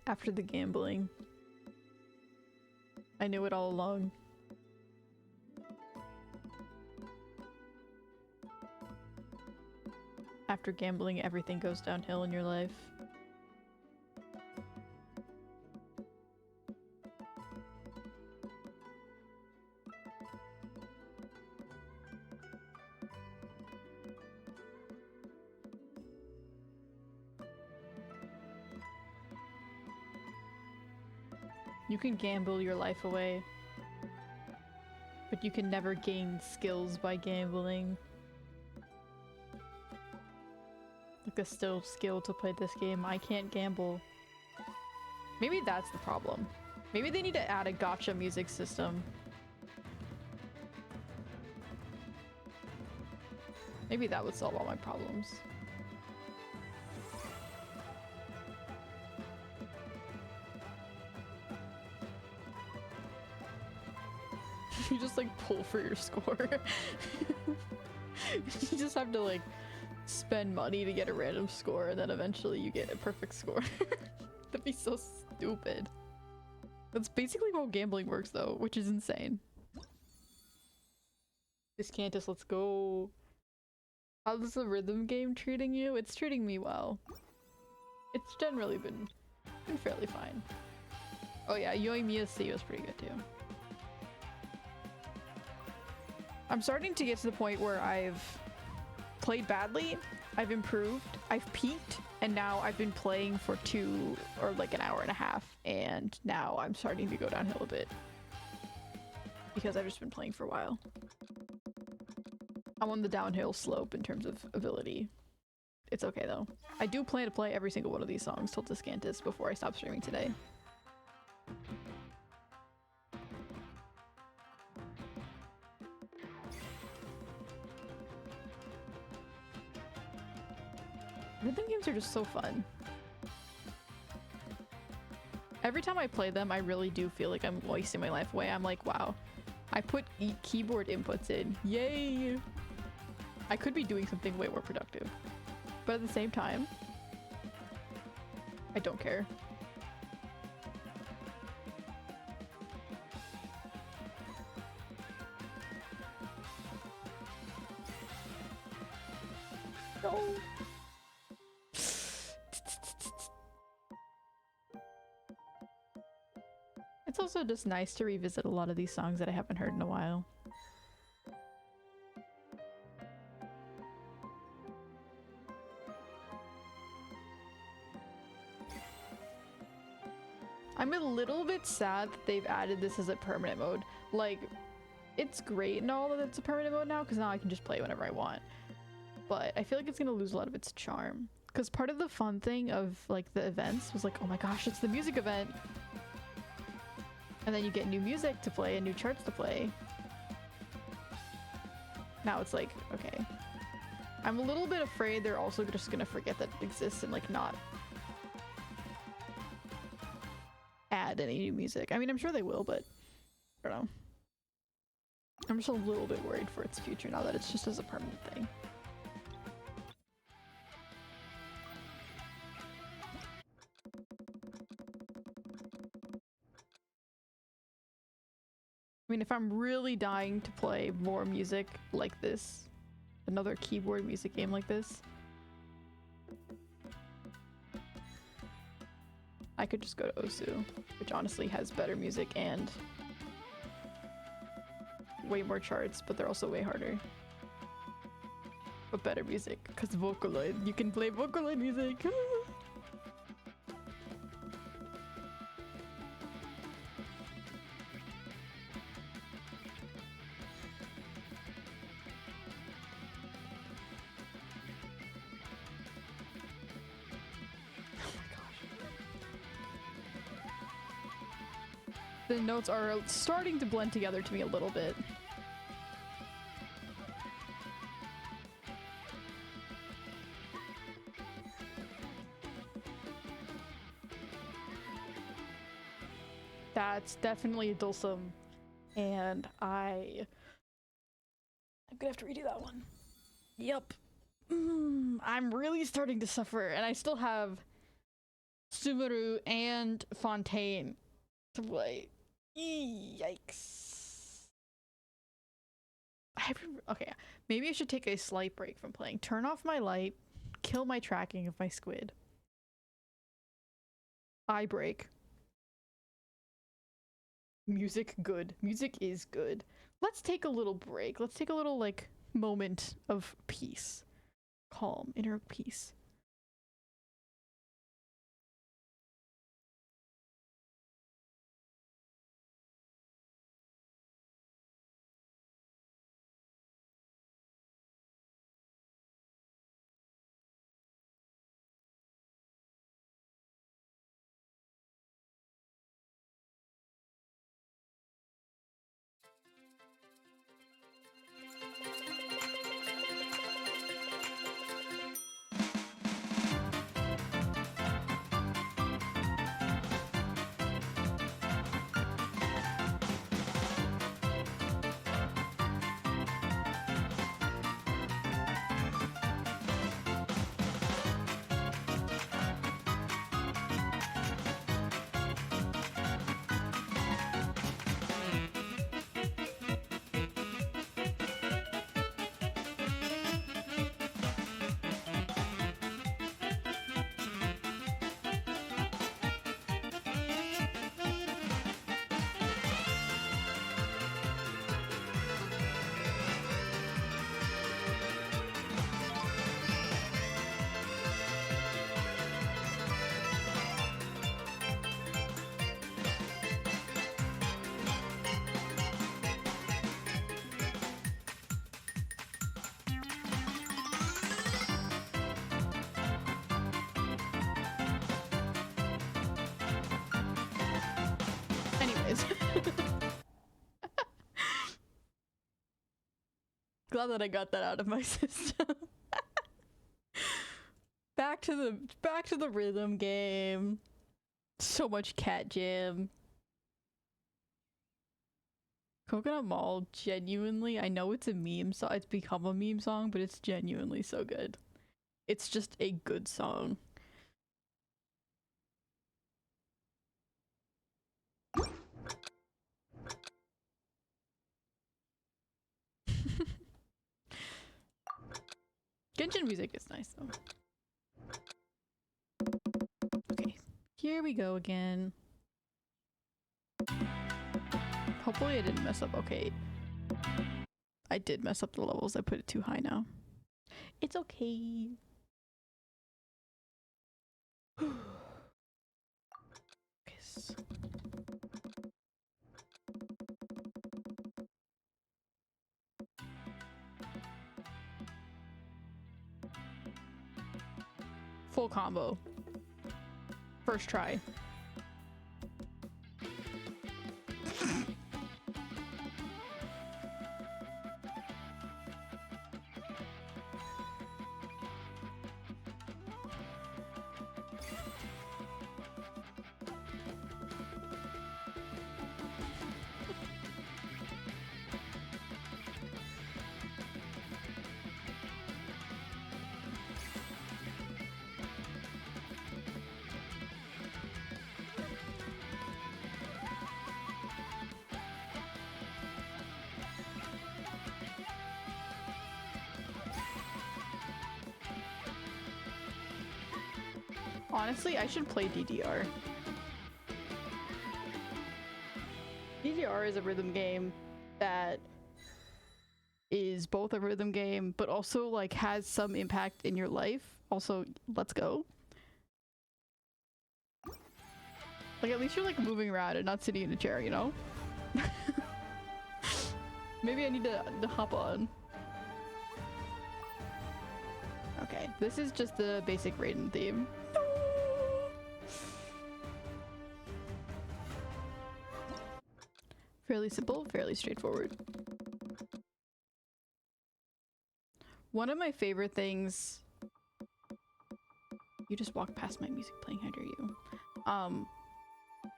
Speaker 1: After the gambling. I knew it all along. After gambling, everything goes downhill in your life. You can gamble your life away, but you can never gain skills by gambling. Like a still skill to play this game. I can't gamble. Maybe that's the problem. Maybe they need to add a gacha music system. Maybe that would solve all my problems. You just like pull for your score. You just have to like spend money to get a random score and then eventually you get a perfect score. That'd be so stupid. That's basically how gambling works though, which is insane. Discantus, let's go. How's the rhythm game treating you? It's treating me well. It's generally been fairly fine. Oh yeah, Yoimiya C was pretty good too. I'm starting to get to the point where I've played badly, I've improved, I've peaked, and now I've been playing for 2 or like an hour and a half, and now I'm starting to go downhill a bit. Because I've just been playing for a while. I'm on the downhill slope in terms of ability. It's okay though. I do plan to play every single one of these songs till Discantus before I stop streaming today. Rhythm games are just so fun. Every time I play them, I really do feel like I'm wasting my life away. I'm like, wow, I put keyboard inputs in. Yay! I could be doing something way more productive. But at the same time, I don't care. No. It's also just nice to revisit a lot of these songs that I haven't heard in a while. I'm a little bit sad that they've added this as a permanent mode. Like, it's great and all that it's a permanent mode now, because now I can just play whenever I want. But I feel like it's gonna lose a lot of its charm. Because part of the fun thing of, like, the events was like, oh my gosh, it's the music event! And then you get new music to play and new charts to play. Now it's like, okay. I'm a little bit afraid they're also just gonna forget that it exists and like not add any new music. I mean, I'm sure they will, but I don't know. I'm just a little bit worried for its future now that it's just as a permanent thing. I mean, if I'm really dying to play more music like this, another keyboard music game like this, I could just go to Osu, which honestly has better music and way more charts, but they're also way harder. But better music, because Vocaloid, you can play Vocaloid music! The notes are starting to blend together to me a little bit. That's definitely a dulcim, and I'm gonna have to redo that one. Yep. I'm really starting to suffer, and I still have Subaru and Fontaine to play. Yikes. Okay, maybe I should take a slight break from playing. Turn off my light, kill my tracking of my squid. Eye break. Music good. Music is good. Let's take a little break. Let's take a little, like, moment of peace. Calm, inner peace. Anyways. Glad that I got that out of my system. back to the rhythm game. So much cat jam. Coconut Mall, genuinely, I know it's a meme so it's become a meme song, but it's genuinely so good. It's just a good song. Genshin music is nice though. Okay, here we go again. Hopefully I didn't mess up. Okay. I did mess up the levels. I put it too high now. It's okay. Focus. Full combo. First try. Honestly, I should play DDR. DDR is a rhythm game that is both a rhythm game, but also like has some impact in your life. Also, let's go. Like at least you're like moving around and not sitting in a chair, you know? Maybe I need to hop on. Okay, this is just the basic Raiden theme. Fairly simple, fairly straightforward. One of my favorite things... You just walked past my music playing, how dare you?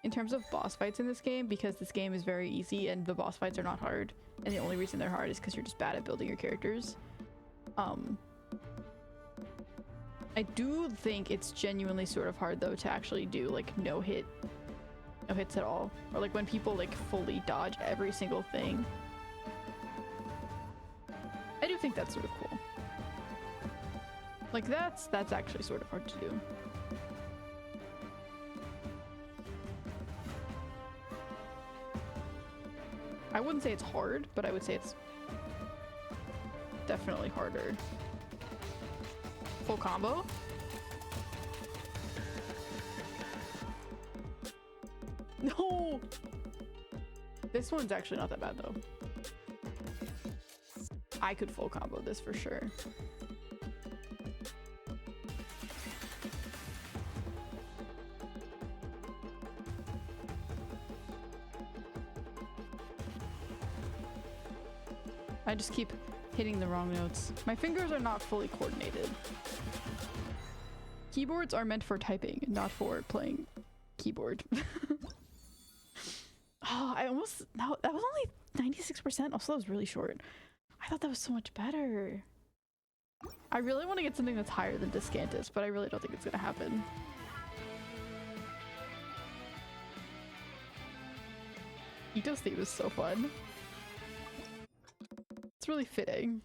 Speaker 1: in terms of boss fights in this game, because this game is very easy and the boss fights are not hard, and the only reason they're hard is because you're just bad at building your characters. I do think it's genuinely sort of hard though to actually do like no hits at all, or like when people like fully dodge every single thing. I do think that's sort of cool. Like that's actually sort of hard to do. I wouldn't say it's hard, but I would say it's definitely harder. Full combo? No! This one's actually not that bad though. I could full combo this for sure. I just keep hitting the wrong notes. My fingers are not fully coordinated. Keyboards are meant for typing, not for playing keyboard. Oh, no, that was only 96%. Also, that was really short. I thought that was so much better. I really want to get something that's higher than Descantus, but I really don't think it's gonna happen. Ito's theme is so fun. It's really fitting.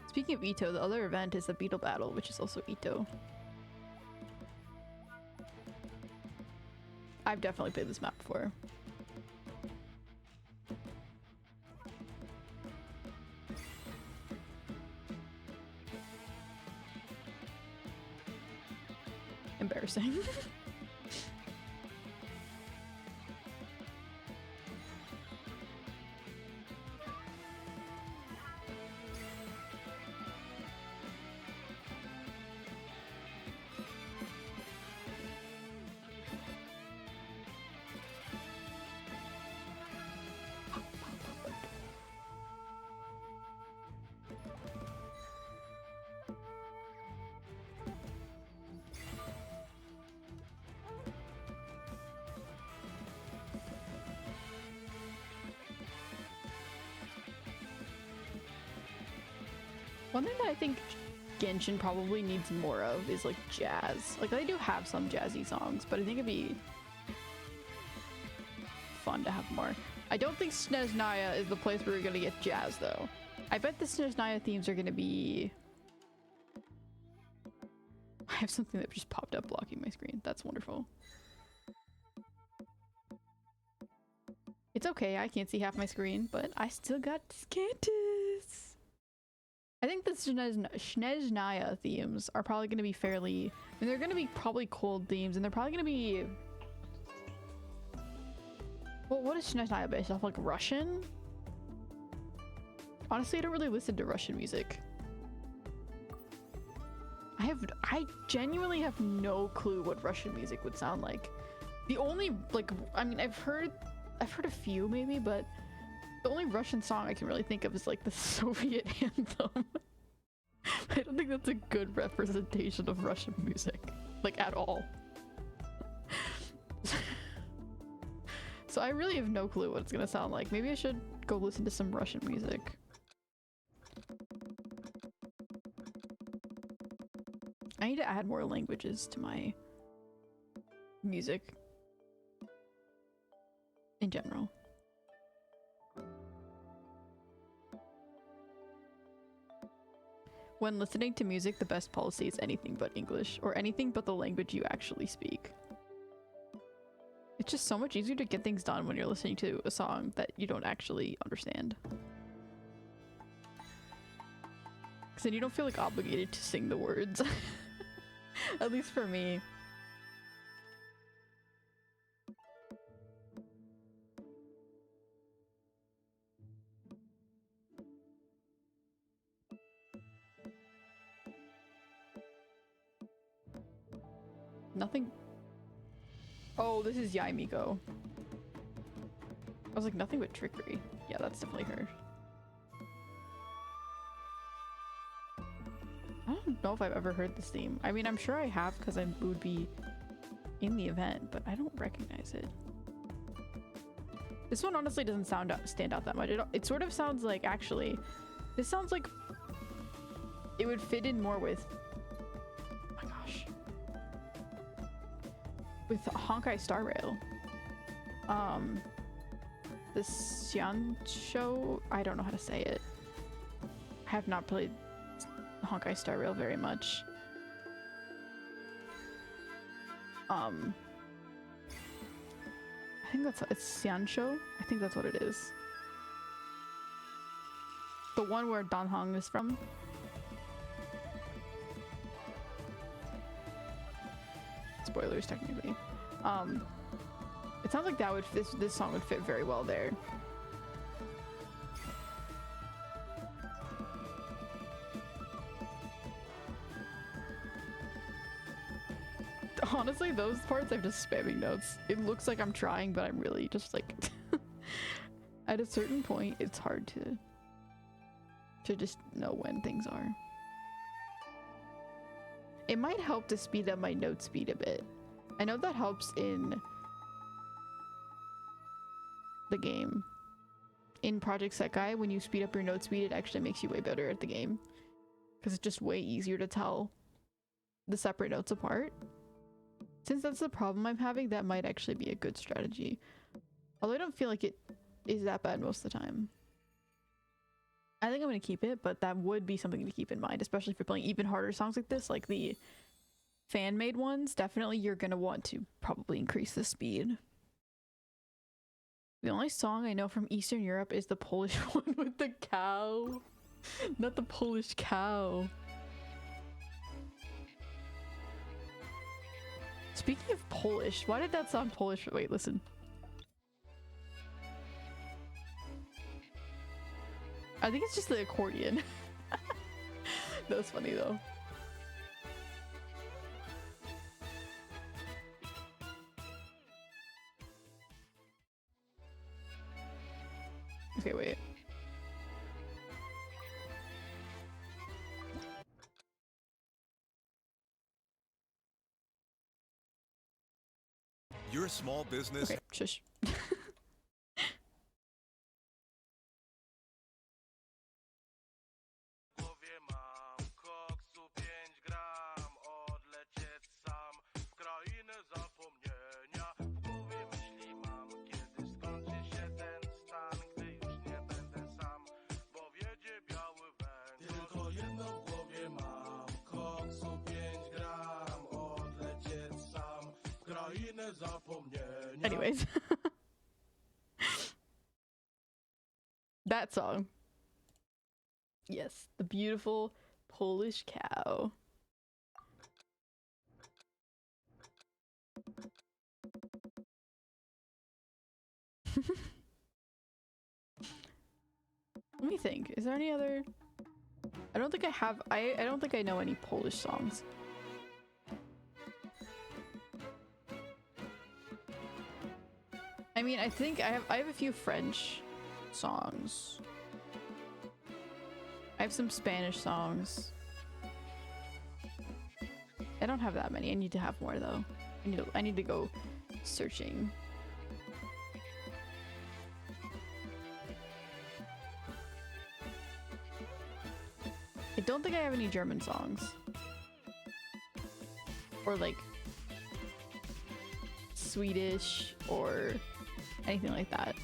Speaker 1: Speaking of Ito, the other event is the Beetle Battle, which is also Ito. I've definitely played this map before. Embarrassing. One thing that I think Genshin probably needs more of is like jazz. Like they do have some jazzy songs, but I think it'd be fun to have more. I don't think Snezhnaya is the place where you're gonna get jazz though. I bet the Snezhnaya themes are gonna be... I have something that just popped up blocking my screen. That's wonderful. It's okay, I can't see half my screen, but I still got Descantus. I think the Snezhnaya themes are probably going to be fairly... I mean, they're going to be probably cold themes, and they're probably going to be... Well, what is Snezhnaya based off? Like Russian? Honestly, I don't really listen to Russian music. I genuinely have no clue what Russian music would sound like. The only, like, I mean, I've heard a few maybe, but the only Russian song I can really think of is like the Soviet anthem. I don't think that's a good representation of Russian music, like at all. So I really have no clue what it's gonna sound like. Maybe I should go listen to some Russian music. I need to add more languages to my music in general. When listening to music, the best policy is anything but English, or anything but the language you actually speak. It's just so much easier to get things done when you're listening to a song that you don't actually understand. Because then you don't feel like obligated to sing the words. At least for me. Nothing. Oh, this is Yaimiko. I was like, nothing but trickery. Yeah, that's definitely her. I don't don't know if I've ever heard this theme. I mean, I'm sure I have because I would be in the event, but I don't recognize it. This one honestly doesn't stand out that much. It sort of sounds like, actually, this sounds like it would fit in more with, oh my gosh, with Honkai Star Rail. The Xian show, I don't know how to say it. I have not played Honkai Star Rail very much. I think it's Xian show. I think that's what it is. The one where Dan Hong is from. Spoilers, technically. It sounds like that would this song would fit very well there. Honestly, those parts I'm just spamming notes. It looks like I'm trying, but I'm really just like at a certain point it's hard to just know when things are. It might help to speed up my note speed a bit. I know that helps in the game. In Project Sekai, when you speed up your note speed, it actually makes you way better at the game. Because it's just way easier to tell the separate notes apart. Since that's the problem I'm having, that might actually be a good strategy. Although I don't feel like it is that bad most of the time. I think I'm going to keep it, but that would be something to keep in mind, especially if you're playing even harder songs like this, like the fan-made ones. Definitely you're going to want to probably increase the speed. The only song I know from Eastern Europe is the Polish one with the cow. Not the Polish cow. Speaking of Polish, why did that sound Polish? Wait, listen. I think it's just the accordion. That was funny though. Okay, wait.
Speaker 5: You're a small business.
Speaker 1: Okay, shush. Anyways. That song. Yes, the beautiful Polish cow. Let me think. Is there any other? I don't think I have. I don't think I know any Polish songs. I mean, I think I have a few French songs. I have some Spanish songs. I don't have that many. I need to have more though. I need to go searching. I don't think I have any German songs. Or like Swedish or anything like that.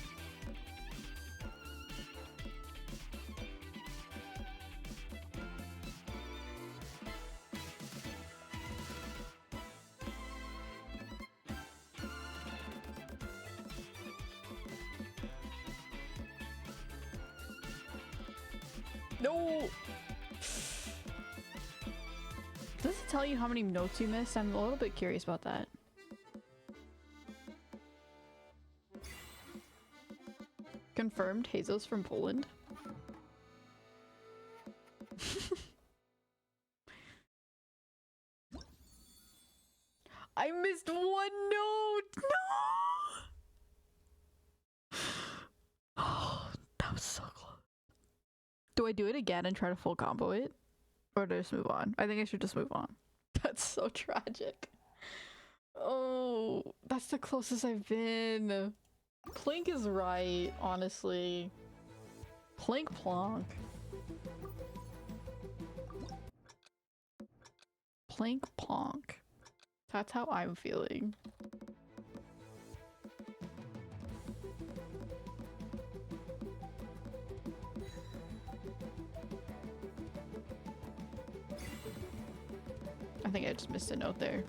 Speaker 1: No! Does it tell you how many notes you missed? I'm a little bit curious about that. Confirmed, Hazel's from Poland. I missed one note! No! Oh, that was so close. Do I do it again and try to full combo it? Or do I just move on? I think I should just move on. That's so tragic. Oh, that's the closest I've been. Plink is right, honestly. Plink plonk. Plink plonk. That's how I'm feeling. I think I just missed a note there.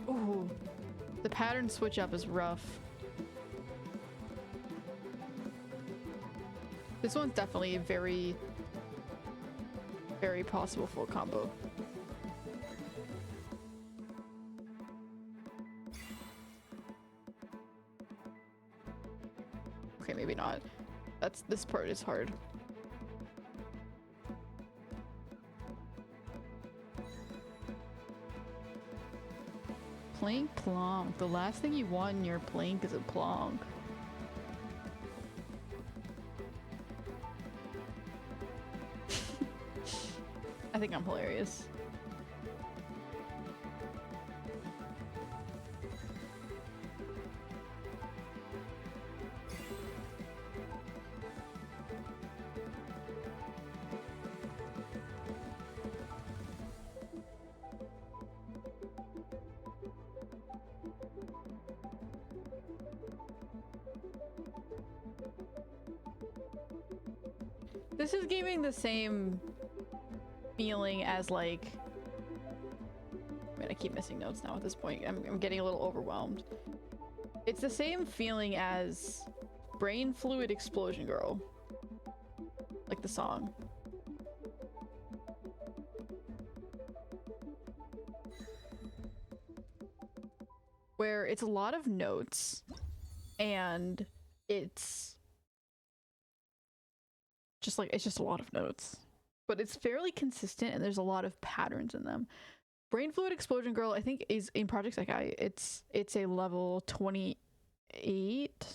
Speaker 1: Ooh, the pattern switch up is rough. This one's definitely a very possible full combo. Okay, maybe not. This part is hard. Plink plonk. The last thing you want in your plink is a plonk. I think I'm hilarious. This is giving the same feeling as like, man, I keep missing notes now at this point. I'm getting a little overwhelmed. It's the same feeling as Brain Fluid Explosion Girl, like the song. Where it's a lot of notes and it's just a lot of notes, but it's fairly consistent and there's a lot of patterns in them. Brain Fluid Explosion Girl, I think, is in Project Sekai. It's a level 28.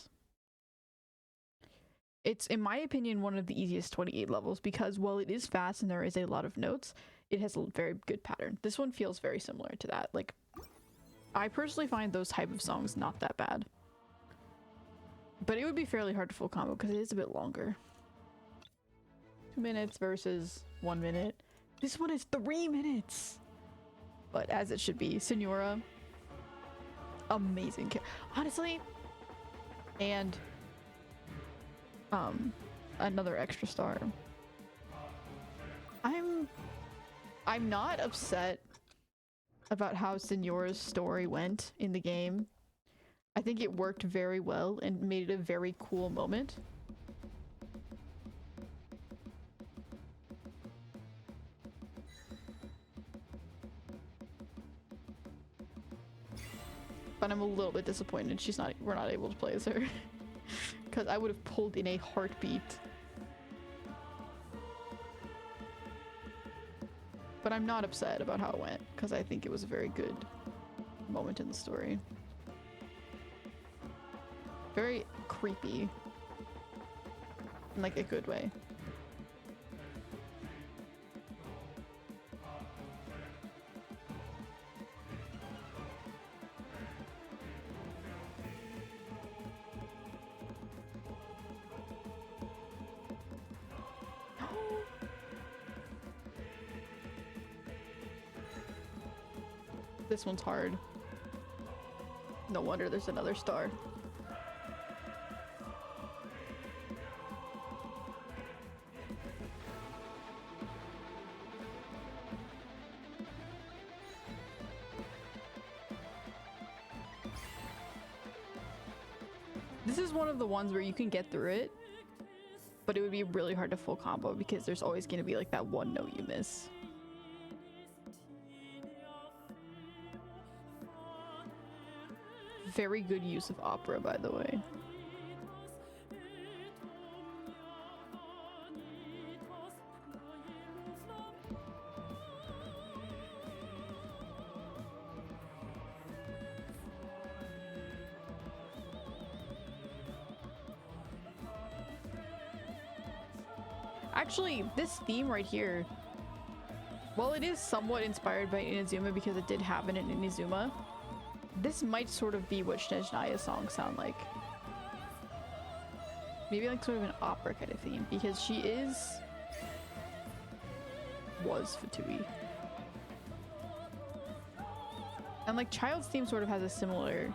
Speaker 1: It's, in my opinion, one of the easiest 28 levels because while it is fast and there is a lot of notes, it has a very good pattern. This one feels very similar to that. Like, I personally find those type of songs not that bad, but it would be fairly hard to full combo because it is a bit longer. 2 minutes versus 1 minute. This one is 3 minutes. But as it should be. Senora. Amazing. Honestly. And another extra star. I'm not upset about how Senora's story went in the game. I think it worked very well and made it a very cool moment. But I'm a little bit disappointed we're not able to play as her. Because I would have pulled in a heartbeat. But I'm not upset about how it went, because I think it was a very good moment in the story. Very creepy. In like a good way. This one's hard. No wonder there's another star. This is one of the ones where you can get through it, but it would be really hard to full combo because there's always going to be like that one note you miss. Very good use of opera, by the way. Actually, this theme right here, while it is somewhat inspired by Inazuma because it did happen in Inazuma, this might sort of be what Snezhnaya's songs sound like. Maybe like sort of an opera kind of theme, because she was Fatui. And like Child's theme sort of has a similar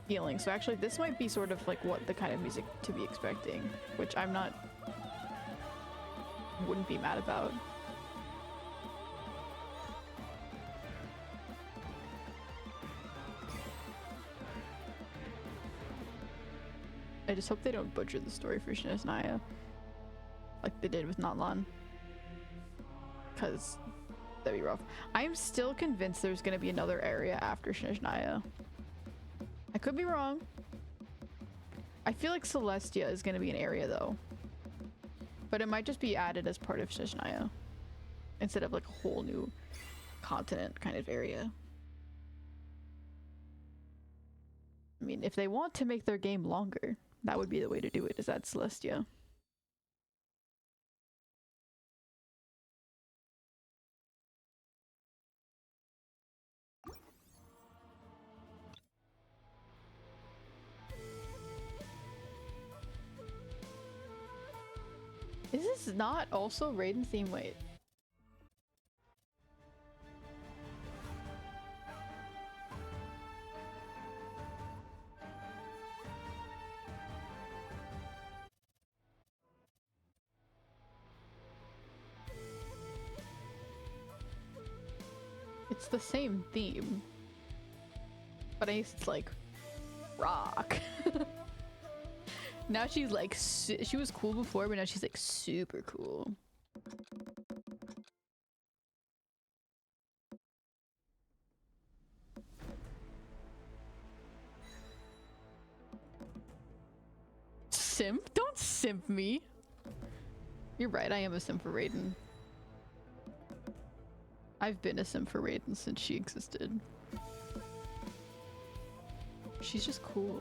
Speaker 1: feeling, so actually this might be sort of like what the kind of music to be expecting, which wouldn't be mad about. I just hope they don't butcher the story for Snezhnaya like they did with Natlan, because that'd be rough. I'm still convinced there's gonna be another area after Snezhnaya. I could be wrong. I feel like Celestia is gonna be an area though, but it might just be added as part of Snezhnaya instead of like a whole new continent kind of area. I mean, if they want to make their game longer, that would be the way to do it, is add Celestia. Is this not also Raiden theme? Wait. It's the same theme, but I guess it's like rock. Now she's like, she was cool before, but now she's like super cool. Simp? Don't simp me. You're right, I am a simp for Raiden. I've been a simp for Raiden since she existed. She's just cool.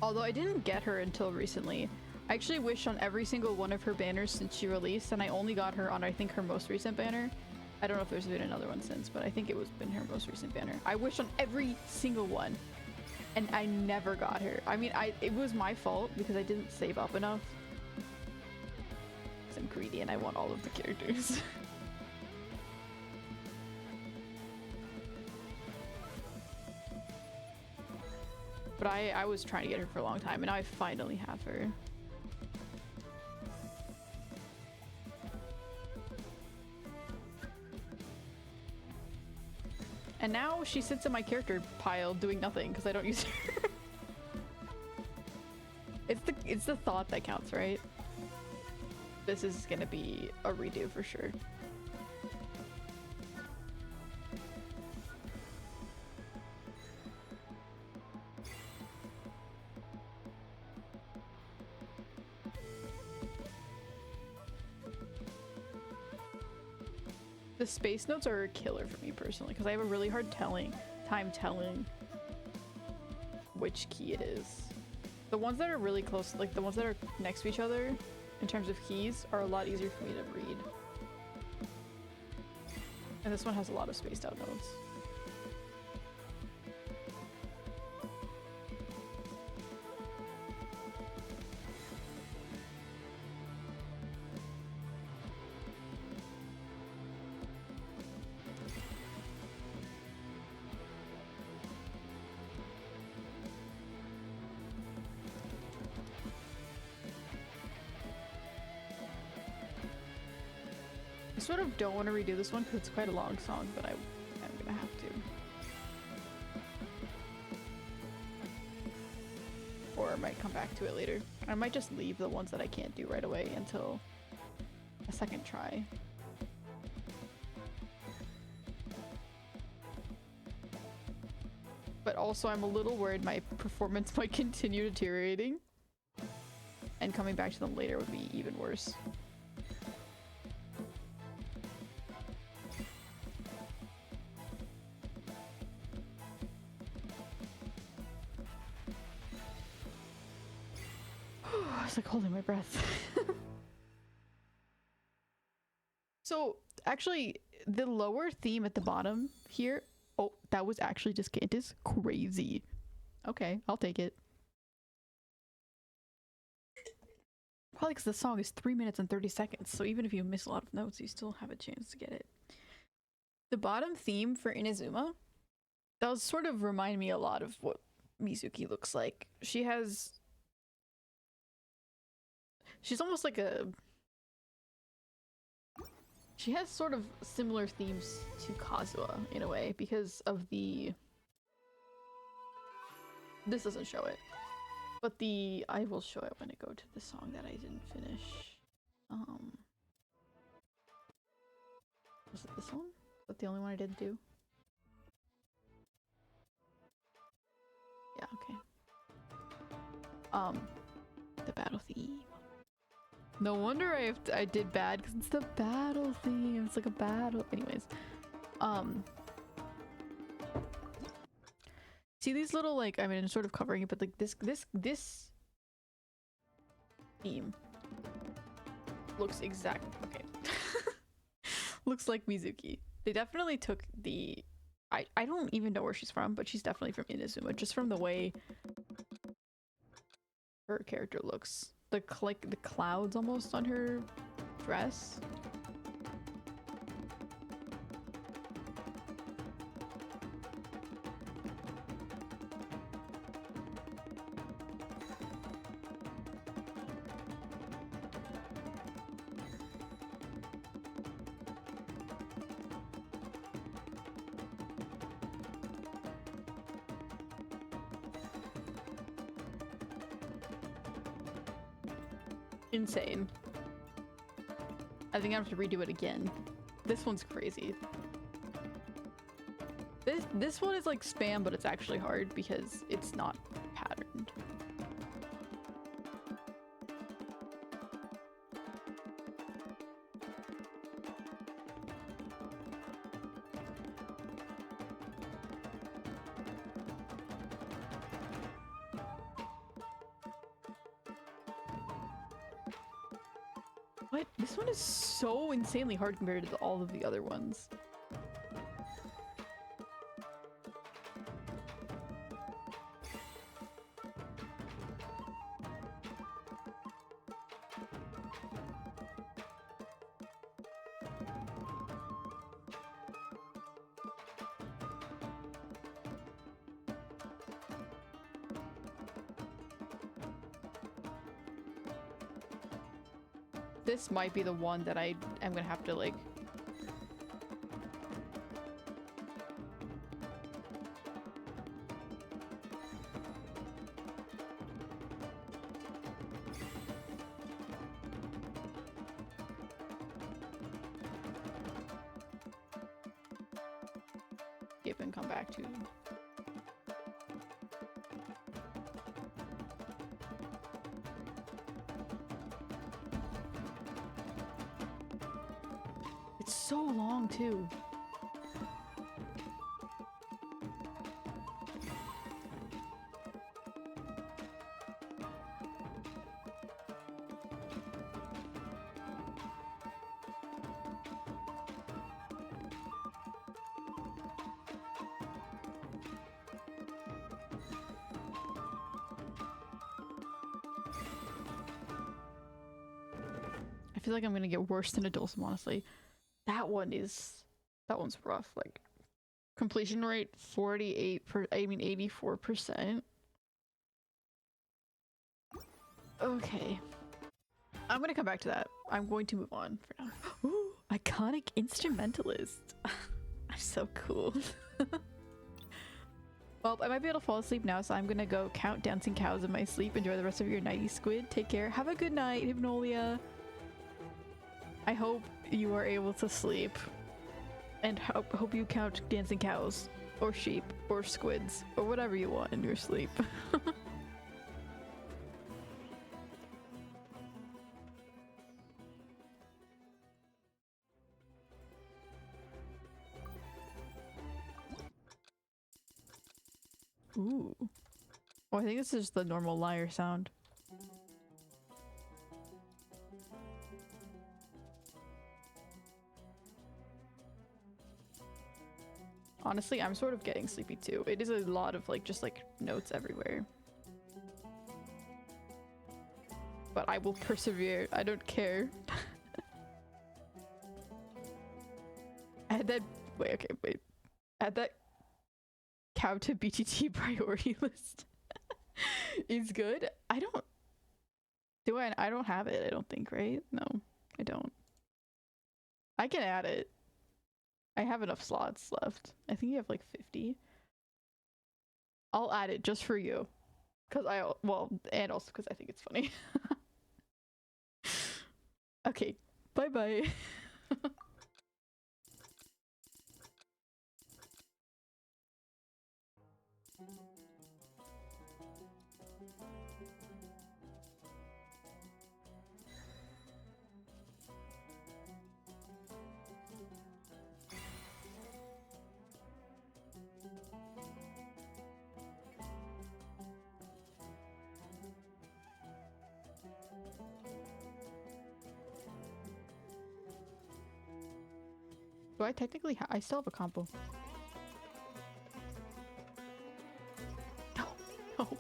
Speaker 1: Although I didn't get her until recently. I actually wished on every single one of her banners since she released, and I only got her on, I think, her most recent banner. I don't know if there's been another one since, but I think it was been her most recent banner. I wished on every single one, and I never got her. I mean, it was my fault because I didn't save up enough. Because I'm greedy and I want all of the characters. But I was trying to get her for a long time, and now I finally have her. And now she sits in my character pile doing nothing because I don't use her. It's the thought that counts, right? This is gonna be a redo for sure. The space notes are a killer for me personally because I have a really hard time telling which key it is. The ones that are really close, like the ones that are next to each other in terms of keys, are a lot easier for me to read. And this one has a lot of spaced out notes. I sort of don't want to redo this one because it's quite a long song, but I'm gonna have to. Or I might come back to it later. I might just leave the ones that I can't do right away until a second try. but also I'm a little worried my performance might continue deteriorating. And coming back to them later would be even worse. It's like holding my breath. So, actually, the lower theme at the bottom here... Oh, that was actually just Cantus? Crazy. Okay, I'll take it. Probably because the song is 3 minutes and 30 seconds, so even if you miss a lot of notes, you still have a chance to get it. The bottom theme for Inazuma does sort of remind me a lot of what Mizuki looks like. She's almost like a... She has sort of similar themes to Kazuha in a way because of the... This doesn't show it. But I will show it when I go to the song that I didn't finish. Was it this one? Was that the only one I didn't do? Yeah, okay. The battle theme. No wonder I did bad, because it's the battle theme. It's like a battle. Anyways. See these little, like, I mean, I'm sort of covering it, but like this theme looks okay. Looks like Mizuki. They definitely took the... I don't even know where she's from, but she's definitely from Inazuma, just from the way her character looks. The clouds almost on her dress. Insane. I think I have to redo it again. This one's crazy. This one is like spam, but it's actually hard because it's not patterned. What? This one is so insanely hard compared to all of the other ones. This might be the one that I am gonna have to like... skip and come back to. It's so long too. I feel like I'm gonna get worse than Adulsum, honestly. That one's rough. Like, completion rate 84%. Okay. I'm gonna come back to that. I'm going to move on for now. Ooh, iconic instrumentalist. I'm so cool. Well, I might be able to fall asleep now, so I'm gonna go count dancing cows in my sleep. Enjoy the rest of your nighty squid. Take care. Have a good night, Hypnolia. I hope you are able to sleep, and hope you count dancing cows. or sheep, or squids, or whatever you want in your sleep. Ooh. Oh, I think this is the normal lyre sound. Honestly, I'm sort of getting sleepy too. It is a lot of like just like notes everywhere. But I will persevere. I don't care. Add that. Wait, okay, wait. Add that cow to BTT priority list. Is good. I don't. Do I? I don't have it. I don't think, right? No, I don't. I can add it. I have enough slots left. I think you have like 50. I'll add it just for you. Cause well, and also because I think it's funny. Okay, bye bye. Do I technically I still have a combo. No, no.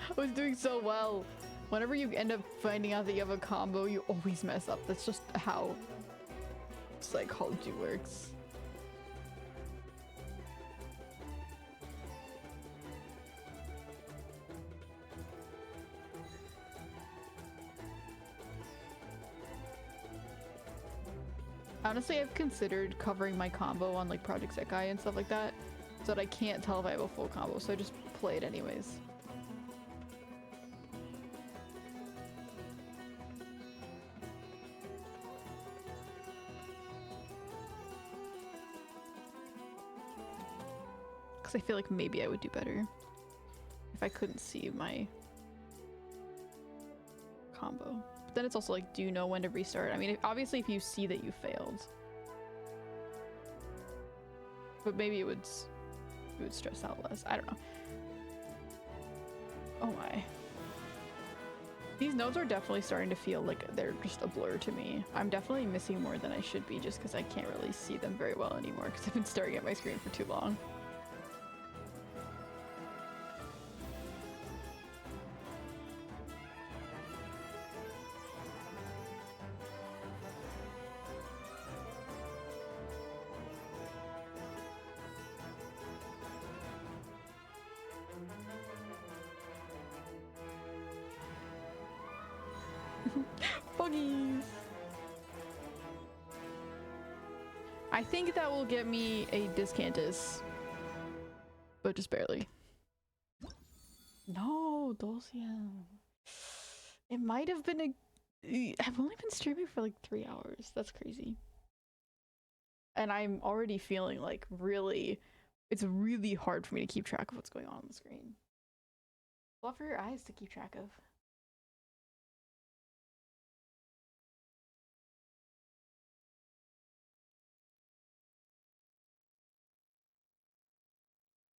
Speaker 1: I was doing so well. Whenever you end up finding out that you have a combo, you always mess up. That's just how psychology works. Honestly, I've considered covering my combo on like Project Sekai and stuff like that, so that I can't tell if I have a full combo, so I just play it anyways. Because I feel like maybe I would do better if I couldn't see my combo. But then it's also like, do you know when to restart? I mean, obviously if you see that you failed. But maybe it would stress out less. I don't know. Oh my. These notes are definitely starting to feel like they're just a blur to me. I'm definitely missing more than I should be just because I can't really see them very well anymore because I've been staring at my screen for too long. Buggies! I think that will get me a Discantus. But just barely. No, Dulcian. It might have been I've only been streaming for like 3 hours. That's crazy. And I'm already feeling like it's really hard for me to keep track of what's going on the screen. Love for your eyes to keep track of.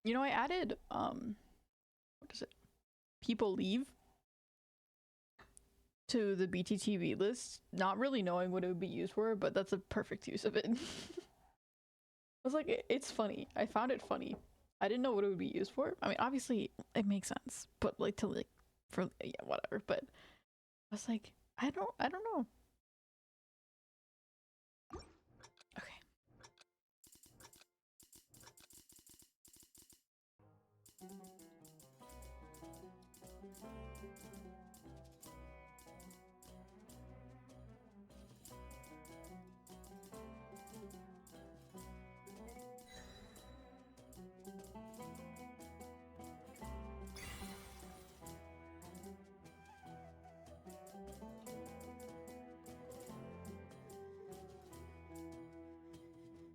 Speaker 1: You know, I added, what is it? People leave to the BTTV list, not really knowing what it would be used for, but that's a perfect use of it. I was like, it's funny. I found it funny. I didn't know what it would be used for. I mean, obviously it makes sense, but like for yeah, whatever. But I was like, I don't know. Okay.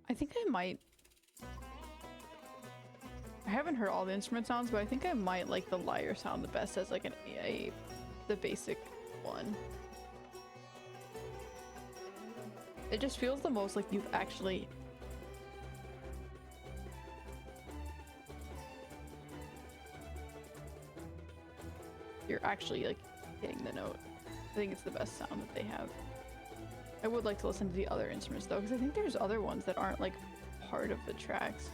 Speaker 1: I think I might haven't heard all the instrument sounds, but I think I might like the lyre sound the best as like the basic one. It just feels the most like you've actually like hitting the note. I think it's the best sound that they have. I would like to listen to the other instruments though, because I think there's other ones that aren't like part of the tracks.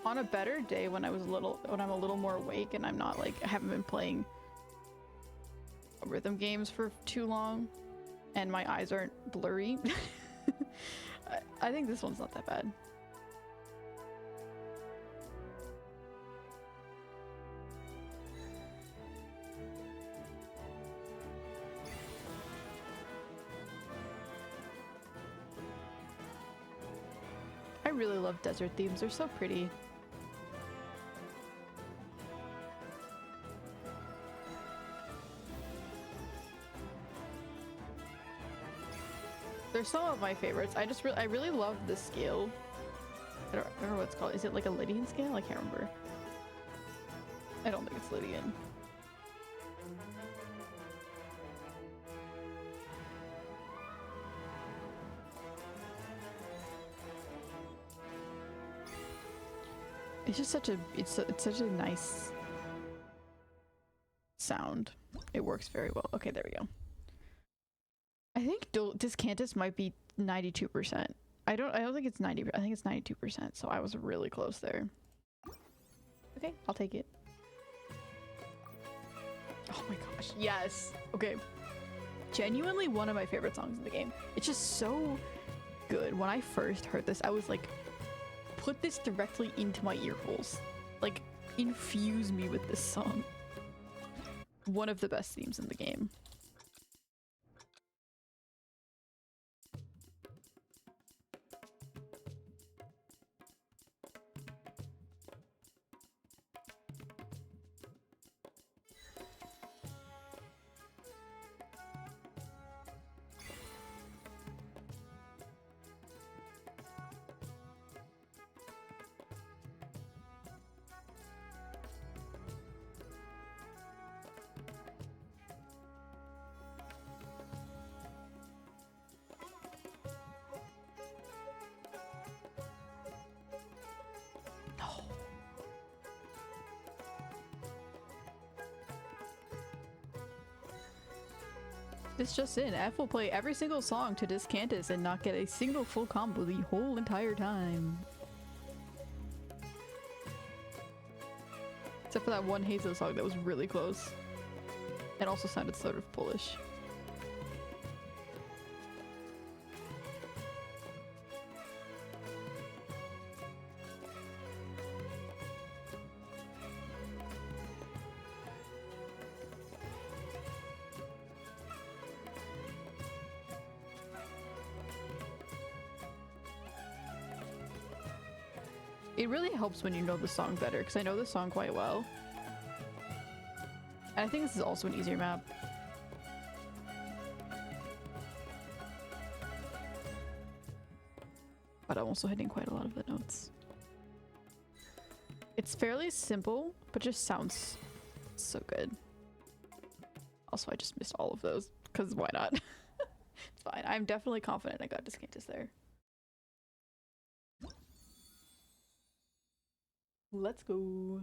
Speaker 1: On a better day when I'm a little more awake and I'm not like, I haven't been playing rhythm games for too long and my eyes aren't blurry, I think this one's not that bad. I really love desert themes, they're so pretty. They're some of my favorites. I really love the scale. I don't remember what it's called. Is it like a Lydian scale? I can't remember. I don't think it's Lydian. It's just such a it's such a nice sound. It works very well. Okay, there we go. I think Discantus might be 92%. I don't think it's 90. I think it's 92%. So I was really close there. Okay, I'll take it. Oh my gosh, yes. Okay. Genuinely one of my favorite songs in the game. It's just so good. When I first heard this, I was like, put this directly into my ear holes. Like, infuse me with this song. One of the best themes in the game. This just in, F will play every single song to Discantus and not get a single full combo the whole entire time. Except for that one Hazel song that was really close. It also sounded sort of Polish. It really helps when you know the song better, because I know the song quite well. And I think this is also an easier map. But I'm also hitting quite a lot of the notes. It's fairly simple, but just sounds so good. Also, I just missed all of those, because why not? It's fine. I'm definitely confident I got Discantus there. Let's go.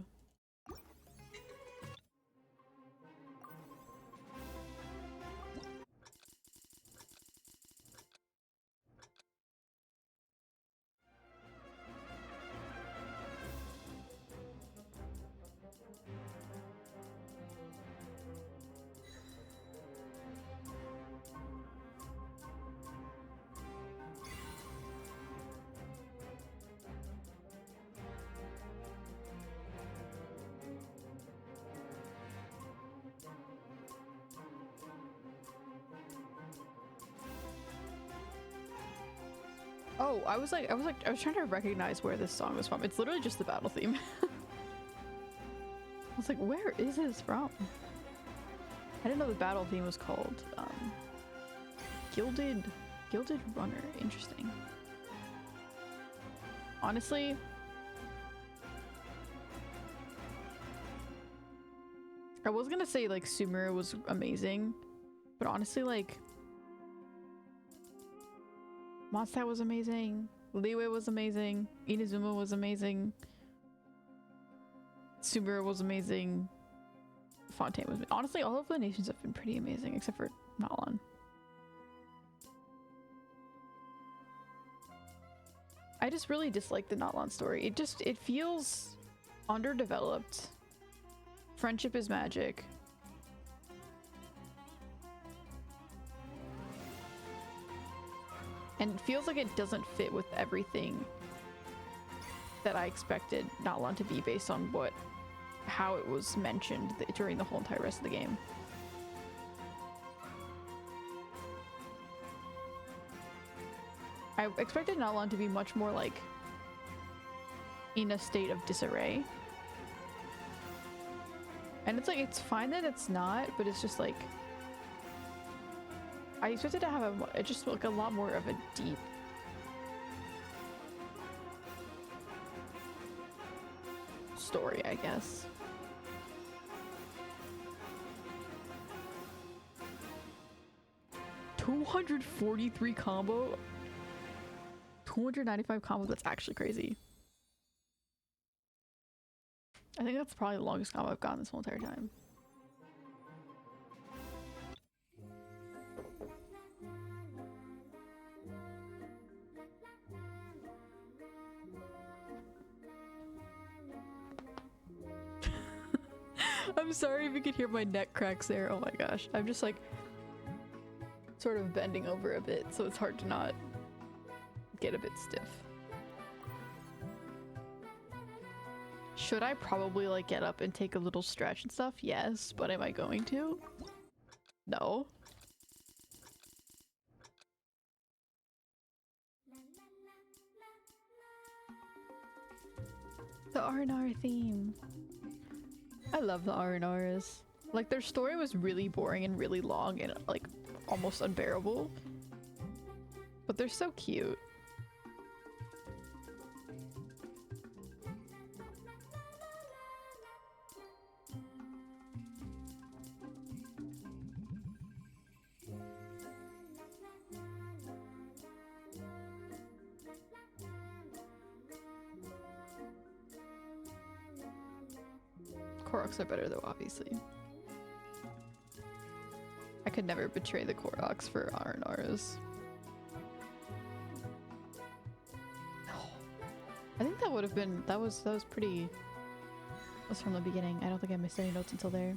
Speaker 1: Oh, I was trying to recognize where this song was from. It's literally just the battle theme. was like, where is this from? I didn't know the battle theme was called Gilded Runner. Interesting. Honestly, I was gonna say like Sumeru was amazing, but honestly like Mondstadt was amazing, Liyue was amazing, Inazuma was amazing, Sumeru was amazing, Fontaine was honestly all of the nations have been pretty amazing except for Nalan. I just really dislike the Nalan story. It feels underdeveloped. Friendship is magic. And it feels like it doesn't fit with everything that I expected Nalan to be based on how it was mentioned during the whole entire rest of the game. I expected Nalan to be much more like in a state of disarray. And it's like, it's fine that it's not, but it's just like, I expected to have just like a lot more of a deep story, I guess. $243 combo? 295 combo, that's actually crazy. I think that's probably the longest combo I've gotten this whole entire time. I'm sorry if you could hear my neck cracks there. Oh my gosh. I'm just like sort of bending over a bit, so it's hard to not get a bit stiff. Should I probably like get up and take a little stretch and stuff? Yes, but am I going to? No. The R&R theme. I love the R&Rs. Like, their story was really boring and really long and like almost unbearable. But they're so cute. Koroks are better though, obviously. I could never betray the Koroks for R&Rs. I think that would have been, that was pretty, that was from the beginning. I don't think I missed any notes until there.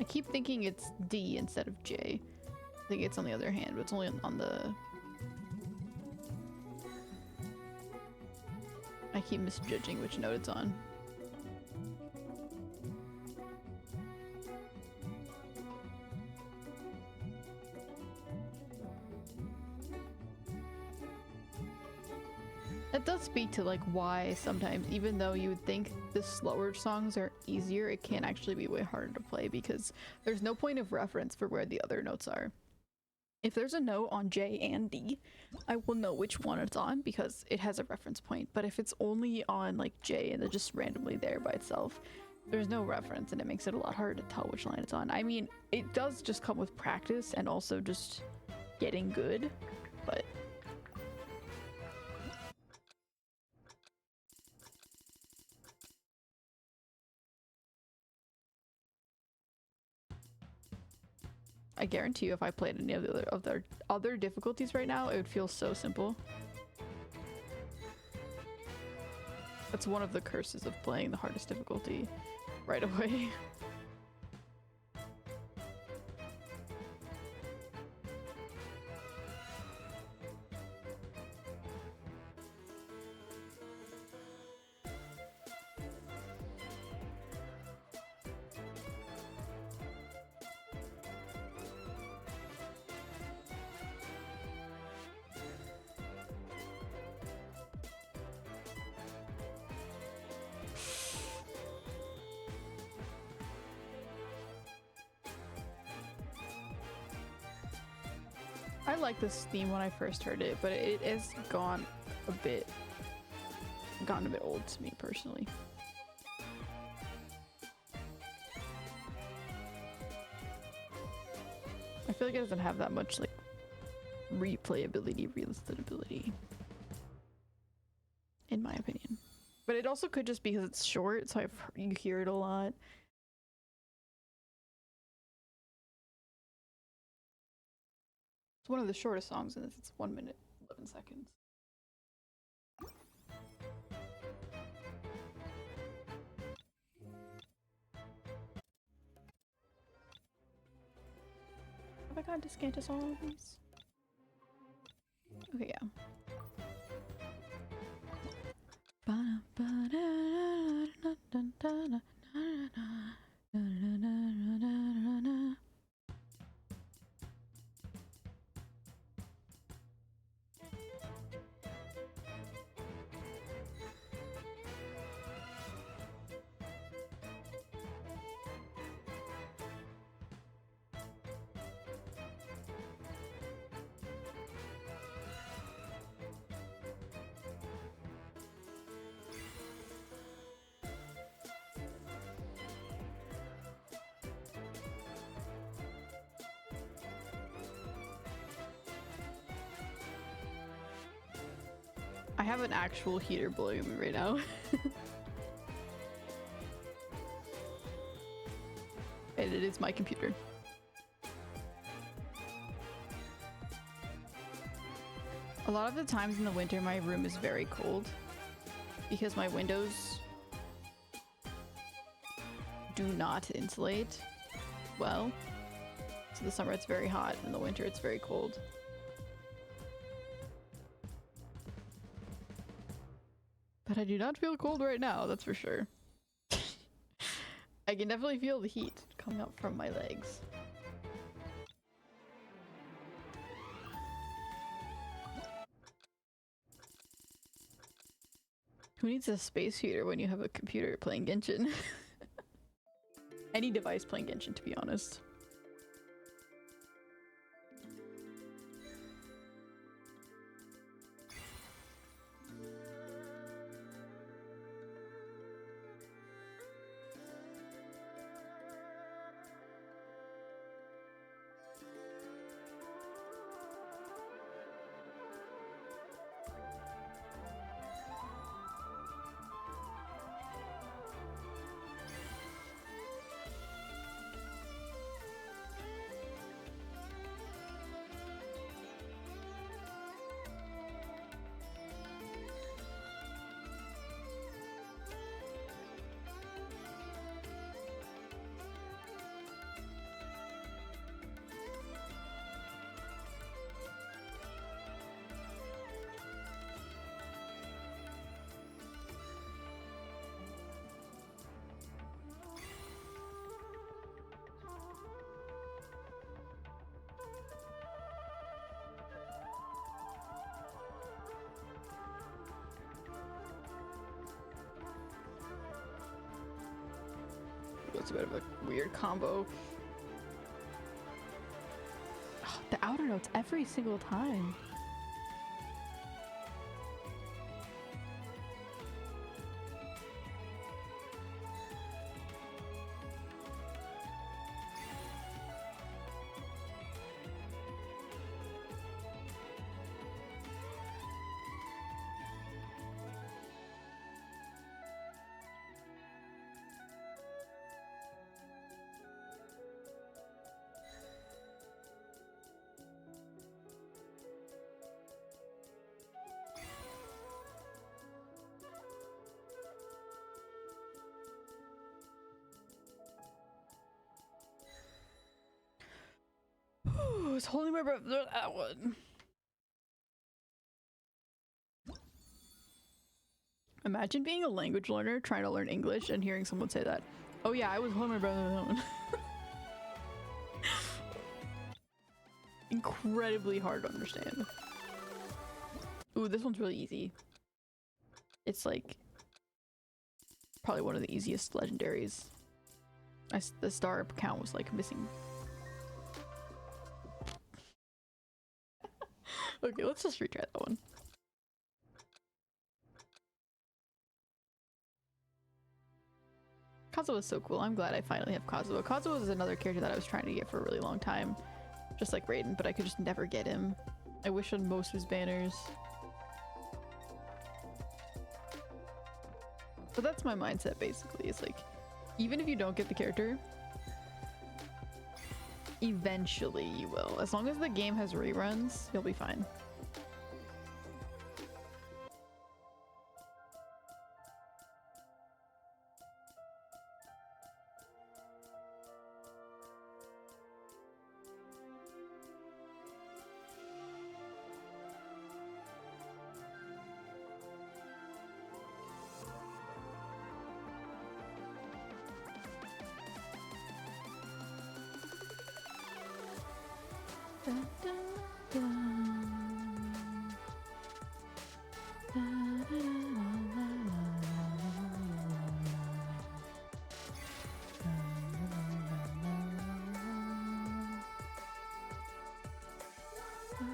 Speaker 1: I keep thinking it's D instead of J. I think it's on the other hand, but it's only on the... I keep misjudging which note it's on. That does speak to like why sometimes, even though you would think the slower songs are easier, it can actually be way harder to play because there's no point of reference for where the other notes are. If there's a note on J and D, I will know which one it's on because it has a reference point. But if it's only on like J and they're just randomly there by itself, there's no reference and it makes it a lot harder to tell which line it's on. I mean, it does just come with practice and also just getting good, but... I guarantee you if I played any of the other difficulties right now, it would feel so simple. That's one of the curses of playing the hardest difficulty right away. liked this theme when I first heard it, but it has gotten a bit old to me personally. I feel like it doesn't have that much like replayability, realisticability, in my opinion. But it also could just be because it's short, so you hear it a lot. It's one of the shortest songs in this. It's 1 minute, 11 seconds. Have I got Descantus all of these? Okay, yeah. I have an actual heater blowing me right now. And it is my computer. A lot of the times in the winter, my room is very cold because my windows do not insulate well. So the summer it's very hot, and the winter it's very cold. But I do not feel cold right now, that's for sure. I can definitely feel the heat coming up from my legs. Who needs a space heater when you have a computer playing Genshin? Any device playing Genshin, to be honest. It's a bit of a weird combo. Oh, the outer notes every single time. I was holding my breath for that one. Imagine being a language learner trying to learn English and hearing someone say that. Oh yeah, I was holding my breath for that one. Incredibly hard to understand. Ooh, this one's really easy. It's like probably one of the easiest legendaries. The star count was like missing. Okay, let's just retry that one. Kazuha is so cool. I'm glad I finally have Kazuha. Kazuha is another character that I was trying to get for a really long time. Just like Raiden, but I could just never get him. I wish on most of his banners. But that's my mindset basically. It's like, even if you don't get the character, eventually you will. As long as the game has reruns, you'll be fine. Dun, dun, dun. Da, da, da, da,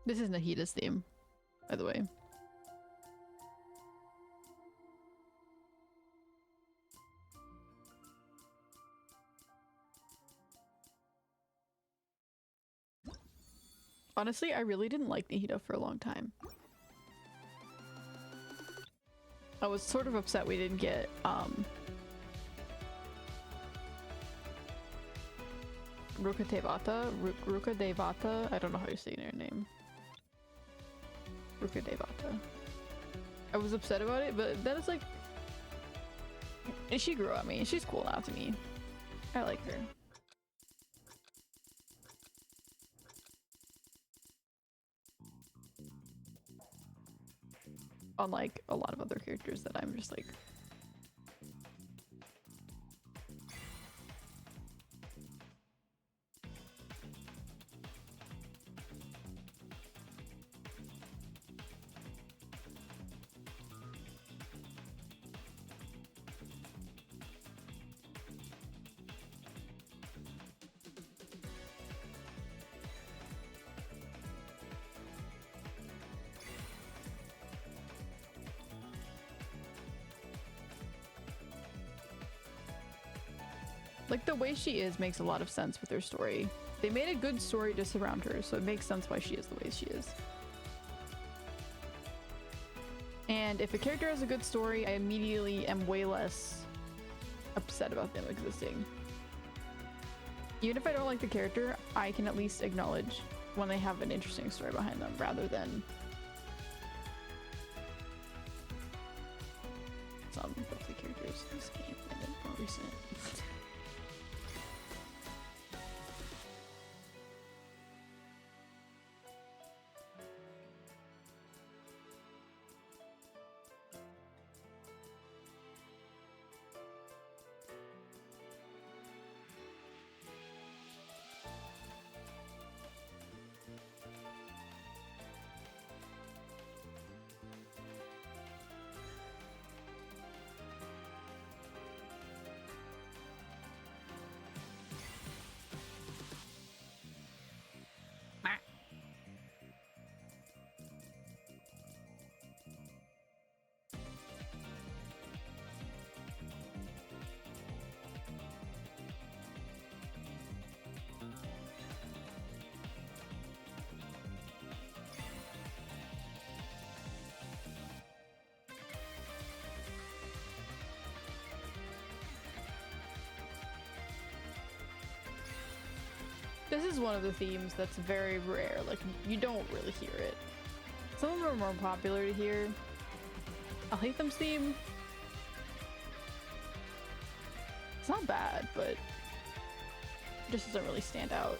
Speaker 1: This is Nahida's theme, by the way. Honestly, I really didn't like Nahida for a long time. I was sort of upset we didn't get, Ruka Devata? I don't know how you're saying her name. Ruka Devata. I was upset about it, but then it's like... she grew on me. She's cool now to me. I like her. Unlike a lot of other characters that I'm just like... Like, the way she is makes a lot of sense with her story. They made a good story to surround her, so it makes sense why she is the way she is. And if a character has a good story, I immediately am way less upset about them existing. Even if I don't like the character, I can at least acknowledge when they have an interesting story behind them, rather than some of the characters in this game and then more recent. This is one of the themes that's very rare, like, you don't really hear it. Some of them are more popular to hear. I'll hate them's theme. It's not bad, but it just doesn't really stand out.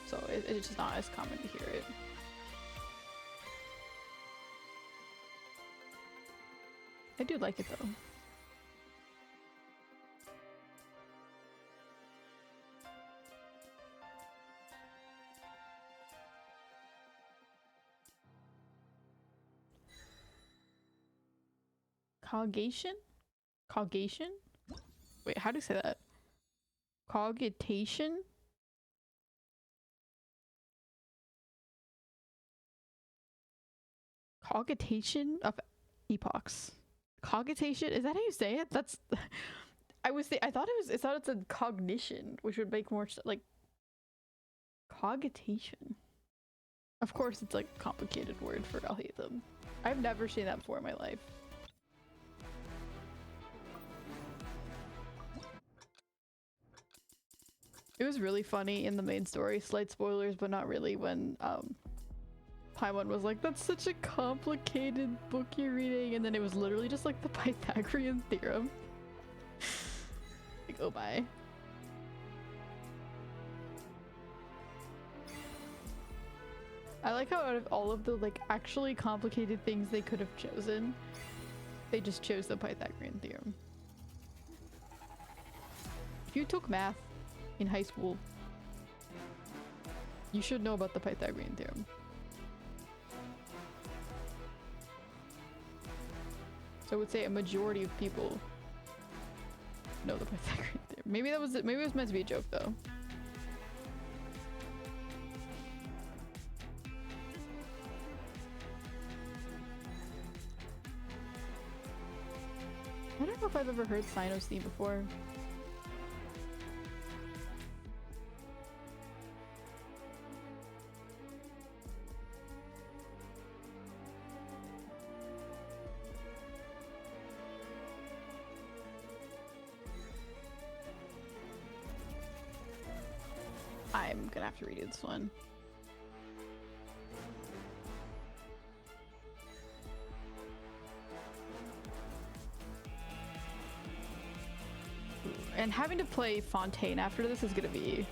Speaker 1: So it's just not as common to hear it. I do like it though. Cogation? Cogation? Wait, how do you say that? Cogitation? Cogitation of epochs. Cogitation? Is that how you say it? That's I thought it's a cognition, which would make more like cogitation. Of course it's like a complicated word for algorithm. I've never seen that before in my life. It was really funny in the main story, slight spoilers, but not really, when Paimon was like, that's such a complicated book you're reading, and then it was literally just like the Pythagorean theorem. Like, oh my. I like how out of all of the like actually complicated things they could have chosen, they just chose the Pythagorean theorem. If you took math in high school, you should know about the Pythagorean theorem. So I would say a majority of people know the Pythagorean theorem. Maybe that was it. Maybe it was meant to be a joke though. I don't know if I've ever heard Sino's theme before. I'm gonna have to redo this one. And having to play Fontaine after this is gonna be...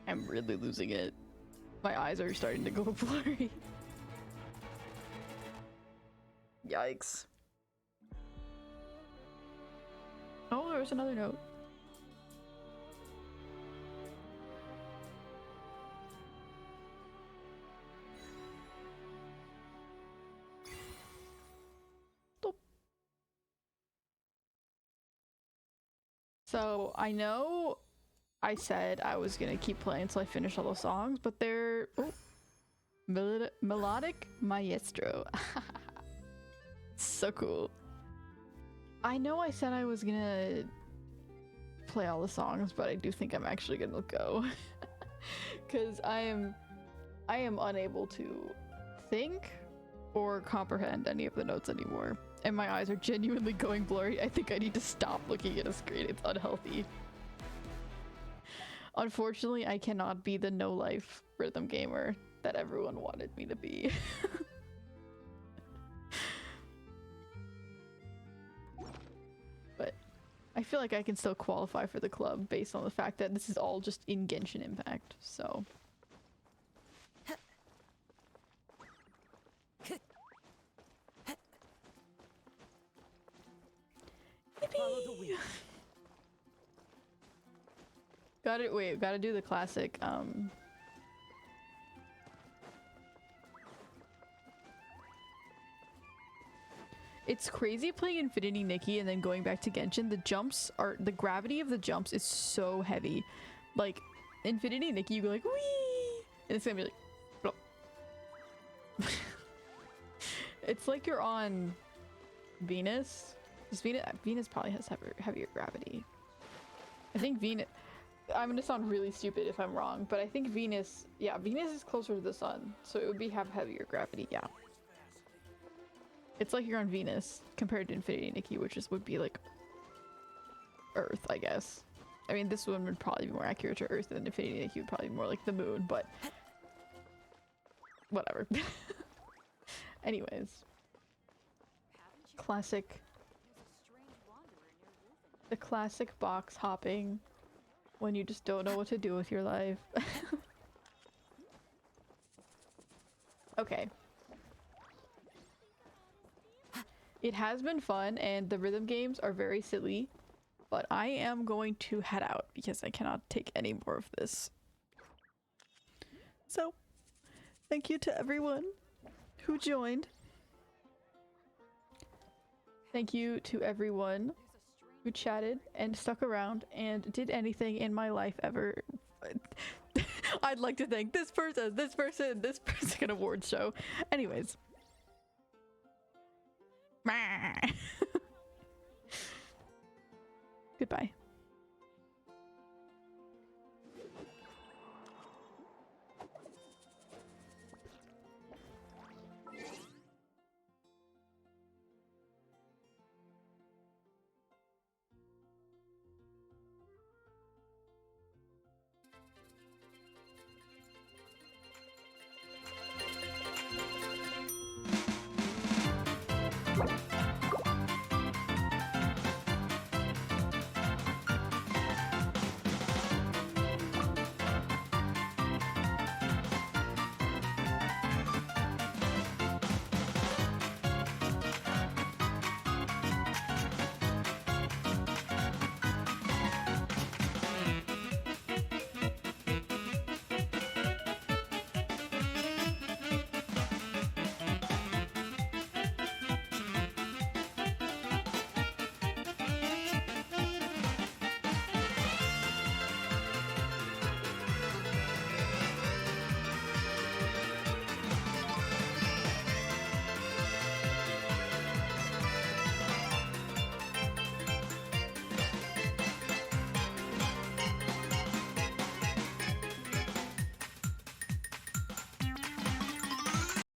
Speaker 1: I'm really losing it. My eyes are starting to go blurry. Yikes. Oh, there's another note. Stop. So, I know I said I was gonna keep playing until I finish all the songs, but they're... Oh. Melodic Maestro. So cool. I know I said I was gonna play all the songs, but I do think I'm actually gonna go. Because I am unable to think or comprehend any of the notes anymore. And my eyes are genuinely going blurry. I think I need to stop looking at a screen. It's unhealthy. Unfortunately, I cannot be the no-life rhythm gamer that everyone wanted me to be. But I feel like I can still qualify for the club based on the fact that this is all just in Genshin Impact, so... Yippee! Gotta do the classic, It's crazy playing Infinity Nikki and then going back to Genshin. The gravity of the jumps is so heavy. Like, Infinity Nikki, you go like, wee, and it's gonna be like, blop. It's like you're on Venus. Venus probably has heavier gravity. I think Venus... I'm gonna sound really stupid if I'm wrong, but I think Venus... Yeah, Venus is closer to the sun, so it would have heavier gravity, yeah. It's like you're on Venus compared to Infinity Nikki, which would be like Earth, I guess. I mean, this one would probably be more accurate to Earth than Infinity Nikki would probably be more like the moon, but whatever. Anyways. Classic. The classic box hopping when you just don't know what to do with your life. Okay. It has been fun, and the rhythm games are very silly. But I am going to head out because I cannot take any more of this. So, thank you to everyone who joined. Thank you to everyone who chatted and stuck around and did anything in my life ever. I'd like to thank this person, this person award show. Anyways. Goodbye.